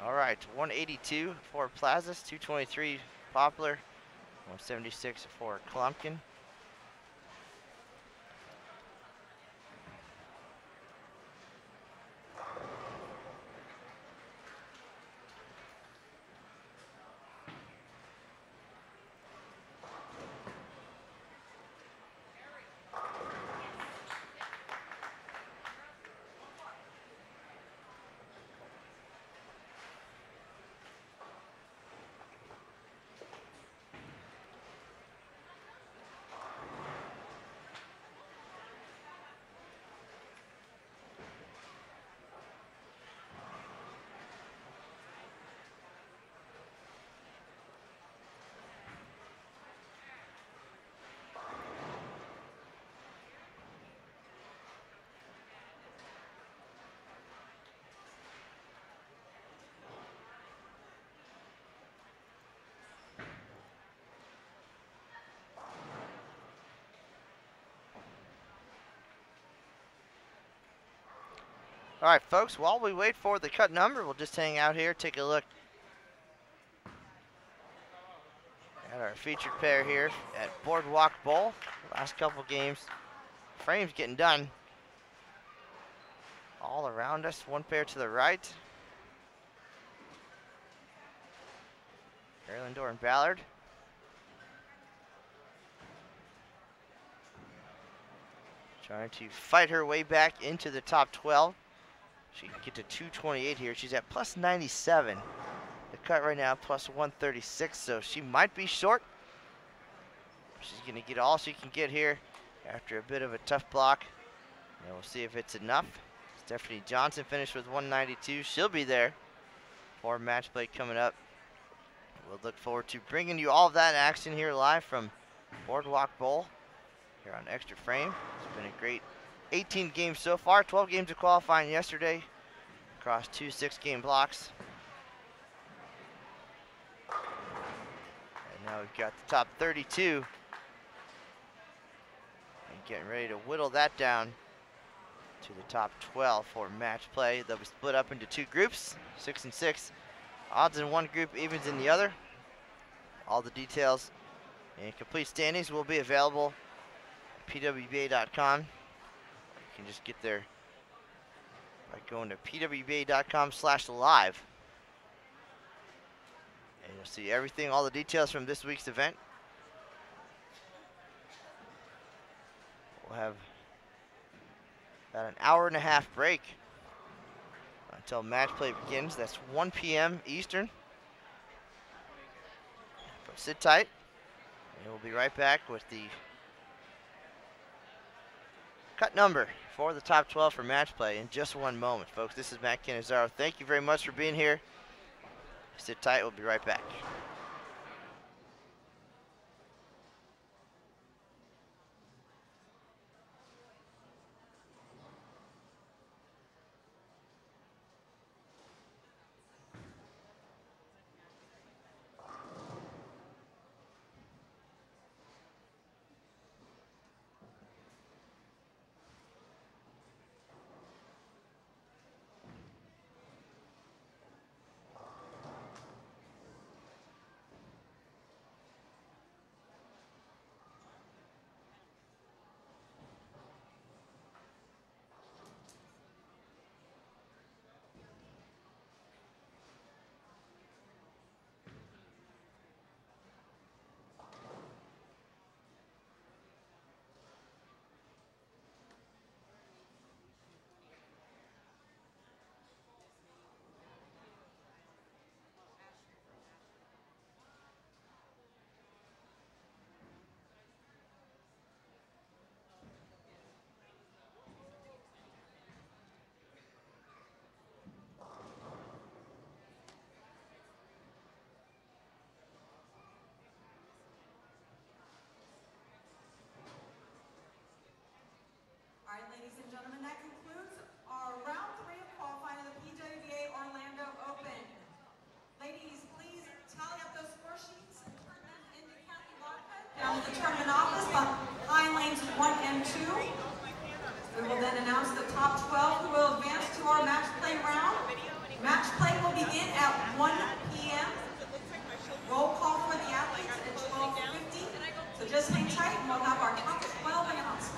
All right, 182 for Plazas, 223 Poplar, 176 for Klumpkin. All right, folks, while we wait for the cut number, we'll just hang out here, take a look at our featured pair here at Boardwalk Bowl. Last couple games, frames getting done all around us. One pair to the right, Carolyn Doran Ballard. Trying to fight her way back into the top 12. She can get to 228 here. She's at plus 97. The cut right now plus 136, so she might be short. She's going to get all she can get here after a bit of a tough block. And we'll see if it's enough. Stephanie Johnson finished with 192. She'll be there for match play coming up. We'll look forward to bringing you all of that action here live from Boardwalk Bowl here on Extra Frame. It's been a great 18 games so far, 12 games of qualifying yesterday across 2 6-game blocks. And now we've got the top 32 and getting ready to whittle that down to the top 12 for match play. They'll be split up into 2 groups, 6 and 6. Odds in one group, evens in the other. All the details and complete standings will be available at pwba.com. You can just get there by going to pwba.com/live. And you'll see everything, all the details from this week's event. We'll have about an hour-and-a-half break until match play begins. That's 1 p.m. Eastern. But sit tight, and we'll be right back with the cut number for the top 12 for match play in just one moment, folks. This is Matt Cannizzaro. Thank you very much for being here. Sit tight, we'll be right back. All right, ladies and gentlemen, that concludes our round 3 of qualifying of the PWBA Orlando Open. Ladies, please tally up those score sheets and turn them into Kathy Vodka down at the tournament office behind lanes 1 and 2. We will then announce the top 12 who will advance to our match play round. Match play will begin at 1 p.m. Roll call for the athletes at 12:50. So just hang tight and we'll have our top 12 announced.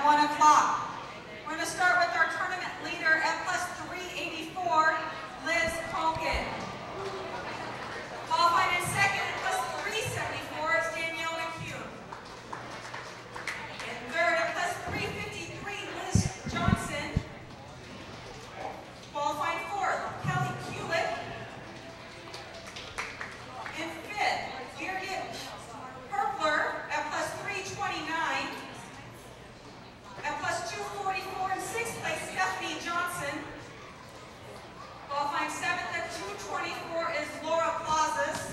1 o'clock. We're going to start with our tournament leader at plus 384, Liz Culkin. Qualified in second at plus 374 is Danielle McCune. In third at plus 353, Liz Johnson. Qualified fourth, Kelly Kulick. In fifth, Birgit Herpler at plus 329. At plus 244 in sixth place, Stephanie Johnson. Qualifying seventh at 224 is Laura Plazas.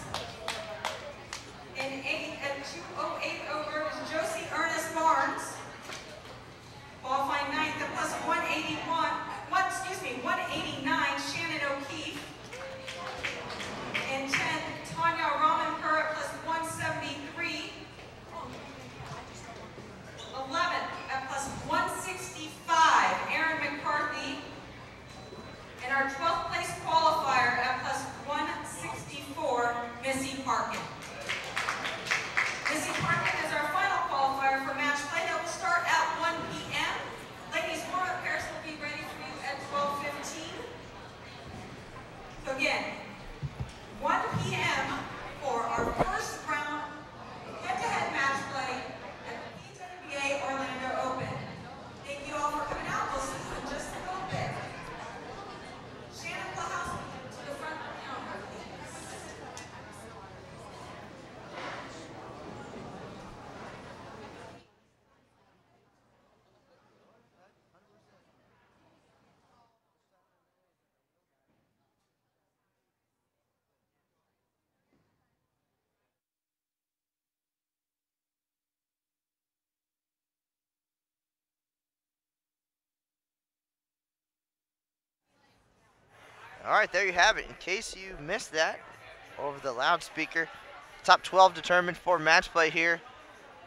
In eighth at 208 over is Josie Ernest Barnes. Qualifying ninth at plus 189, Shannon O'Keefe. In 10th, Tanya Ramanpur at plus 173. 11th at plus 165, Erin McCarthy. And our 12th place qualifier at plus 164, Missy Parkin. Missy Parkin is our final qualifier for match play that will start at 1 p.m. Ladies, warm-up pairs will be ready for you at 12:15. So again, 1 p.m. for our first round head-to-head match play at the PWBA Orlando Open. Thank you all for coming out. We'll see you in just a little bit. Shannon Plahowski to the front counter, please. All right, there you have it. In case you missed that over the loudspeaker, top 12 determined for match play here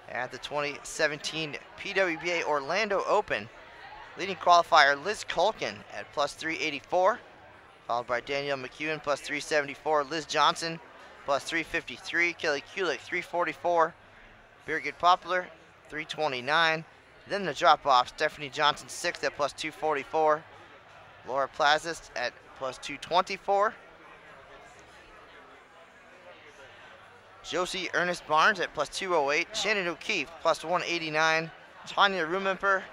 at the 2017 PWBA Orlando Open. Leading qualifier Liz Culkin at plus 384, followed by Danielle McCune plus 374, Liz Johnson plus 353, Kelly Kulick 344, Birgit Poplar 329. Then the drop-off, Stephanie Johnson 6th at plus 244, Laura Plazas at plus 224. Josie Ernest Barnes at plus 208. Shannon O'Keefe plus 189. Tanya Rumemper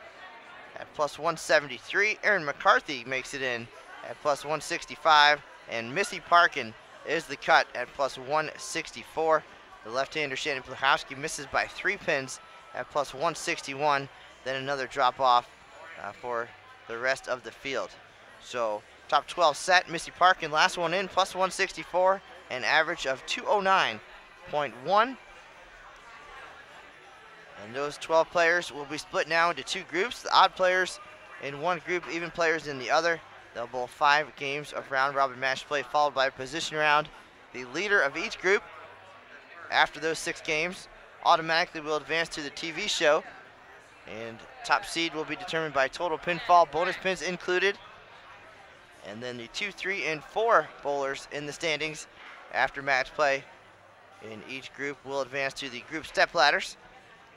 at plus 173. Erin McCarthy makes it in at plus 165. And Missy Parkin is the cut at plus 164. The left-hander Shannon Plahowski misses by 3 pins at plus 161. Then another drop-off for the rest of the field. So top 12 set, Missy Parkin, last one in, plus 164, an average of 209.1. And those 12 players will be split now into 2 groups, the odd players in one group, even players in the other. They'll bowl 5 games of round-robin match play, followed by a position round. The leader of each group, after those 6 games, automatically will advance to the TV show. And top seed will be determined by total pinfall, bonus pins included. And then the 2, 3, and 4 bowlers in the standings after match play in each group will advance to the group step ladders.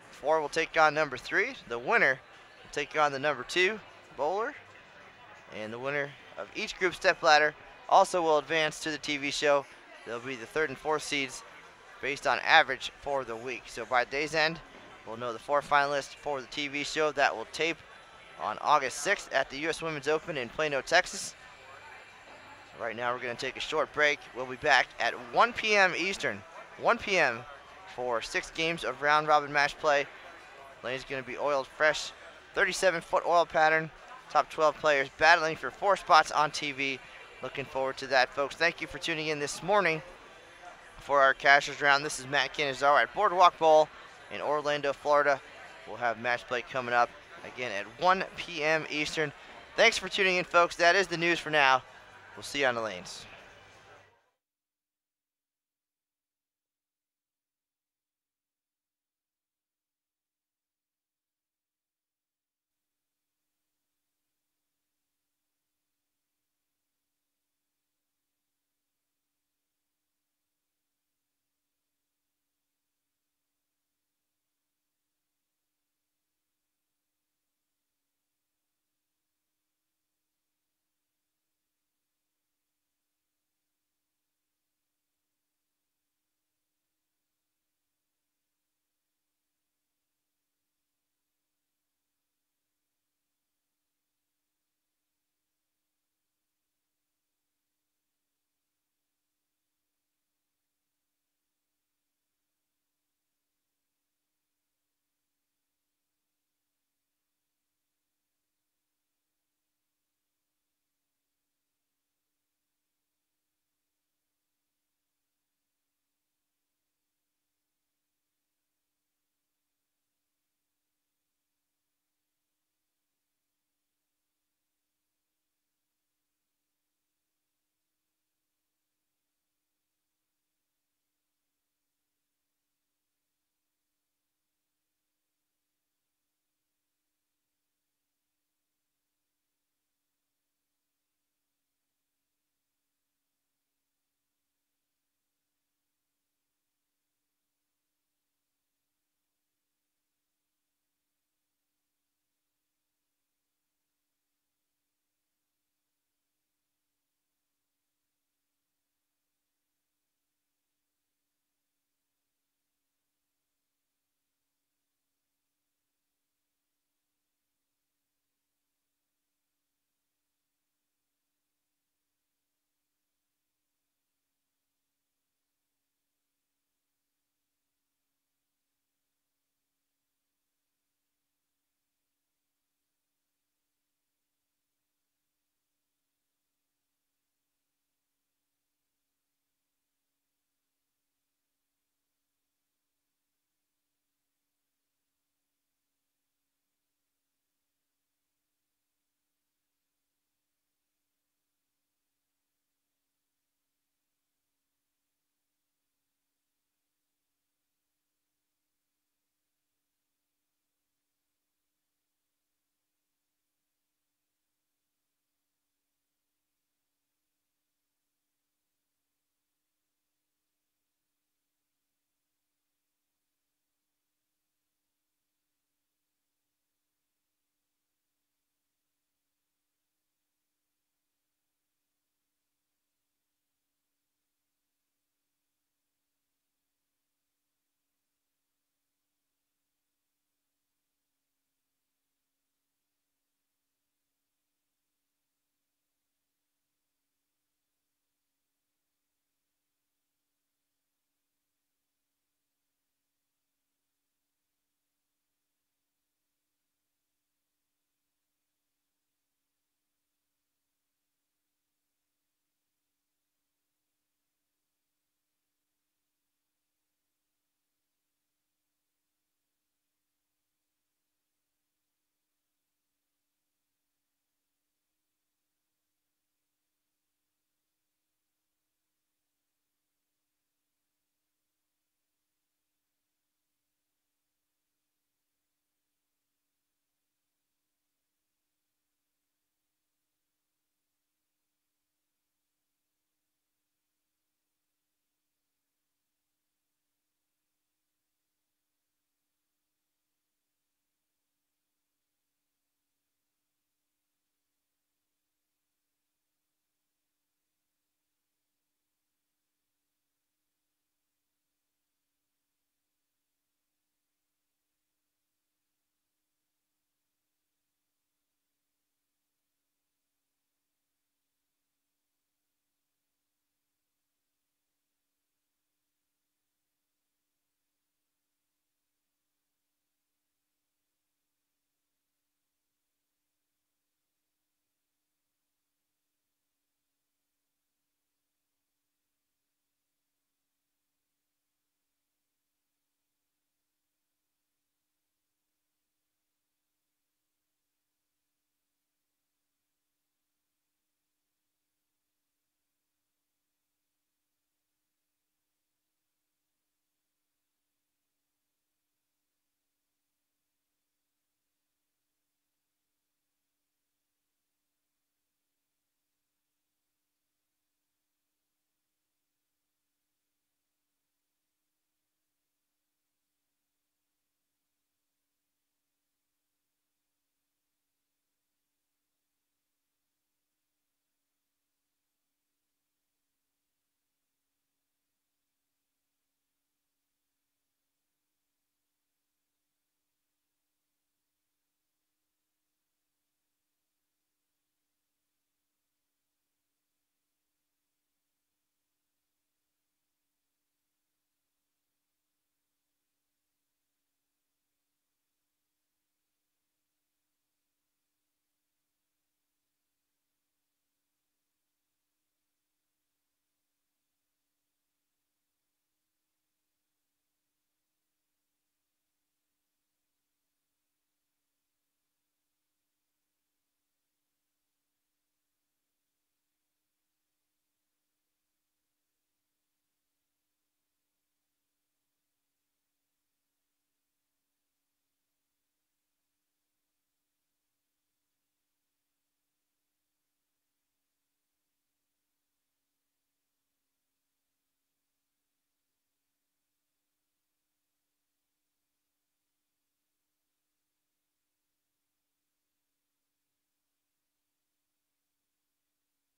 4 will take on number 3. The winner will take on the number 2 bowler. And the winner of each group step ladder also will advance to the TV show. They'll be the 3rd and 4th seeds based on average for the week. So by day's end, we'll know the 4 finalists for the TV show that will tape on August 6th at the U.S. Women's Open in Plano, Texas. Right now we're going to take a short break. We'll be back at 1 p.m. Eastern, 1 p.m. for 6 games of round-robin match play. Lane's going to be oiled fresh, 37-foot oil pattern. Top 12 players battling for 4 spots on TV. Looking forward to that, folks. Thank you for tuning in this morning for our Cashers Round. This is Matt Cannizzaro at Boardwalk Bowl in Orlando, Florida. We'll have match play coming up again at 1 p.m. Eastern. Thanks for tuning in, folks. That is the news for now. We'll see you on the lanes.